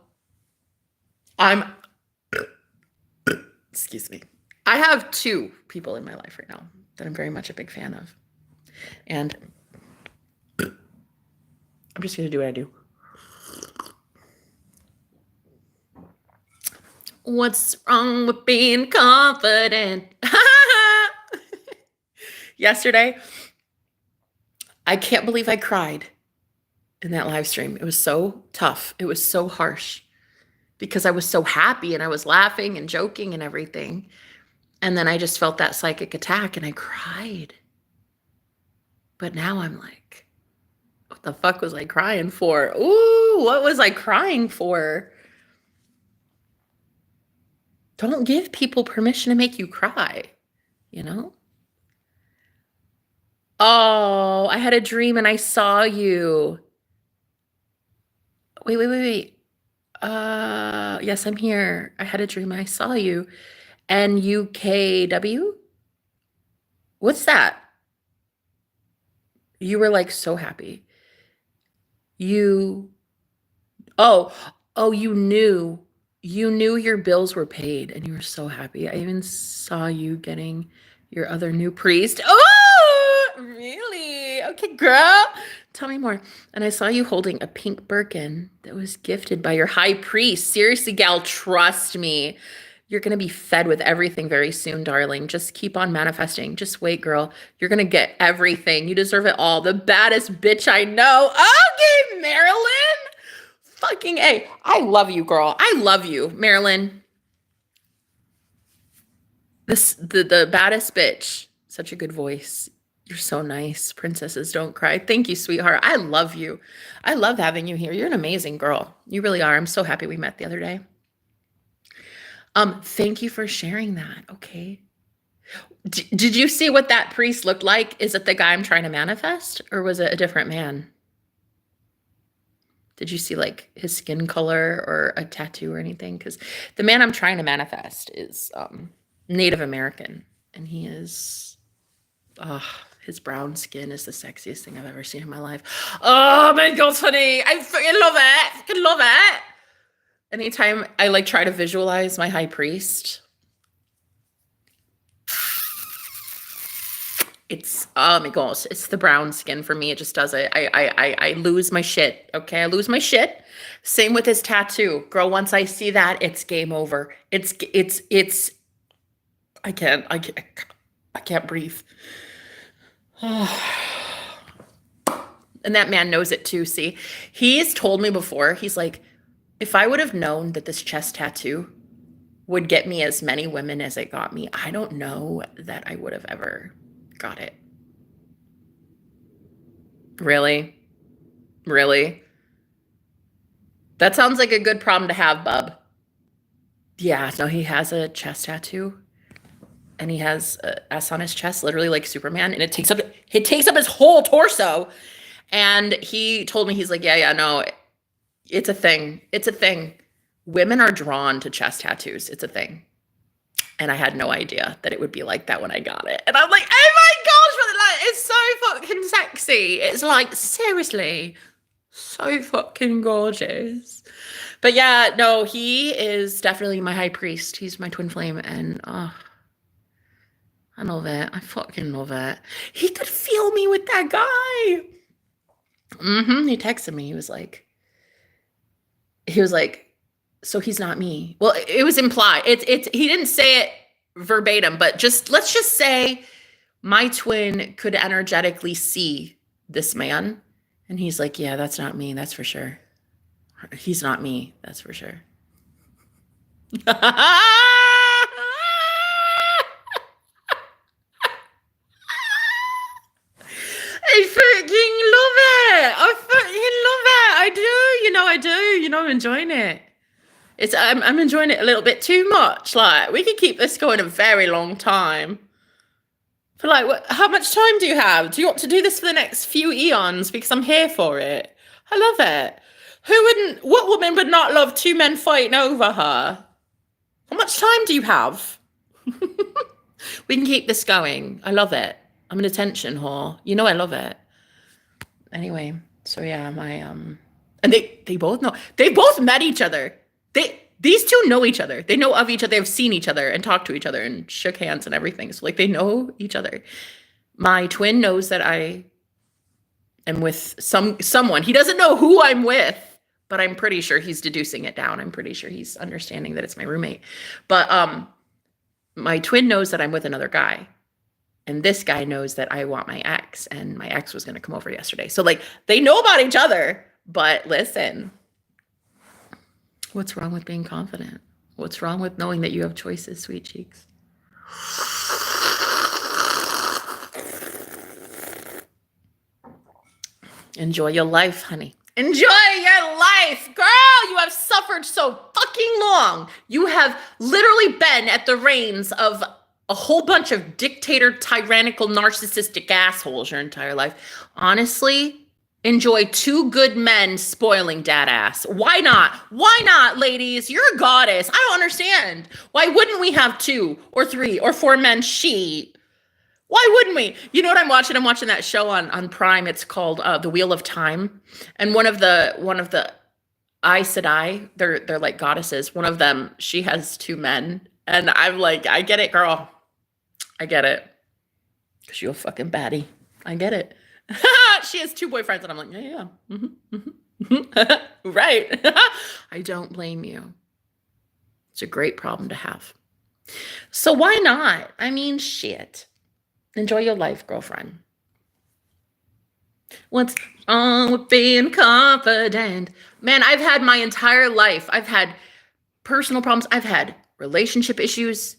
excuse me. I have 2 people in my life right now that I'm very much a big fan of. And I'm just going to do what I do. What's wrong with being confident? Yesterday, I can't believe I cried in that live stream. It was so tough. It was so harsh because I was so happy and I was laughing and joking and everything. And then I just felt that psychic attack and I cried. But now I'm like, what the fuck was I crying for? Ooh, what was I crying for? Don't give people permission to make you cry, you know? Oh, I had a dream and I saw you. Wait. Yes, I'm here. I had a dream and I saw you. NUKW? What's that? You were like so happy. You knew your bills were paid and you were so happy. I even saw you getting your other new priest. Oh, really? Okay, girl. Tell me more. And I saw you holding a pink Birkin that was gifted by your high priest. Seriously, gal, trust me. You're going to be fed with everything very soon, darling. Just keep on manifesting. Just wait, girl. You're going to get everything. You deserve it all. The baddest bitch I know. Okay, Marilyn. Fucking A. I love you, girl. I love you, Marilyn. The baddest bitch. Such a good voice. You're so nice. Princesses don't cry. Thank you, sweetheart. I love you. I love having you here. You're an amazing girl. You really are. I'm so happy we met the other day. Thank you for sharing that. Okay. Did you see what that priest looked like? Is it the guy I'm trying to manifest, or was it a different man? Did you see like his skin color or a tattoo or anything? Because the man I'm trying to manifest is Native American, and he is, his brown skin is the sexiest thing I've ever seen in my life. Oh my God, honey, I freaking love it. Fucking love it. Anytime I like try to visualize my high priest, it's, oh my gosh, it's the brown skin for me. It just does it. I lose my shit. Okay, I lose my shit. Same with his tattoo, girl. Once I see that, it's game over. It's. I can't breathe. And that man knows it too. See, he's told me before. He's like, if I would have known that this chest tattoo would get me as many women as it got me, I don't know that I would have ever got it. Really? Really? That sounds like a good problem to have, bub. Yeah, no, he has a chest tattoo. And he has a S on his chest, literally like Superman, and it takes up his whole torso. And he told me, he's like, yeah, no, it's a thing. It's a thing. Women are drawn to chest tattoos. It's a thing. And I had no idea that it would be like that when I got it. And I'm like, oh my gosh, it's so fucking sexy. It's like, seriously, so fucking gorgeous. But yeah, no, he is definitely my high priest. He's my twin flame. And I love it. I fucking love it. He could feel me with that guy. He texted me. He was like, so he's not me. Well, it was implied. He didn't say it verbatim, but let's just say my twin could energetically see this man. And he's like, yeah, that's not me. That's for sure. He's not me. That's for sure. I fucking love it. I fucking love it. I do. I do. I'm enjoying it. I'm enjoying it a little bit too much. Like, we could keep this going a very long time. For like, how much time do you have? Do you want to do this for the next few eons? Because I'm here for it. I love it. What woman would not love two men fighting over her? How much time do you have? We can keep this going. I love it. I'm an attention whore. I love it. Anyway, so yeah, and they both know. They both met each other. These two know each other. They know of each other. They've seen each other and talked to each other and shook hands and everything. So like, they know each other. My twin knows that I am with someone. He doesn't know who I'm with, but I'm pretty sure he's deducing it down. I'm pretty sure he's understanding that it's my roommate. But my twin knows that I'm with another guy. And this guy knows that I want my ex, and my ex was going to come over yesterday. So like, they know about each other, but listen, what's wrong with being confident? What's wrong with knowing that you have choices, sweet cheeks? Enjoy your life, honey. Enjoy your life, girl. You have suffered so fucking long. You have literally been at the reins of a whole bunch of dictator, tyrannical, narcissistic assholes your entire life. Honestly, enjoy two good men spoiling dad ass. Why not? Why not, ladies? You're a goddess. I don't understand. Why wouldn't we have 2 or 3 or 4 men? Why wouldn't we? You know what I'm watching? I'm watching that show on Prime. It's called The Wheel of Time. And one of the Aes Sedai, they're like goddesses. One of them, she has 2 men. And I'm like, I get it, girl. I get it. Because you're a fucking baddie. I get it. She has 2 boyfriends. And I'm like, yeah. Right. I don't blame you. It's a great problem to have. So why not? I mean, shit. Enjoy your life, girlfriend. What's wrong with being confident? Man, I've had my entire life. I've had personal problems. I've had relationship issues.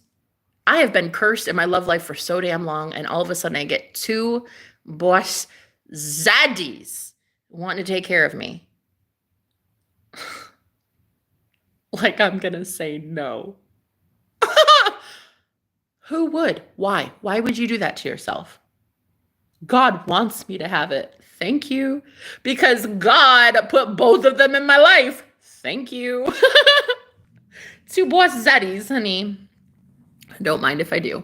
I have been cursed in my love life for so damn long, and all of a sudden I get two boss zaddies wanting to take care of me. Like I'm gonna say no. Who would? Why? Why would you do that to yourself? God wants me to have it. Thank you. Because God put both of them in my life. Thank you. Two boss zaddies, honey. Don't mind if I do.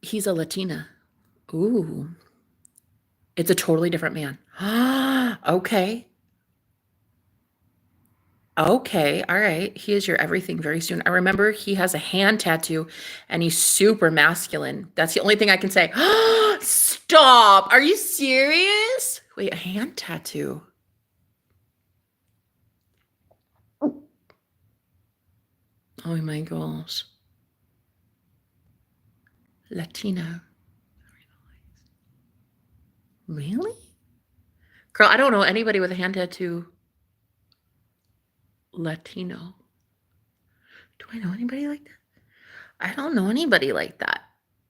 He's a Latina. Ooh. It's a totally different man. Okay. Okay. All right. He is your everything very soon. I remember he has a hand tattoo and he's super masculine. That's the only thing I can say. Stop. Are you serious? Wait, a hand tattoo. Oh my gosh. Latino. Really? Girl, I don't know anybody with a hand tattoo. Latino. Do I know anybody like that? I don't know anybody like that.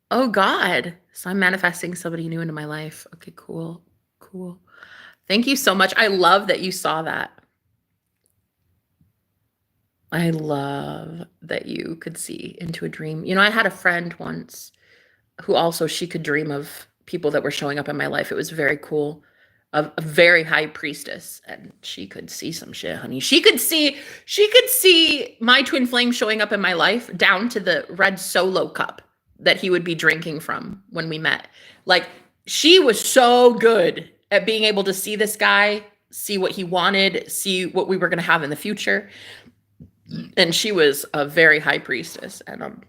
Oh God. So I'm manifesting somebody new into my life. Okay, cool. Cool. Thank you so much. I love that you saw that. I love that you could see into a dream. You know, I had a friend once who also she could dream of people that were showing up in my life. It was very cool. A very high priestess, and she could see some shit, honey. She could see my twin flame showing up in my life down to the red solo cup that he would be drinking from when we met. Like she was so good at being able to see this guy, see what he wanted, see what we were going to have in the future. And she was a very high priestess, and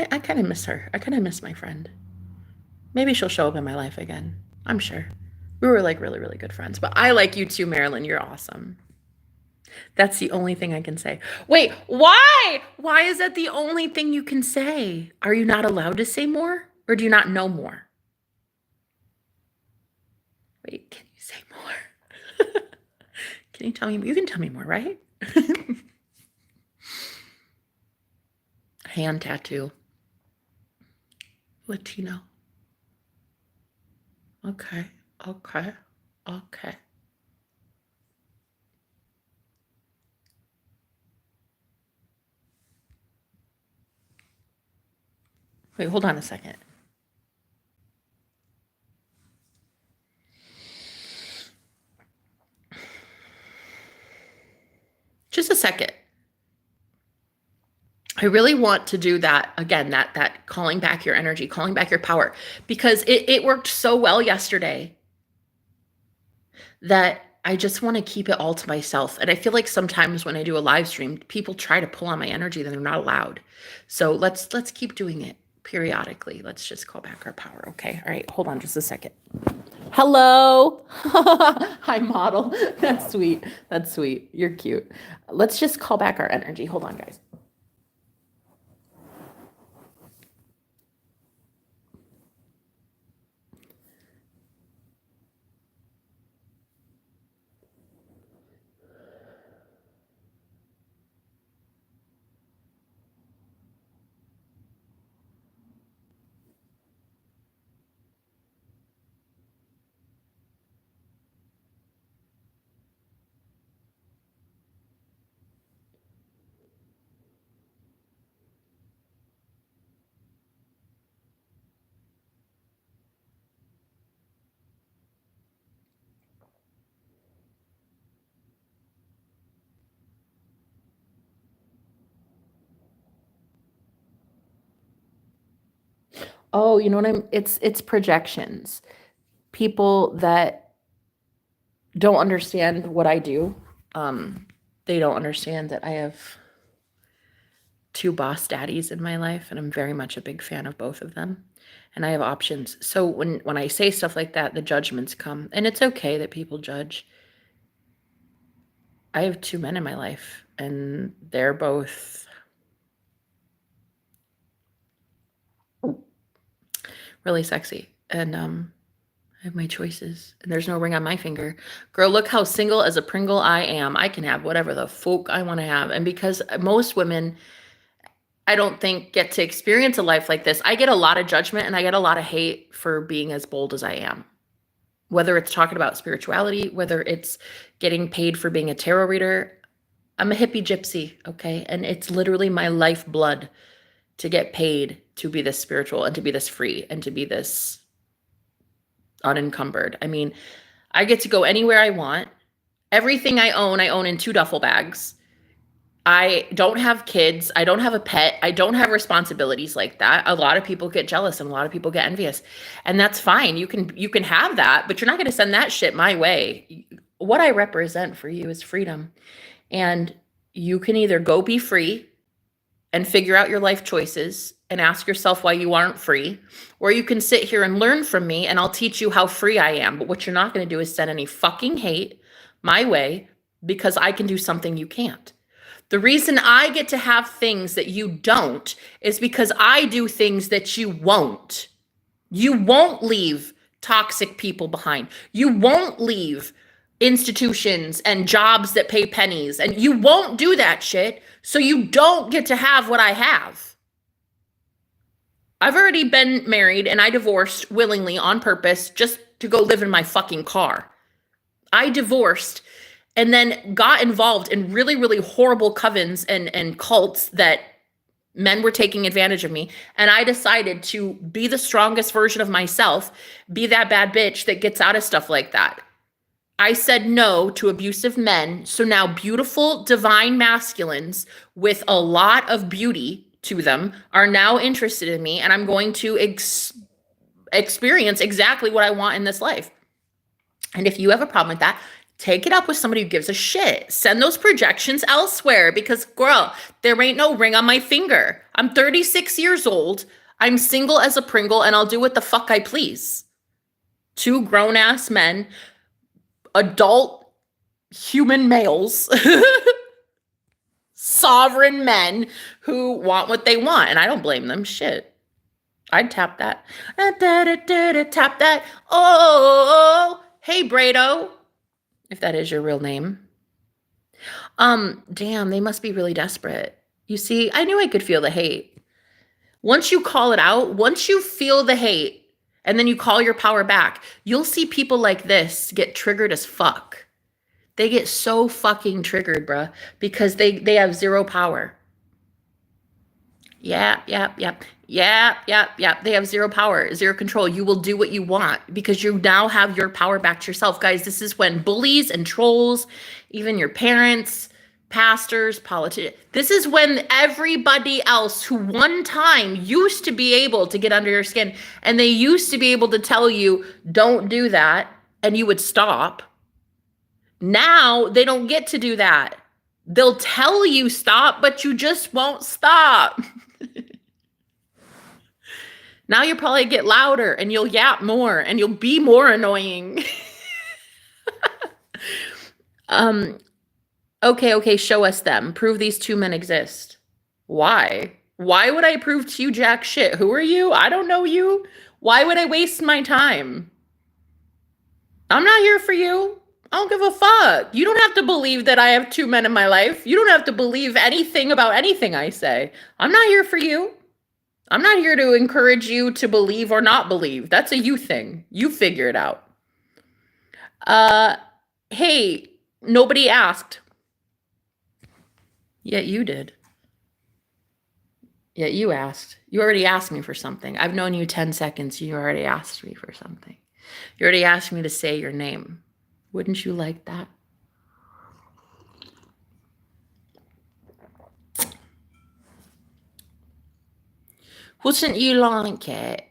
I kind of miss her. I kind of miss my friend. Maybe she'll show up in my life again. I'm sure. We were like really, really good friends. But I like you too, Marilyn. You're awesome. That's the only thing I can say. Wait, why? Why is that the only thing you can say? Are you not allowed to say more? Or do you not know more? Wait, can you say more? Can you tell me? You can tell me more, right? Hand tattoo. Latino. Okay. Okay. Okay. Wait, hold on a second. Just a second. I really want to do that again, that calling back your energy, calling back your power, because it worked so well yesterday that I just want to keep it all to myself. And I feel like sometimes when I do a live stream, people try to pull on my energy that they're not allowed. So let's keep doing it periodically. Let's just call back our power. Okay. All right. Hold on just a second. Hello. Hi, model. That's sweet. That's sweet. You're cute. Let's just call back our energy. Hold on, guys. Oh, you know what it's projections. People that don't understand what I do. They don't understand that I have two boss daddies in my life, and I'm very much a big fan of both of them. And I have options. So when I say stuff like that, the judgments come. And it's okay that people judge. I have two men in my life, and they're both really sexy. And I have my choices, and there's no ring on my finger. Girl, look how single as a Pringle I am. I can have whatever the fuck I want to have. And because most women, I don't think, get to experience a life like this, I get a lot of judgment and I get a lot of hate for being as bold as I am. Whether it's talking about spirituality, whether it's getting paid for being a tarot reader. I'm a hippie gypsy, okay? And it's literally my lifeblood to get paid to be this spiritual and to be this free and to be this unencumbered. I mean, I get to go anywhere I want. Everything I own in 2 duffel bags. I don't have kids. I don't have a pet. I don't have responsibilities like that. A lot of people get jealous and a lot of people get envious. And that's fine. You can have that, but you're not going to send that shit my way. What I represent for you is freedom. And you can either go be free and figure out your life choices and ask yourself why you aren't free, or you can sit here and learn from me and I'll teach you how free I am. But what you're not going to do is send any fucking hate my way because I can do something you can't. The reason I get to have things that you don't is because I do things that you won't. You won't leave toxic people behind. You won't leave institutions and jobs that pay pennies, and you won't do that shit, so you don't get to have what I have. I've already been married and I divorced willingly on purpose just to go live in my fucking car. I divorced and then got involved in really, really horrible covens and cults that men were taking advantage of me. And I decided to be the strongest version of myself, be that bad bitch that gets out of stuff like that. I said no to abusive men. So now beautiful, divine masculines with a lot of beauty to them are now interested in me. And I'm going to experience exactly what I want in this life. And if you have a problem with that, take it up with somebody who gives a shit. Send those projections elsewhere because, girl, there ain't no ring on my finger. I'm 36 years old. I'm single as a Pringle, and I'll do what the fuck I please. 2 grown-ass men, adult human males, sovereign men who want what they want, and I don't blame them. Shit. I'd tap that. Tap that. Oh, hey, Brado. If that is your real name. Damn, they must be really desperate. You see, I knew I could feel the hate. Once you call it out, once you feel the hate, and then you call your power back, you'll see people like this get triggered as fuck. They get so fucking triggered, bruh, because they have 0 power. Yeah. They have 0 power, 0 control. You will do what you want because you now have your power back to yourself. Guys, this is when bullies and trolls, even your parents, pastors, politicians, this is when everybody else who one time used to be able to get under your skin and they used to be able to tell you, don't do that, and you would stop. Now they don't get to do that. They'll tell you stop, but you just won't stop. Now you'll probably get louder and you'll yap more and you'll be more annoying. Okay, show us them. Prove these 2 men exist. Why? Why would I prove to you jack shit? Who are you? I don't know you. Why would I waste my time? I'm not here for you. I don't give a fuck. You don't have to believe that I have 2 men in my life. You don't have to believe anything about anything I say. I'm not here for you. I'm not here to encourage you to believe or not believe. That's a you thing. You figure it out. Hey, nobody asked. Yet you did. Yet you asked. You already asked me for something. I've known you 10 seconds. You already asked me for something. You already asked me to say your name. Wouldn't you like that? Wouldn't you like it?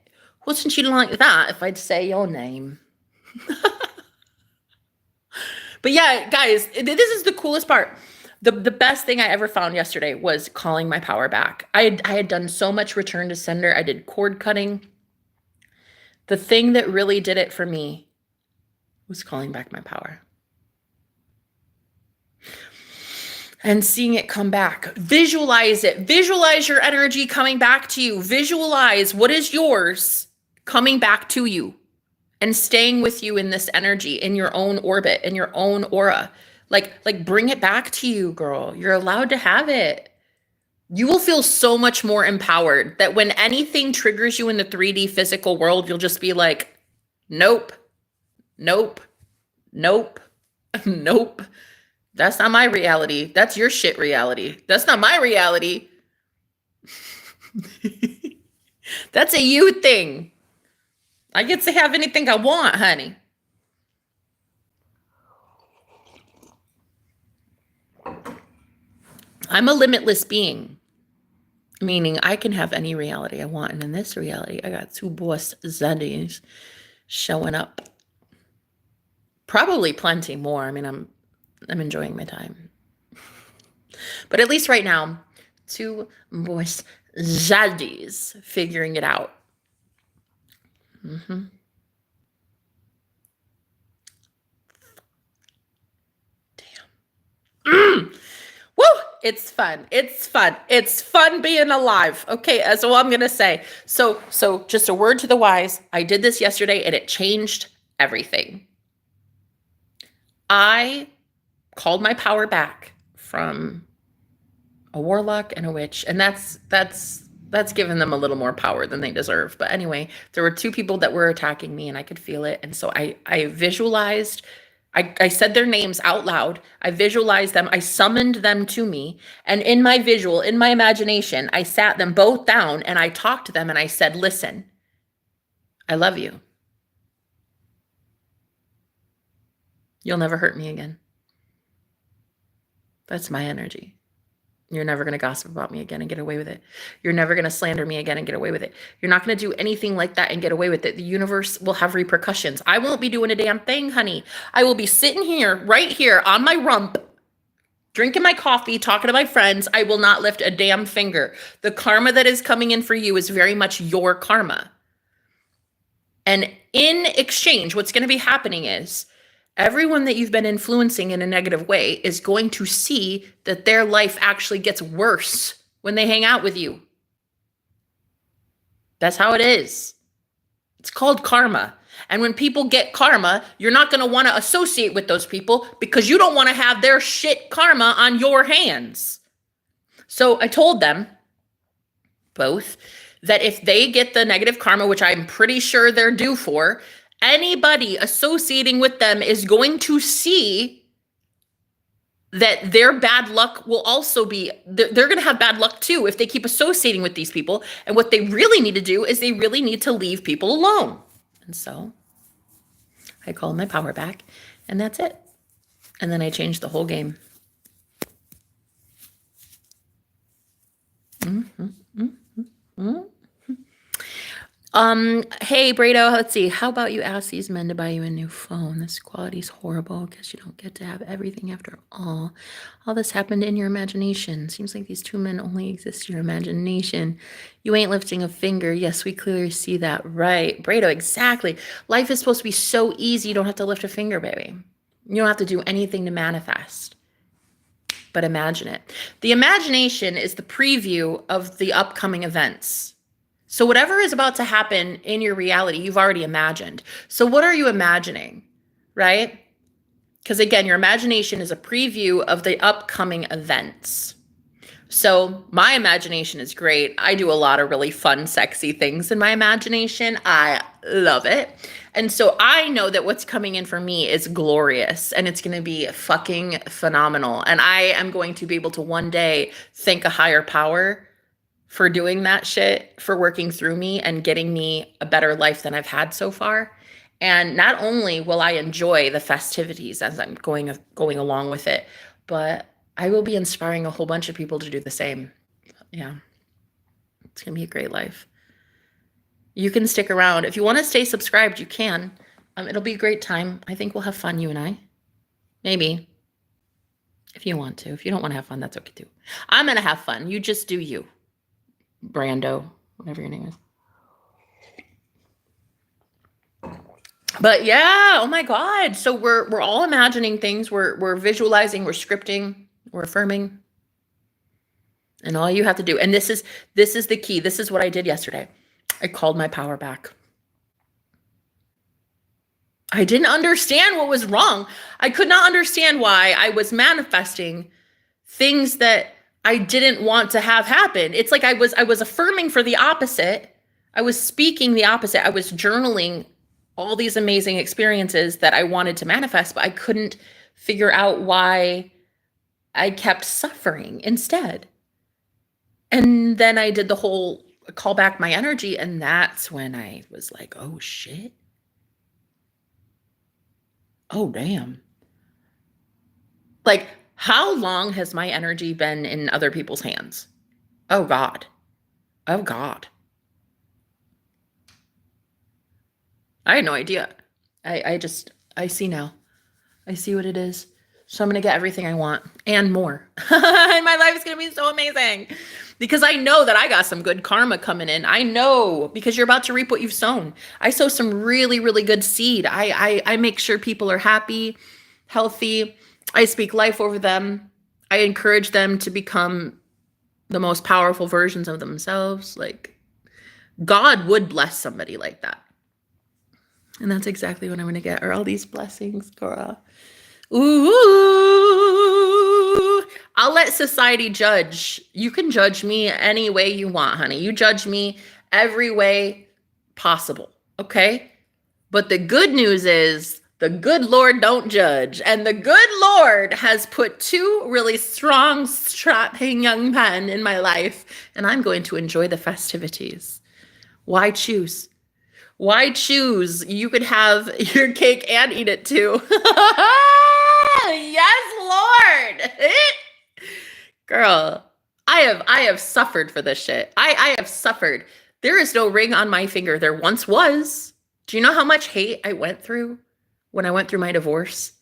Wouldn't you like that if I'd say your name? But yeah, guys, this is the coolest part. The best thing I ever found yesterday was calling my power back. I had done so much return to sender. I did cord cutting. The thing that really did it for me was calling back my power. And seeing it come back. Visualize it. Visualize your energy coming back to you. Visualize what is yours coming back to you. and staying with you in this energy, in your own orbit, in your own aura. Like bring it back to you, girl. You're allowed to have it. You will feel so much more empowered that when anything triggers you in the 3D physical world, you'll just be like, nope, nope, nope, nope. That's not my reality. That's your shit reality. That's not my reality. That's a you thing. I get to have anything I want, honey. I'm a limitless being, meaning I can have any reality I want. And in this reality, I got two boss zaddies showing up. Probably plenty more. I mean, I'm enjoying my time. But at least right now, two boss zaddies figuring it out. Mm-hmm. Damn. Woo! It's fun. It's fun. It's fun being alive. Okay, that's all I'm gonna say. So just a word to the wise. I did this yesterday and it changed everything. I called my power back from a warlock and a witch, and that's given them a little more power than they deserve. But anyway, there were two people that were attacking me and I could feel it. And so I visualized, I said their names out loud. I visualized them. I summoned them to me. And in my visual, in my imagination, I sat them both down and I talked to them and I said, listen, I love you. You'll never hurt me again. That's my energy. You're never going to gossip about me again and get away with it. You're never going to slander me again and get away with it. You're not going to do anything like that and get away with it. The universe will have repercussions. I won't be doing a damn thing, honey. I will be sitting here, right here on my rump, drinking my coffee, talking to my friends. I will not lift a damn finger. The karma that is coming in for you is very much your karma. And in exchange, what's going to be happening is everyone that you've been influencing in a negative way is going to see that their life actually gets worse when they hang out with you. That's how it is. It's called karma. And when people get karma, you're not going to want to associate with those people because you don't want to have their shit karma on your hands. So I told them both that if they get the negative karma, which I'm pretty sure they're due for, anybody associating with them is going to see that their bad luck will also be, they're going to have bad luck too if they keep associating with these people. And what they really need to do is they really need to leave people alone. And so I called my power back and that's it. And then I changed the whole game. Mm-hmm, mm-hmm, mm-hmm. Hey, Brado, let's see. How about you ask these men to buy you a new phone? This quality's horrible because you don't get to have everything after all. All this happened in your imagination. Seems like these two men only exist in your imagination. You ain't lifting a finger. Yes, we clearly see that. Right. Brado, exactly. Life is supposed to be so easy. You don't have to lift a finger, baby. You don't have to do anything to manifest. But imagine it. The imagination is the preview of the upcoming events. So whatever is about to happen in your reality, you've already imagined. So what are you imagining, right? Because again, your imagination is a preview of the upcoming events. So my imagination is great. I do a lot of really fun, sexy things in my imagination. I love it. And so I know that what's coming in for me is glorious and it's going to be fucking phenomenal. And I am going to be able to one day thank a higher power for doing that shit, for working through me and getting me a better life than I've had so far. And not only will I enjoy the festivities as I'm going along with it, but I will be inspiring a whole bunch of people to do the same. Yeah, it's going to be a great life. You can stick around. If you want to stay subscribed, you can. It'll be a great time. I think we'll have fun, you and I. Maybe. If you want to. If you don't want to have fun, that's okay too. I'm going to have fun. You just do you. Brando, whatever your name is. But yeah, oh my God. So we're all imagining things. We're visualizing, we're scripting, we're affirming. And all you have to do, and this is the key. This is what I did yesterday. I called my power back. I didn't understand what was wrong. I could not understand why I was manifesting things that I didn't want to have happen. It's like I was affirming for the opposite. I was speaking the opposite. I was journaling all these amazing experiences that I wanted to manifest, but I couldn't figure out why I kept suffering instead. And then I did the whole call back my energy, and that's when I was like, oh shit. Oh damn. Like, how long has my energy been in other people's hands? Oh God. Oh God. I had no idea. I see now. I see what it is. So I'm going to get everything I want and more. And my life is going to be so amazing because I know that I got some good karma coming in. I know because you're about to reap what you've sown. I sow some really, really good seed. I make sure people are happy, healthy. I speak life over them. I encourage them to become the most powerful versions of themselves. Like, God would bless somebody like that. And that's exactly what I'm going to get, are all these blessings, girl. Ooh, I'll let society judge. You can judge me any way you want, honey. You judge me every way possible, okay? But the good news is the good Lord don't judge. And the good Lord has put two really strong, strapping young men in my life, and I'm going to enjoy the festivities. Why choose? Why choose? You could have your cake and eat it too. Yes, Lord. Girl, I have suffered for this shit. I have suffered. There is no ring on my finger. There once was. Do you know how much hate I went through when I went through my divorce?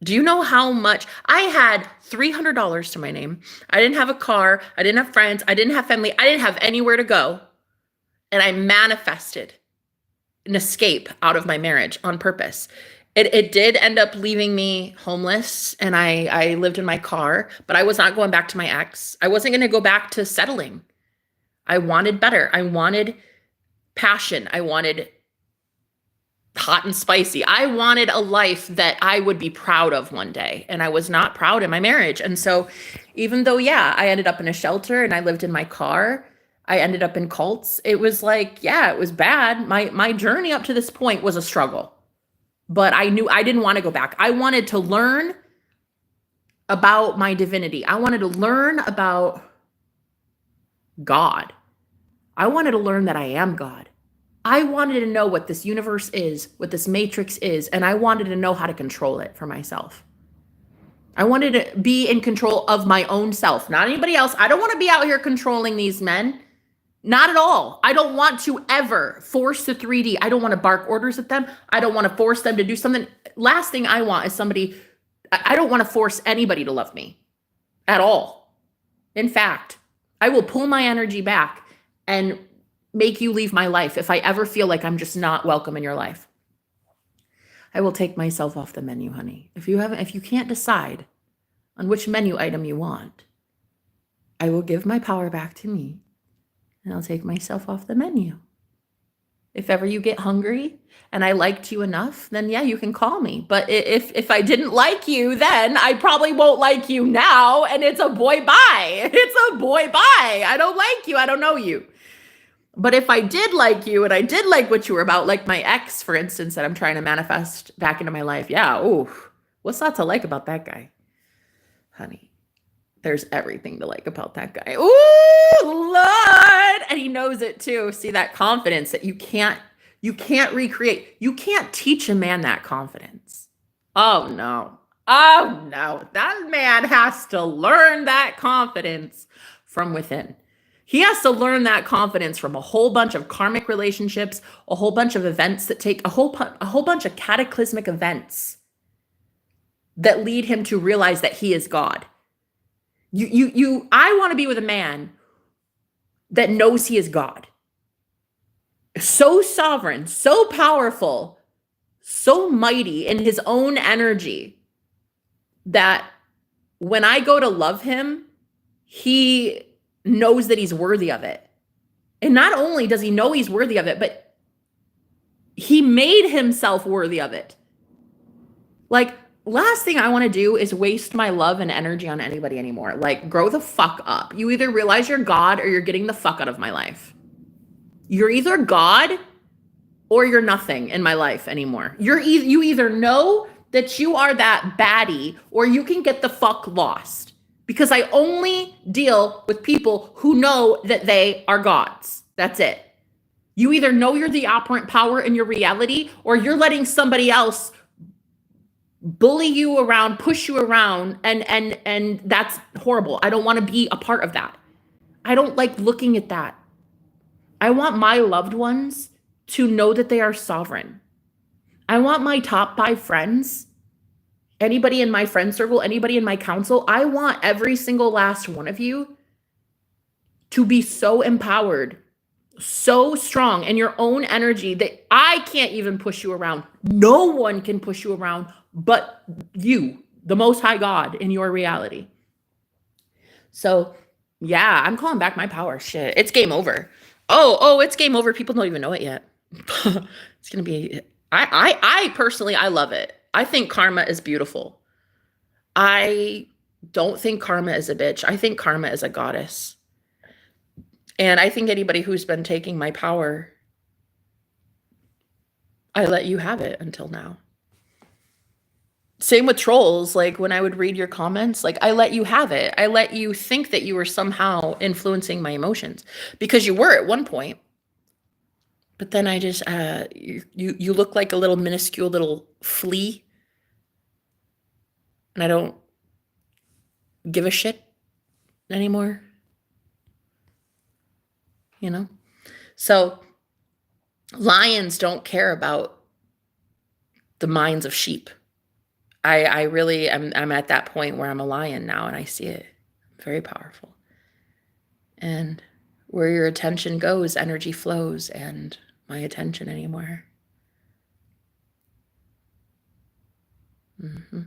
Do you know how much? I had $300 to my name. I didn't have a car. I didn't have friends. I didn't have family. I didn't have anywhere to go. And I manifested an escape out of my marriage on purpose. It did end up leaving me homeless, and I lived in my car, but I was not going back to my ex. I wasn't going to go back to settling. I wanted better. I wanted passion. I wanted hot and spicy. I wanted a life that I would be proud of one day, and I was not proud in my marriage. And so even though, yeah, I ended up in a shelter and I lived in my car, I ended up in cults. It was like, yeah, it was bad. My journey up to this point was a struggle, but I knew I didn't want to go back. I wanted to learn about my divinity. I wanted to learn about God. I wanted to learn that I am God. I wanted to know what this universe is, what this matrix is, and I wanted to know how to control it for myself. I wanted to be in control of my own self, not anybody else. I don't want to be out here controlling these men. Not at all. I don't want to ever force the 3D. I don't want to bark orders at them. I don't want to force them to do something. Last thing I want is somebody, I don't want to force anybody to love me at all. In fact, I will pull my energy back and make you leave my life if I ever feel like I'm just not welcome in your life. I will take myself off the menu, honey. If you can't decide on which menu item you want, I will give my power back to me. And I'll take myself off the menu. If ever you get hungry and I liked you enough, then yeah, you can call me. But if I didn't like you, then I probably won't like you now. And it's a boy bye. It's a boy bye. I don't like you. I don't know you. But if I did like you and I did like what you were about, like my ex, for instance, that I'm trying to manifest back into my life. Yeah. Ooh, what's not to like about that guy? Honey. There's everything to like about that guy. Ooh, Lord. And he knows it too. See, that confidence that you can't recreate. You can't teach a man that confidence. Oh no. Oh no. That man has to learn that confidence from within. He has to learn that confidence from a whole bunch of karmic relationships, a whole bunch of events that take a whole bunch of cataclysmic events that lead him to realize that he is God. I want to be with a man that knows he is God. So sovereign, so powerful, so mighty in his own energy that when I go to love him, he knows that he's worthy of it. And not only does he know he's worthy of it, but He made himself worthy of it. Like, last thing I want to do is waste my love and energy on anybody anymore. Like, grow the fuck up. You either realize you're God or you're getting the fuck out of my life. You're either God or you're nothing in my life anymore. You either know that you are that baddie or you can get the fuck lost, because I only deal with people who know that they are gods. That's it. You either know you're the operant power in your reality or you're letting somebody else bully you around, push you around, and that's horrible. I don't want to be a part of that. I don't like looking at that. I want my loved ones to know that they are sovereign. I want my top 5 friends, anybody in my friend circle, anybody in my council, I want every single last one of you to be so empowered, so strong in your own energy that I can't even push you around. No one can push you around but you, the Most High God, in your reality. So yeah, I'm calling back my power. Shit, it's game over. Oh, it's game over. People don't even know it yet. It's gonna be. I personally, I love it. I think karma is beautiful. I don't think karma is a bitch. I think karma is a goddess. And I think anybody who's been taking my power, I let you have it until now. Same with trolls. Like, when I would read your comments, like, I let you have it. I let you think that you were somehow influencing my emotions, because you were at one point. But then I just, you look like a little minuscule little flea. And I don't give a shit anymore. You know? So lions don't care about the minds of sheep. I really I'm at that point where I'm a lion now, and I see it. Very powerful. And where your attention goes, energy flows, and my attention anymore. Mm-hmm.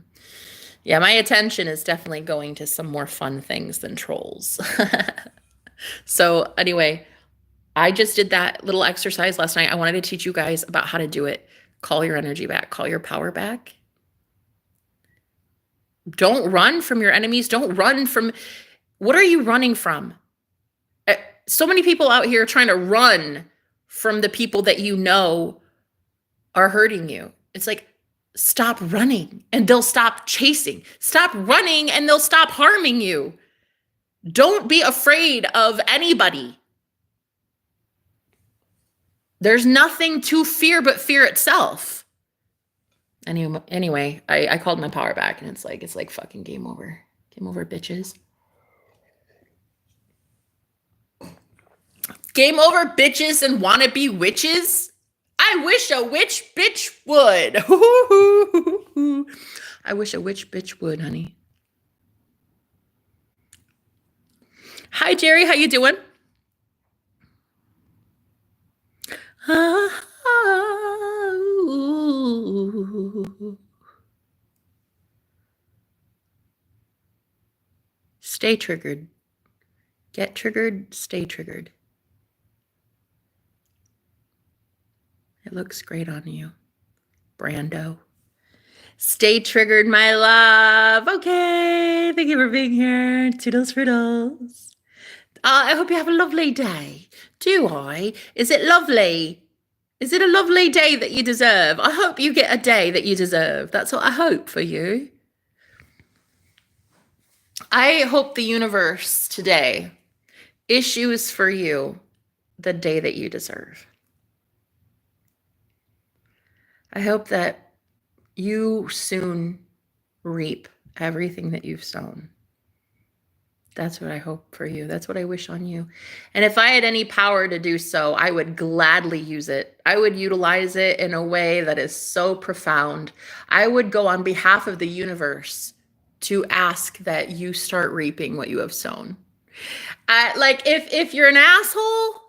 Yeah, my attention is definitely going to some more fun things than trolls. So anyway, I just did that little exercise last night. I wanted to teach you guys about how to do it. Call your energy back. Call your power back. Don't run from your enemies. Don't run from... What are you running from? So many people out here trying to run from the people that you know are hurting you. It's like, stop running and they'll stop chasing. Stop running and they'll stop harming you. Don't be afraid of anybody. There's nothing to fear but fear itself. Anyway, I called my power back, and it's like fucking game over. Game over, bitches. Game over, bitches and wannabe witches. I wish a witch bitch would. I wish a witch bitch would, honey. Hi, Jerry. How you doing? Stay triggered. Get triggered, stay triggered. It looks great on you, Brando. Stay triggered, my love. Okay, thank you for being here. Toodles for dolls. I hope you have a lovely day. Do I? Is it lovely? Is it a lovely day that you deserve? I hope you get a day that you deserve. That's what I hope for you. I hope the universe today issues for you the day that you deserve. I hope that you soon reap everything that you've sown. That's what I hope for you. That's what I wish on you. And if I had any power to do so, I would gladly use it. I would utilize it in a way that is so profound. I would go on behalf of the universe to ask that you start reaping what you have sown. Like, if you're an asshole,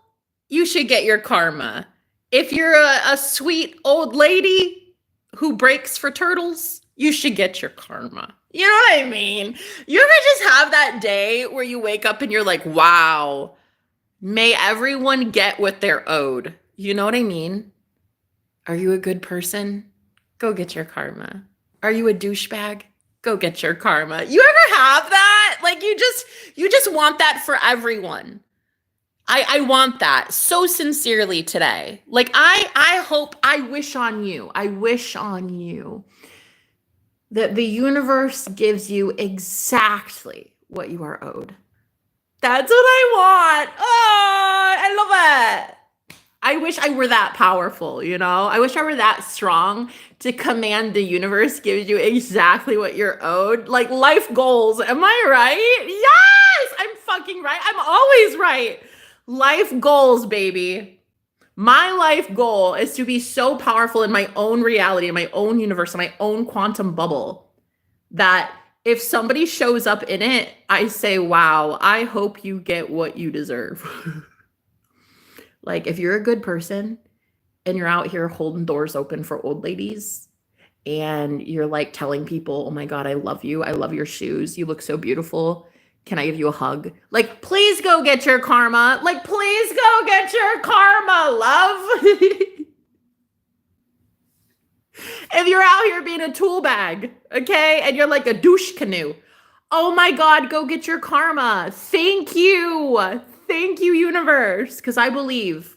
you should get your karma. If you're a sweet old lady who breaks for turtles, you should get your karma. You know what I mean? You ever just have that day where you wake up and you're like, wow, may everyone get what they're owed. You know what I mean? Are you a good person? Go get your karma. Are you a douchebag? Go get your karma. You ever have that? Like you just want that for everyone. I want that so sincerely today. Like I hope, I wish on you that the universe gives you exactly what you are owed. That's what I want. Oh, I love it. I wish I were that powerful, you know? I wish I were that strong to command the universe gives you exactly what you're owed. Like life goals. Am I right? Yes, I'm fucking right. I'm always right. Life goals, baby. My life goal is to be so powerful in my own reality, in my own universe, in my own quantum bubble, that if somebody shows up in it, I say, wow, I hope you get what you deserve. Like if you're a good person and you're out here holding doors open for old ladies and you're like telling people, oh my God, I love you. I love your shoes. You look so beautiful. Can I give you a hug? Like, please go get your karma. Like, please go get your karma, love. If you're out here being a tool bag, okay, and you're like a douche canoe, oh my God, go get your karma. Thank you. Thank you, universe, because I believe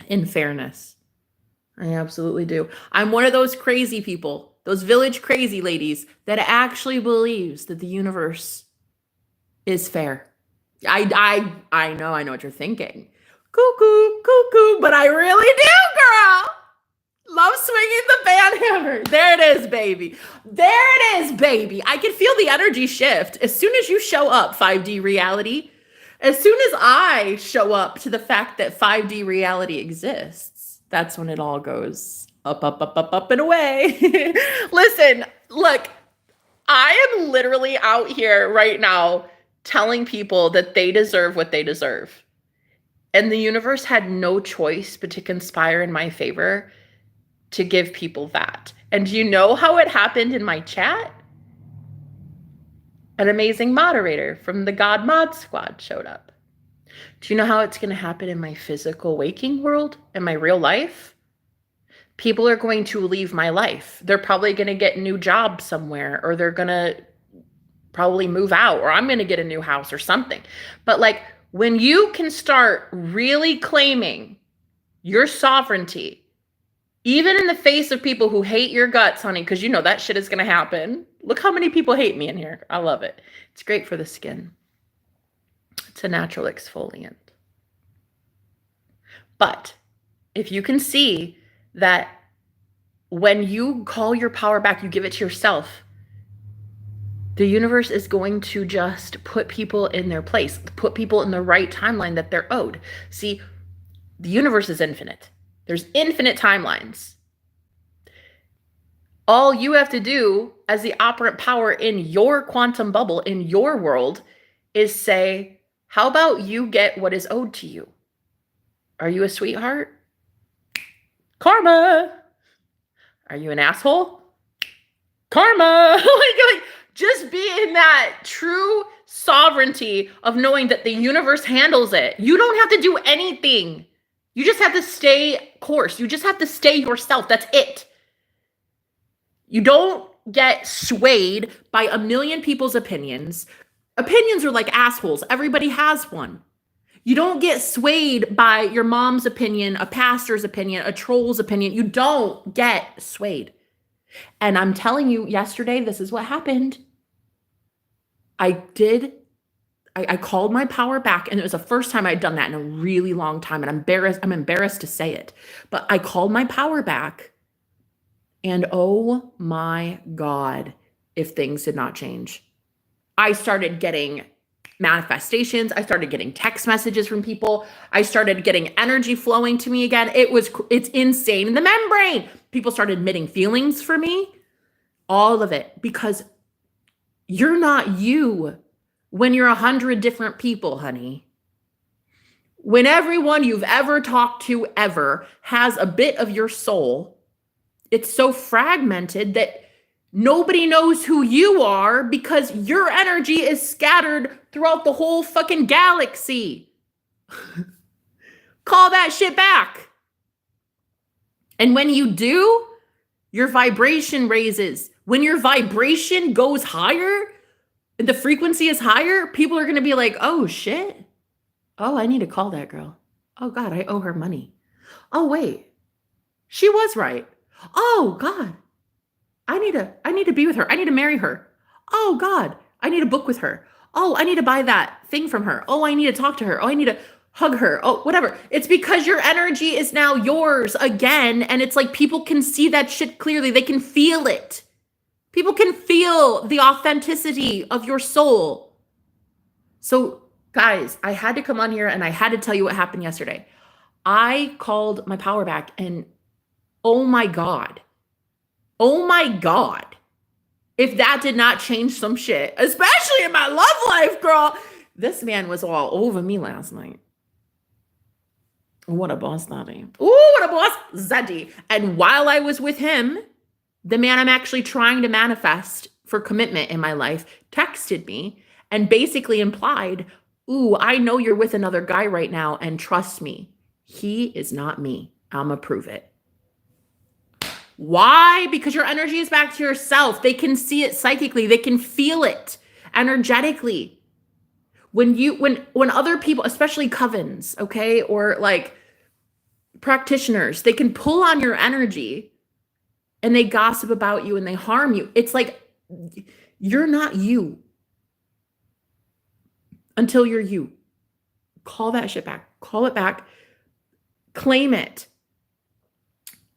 in fairness. I absolutely do. I'm one of those crazy people, those village crazy ladies that actually believes that the universe is fair. I know what you're thinking. Cuckoo, cuckoo, but I really do, girl. Love swinging the band hammer. There it is, baby. There it is, baby. I can feel the energy shift as soon as you show up, 5D reality. As soon as I show up to the fact that 5D reality exists, that's when it all goes up, up, up, up, up, and away. Listen, look, I am literally out here right now telling people that they deserve what they deserve. And the universe had no choice but to conspire in my favor to give people that. And do you know how it happened in my chat? An amazing moderator from the God Mod Squad showed up. Do you know how it's going to happen in my physical waking world, in my real life? People are going to leave my life. They're probably going to get a new job somewhere, or they're going to probably move out, or I'm going to get a new house or something. But like when you can start really claiming your sovereignty, even in the face of people who hate your guts, honey, because you know that shit is going to happen. Look how many people hate me in here. I love it. It's great for the skin. It's a natural exfoliant. But if you can see that when you call your power back, you give it to yourself, the universe is going to just put people in their place, put people in the right timeline that they're owed. See, the universe is infinite. There's infinite timelines. All you have to do as the operant power in your quantum bubble, in your world, is say, how about you get what is owed to you? Are you a sweetheart? Karma. Are you an asshole? Karma. like, just be in that true sovereignty of knowing that the universe handles it. You don't have to do anything. You just have to stay course. You just have to stay yourself. That's it. You don't get swayed by a million people's opinions. Opinions are like assholes. Everybody has one. You don't get swayed by your mom's opinion, a pastor's opinion, a troll's opinion. You don't get swayed. And I'm telling you, yesterday, this is what happened. I called my power back, and it was the first time I'd done that in a really long time, and I'm embarrassed to say it, but I called my power back, and oh my God, if things did not change. I started getting manifestations. I started getting text messages from people. I started getting energy flowing to me again. It's insane in the membrane. People started admitting feelings for me, all of it, because you're not you. When you're 100 different people, honey, when everyone you've ever talked to ever has a bit of your soul, it's so fragmented that nobody knows who you are because your energy is scattered throughout the whole fucking galaxy. Call that shit back. And when you do, your vibration raises. When your vibration goes higher and the frequency is higher, people are going to be like, oh shit. Oh, I need to call that girl. Oh God, I owe her money. Oh wait, she was right. Oh God, I need to be with her. I need to marry her. Oh God, I need to book with her. Oh, I need to buy that thing from her. Oh, I need to talk to her. Oh, I need to hug her. Oh, whatever. It's because your energy is now yours again. And it's like people can see that shit clearly. They can feel it. People can feel the authenticity of your soul. So guys, I had to come on here and I had to tell you what happened yesterday. I called my power back and oh my God. Oh my God. If that did not change some shit, especially in my love life, girl. This man was all over me last night. What a boss, Daddy. Ooh, what a boss, Zaddy. And while I was with him, the man I'm actually trying to manifest for commitment in my life texted me and basically implied, ooh, I know you're with another guy right now, and trust me, he is not me. I'ma prove it. Why? Because your energy is back to yourself. They can see it psychically. They can feel it energetically. When other people, especially covens, okay, or like practitioners, they can pull on your energy and they gossip about you and they harm you. It's like you're not you until you're you. Call that shit back. Call it back. Claim it.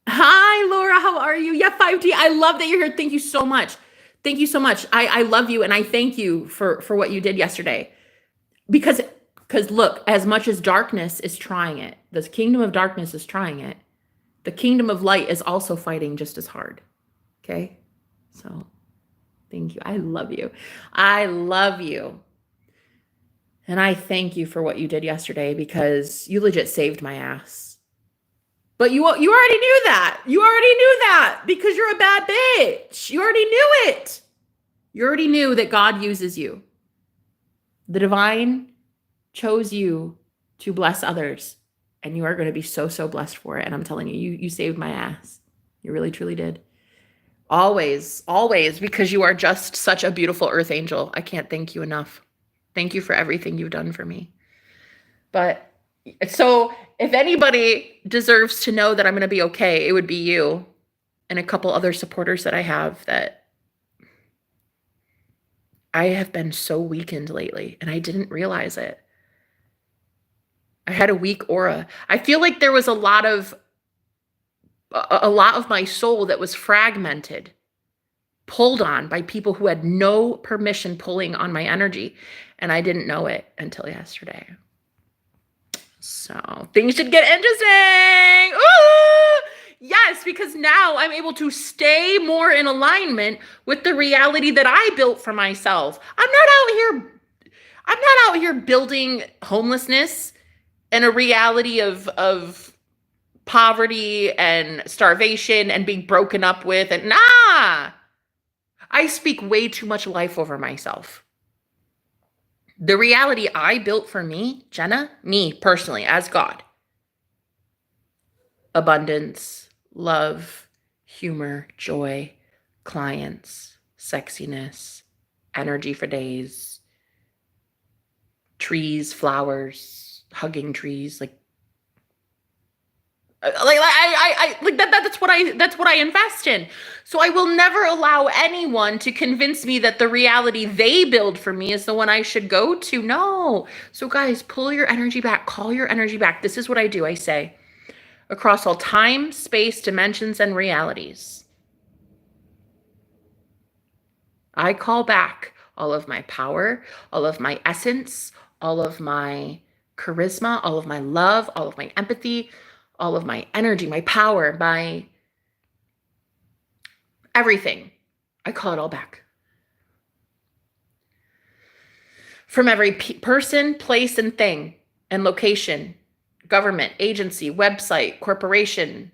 Hi, Laura. How are you? Yeah, 5D. I love that you're here. Thank you so much. Thank you so much. I love you and I thank you for what you did yesterday. Because look, as much as darkness is trying it, the kingdom of darkness is trying it, the kingdom of light is also fighting just as hard. Okay? So thank you. I love you. I love you. And I thank you for what you did yesterday because you legit saved my ass. But you already knew that. You already knew that because you're a bad bitch. You already knew it. You already knew that God uses you. The divine chose you to bless others. And you are going to be so, so blessed for it. And I'm telling you, you saved my ass. You really, truly did. Always, always, because you are just such a beautiful earth angel. I can't thank you enough. Thank you for everything you've done for me. But so if anybody deserves to know that I'm going to be okay, it would be you and a couple other supporters that I have. That I have been so weakened lately and I didn't realize it. I had a weak aura. I feel like there was a lot of my soul that was fragmented, pulled on by people who had no permission pulling on my energy. And I didn't know it until yesterday. So things should get interesting. Ooh! Yes, because now I'm able to stay more in alignment with the reality that I built for myself. I'm not out here building homelessness and a reality of poverty and starvation and being broken up with. And nah, I speak way too much life over myself. The reality I built for me, Jenna, me personally, as God. Abundance, love, humor, joy, clients, sexiness, energy for days, trees, flowers, hugging trees, that's what I invest in. So I will never allow anyone to convince me that the reality they build for me is the one I should go to. No. So guys, pull your energy back, call your energy back. This is what I do. I say, across all time, space, dimensions, and realities, I call back all of my power, all of my essence, all of my charisma, all of my love, all of my empathy, all of my energy, my power, my everything. I call it all back. From every person, place, and thing, and location, government, agency, website, corporation,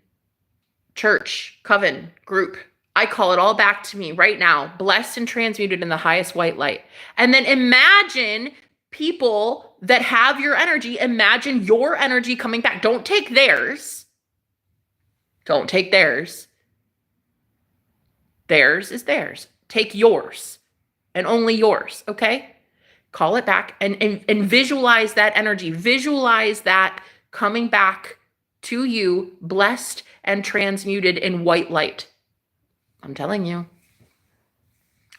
church, coven, group. I call it all back to me right now, blessed and transmuted in the highest white light. And then imagine people that have your energy, imagine your energy coming back. Don't take theirs. Don't take theirs. Theirs is theirs. Take yours and only yours, okay? Call it back and visualize that energy. Visualize that coming back to you, blessed and transmuted in white light. I'm telling you,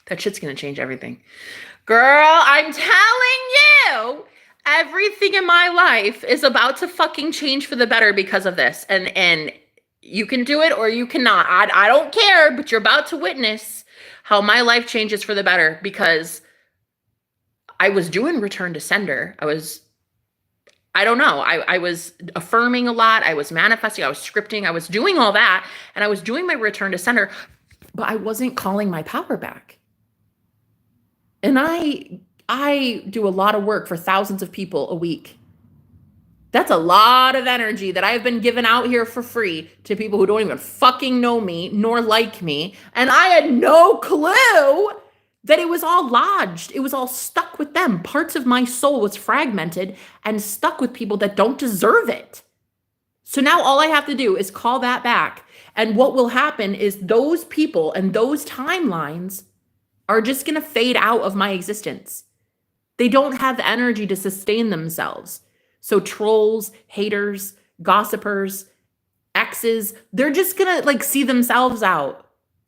that shit's going to change everything. Girl, I'm telling you, everything in my life is about to fucking change for the better because of this. And you can do it or you cannot. I don't care, but you're about to witness how my life changes for the better, because I was doing return to sender. I was affirming a lot. I was manifesting. I was scripting. I was doing all that. And I was doing my return to sender, but I wasn't calling my power back. And I do a lot of work for thousands of people a week. That's a lot of energy that I've been giving out here for free to people who don't even fucking know me nor like me. And I had no clue that it was all lodged. It was all stuck with them. Parts of my soul was fragmented and stuck with people that don't deserve it. So now all I have to do is call that back. And what will happen is those people and those timelines are just going to fade out of my existence. They don't have the energy to sustain themselves. So trolls, haters, gossipers, exes, they're just going to see themselves out.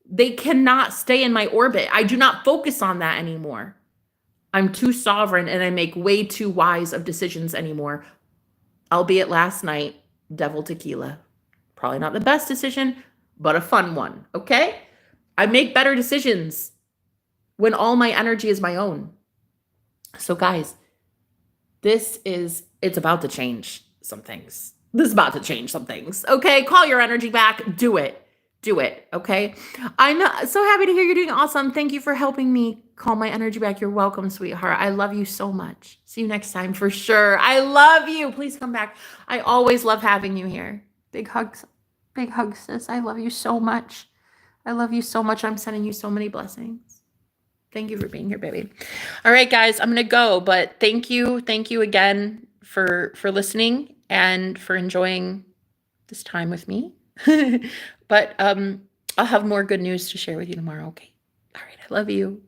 They cannot stay in my orbit. I do not focus on that anymore. I'm too sovereign and I make way too wise of decisions anymore. Albeit last night, devil tequila. Probably not the best decision, but a fun one, okay? I make better decisions when all my energy is my own. So guys, it's about to change some things. This is about to change some things, okay? Call your energy back. Do it. Do it, okay? I'm so happy to hear you're doing awesome. Thank you for helping me call my energy back. You're welcome, sweetheart. I love you so much. See you next time for sure. I love you. Please come back. I always love having you here. Big hugs, sis. I love you so much. I love you so much. I'm sending you so many blessings. Thank you for being here, baby. All right, guys, I'm going to go, but thank you. Thank you again for listening and for enjoying this time with me. But I'll have more good news to share with you tomorrow. Okay. All right. I love you.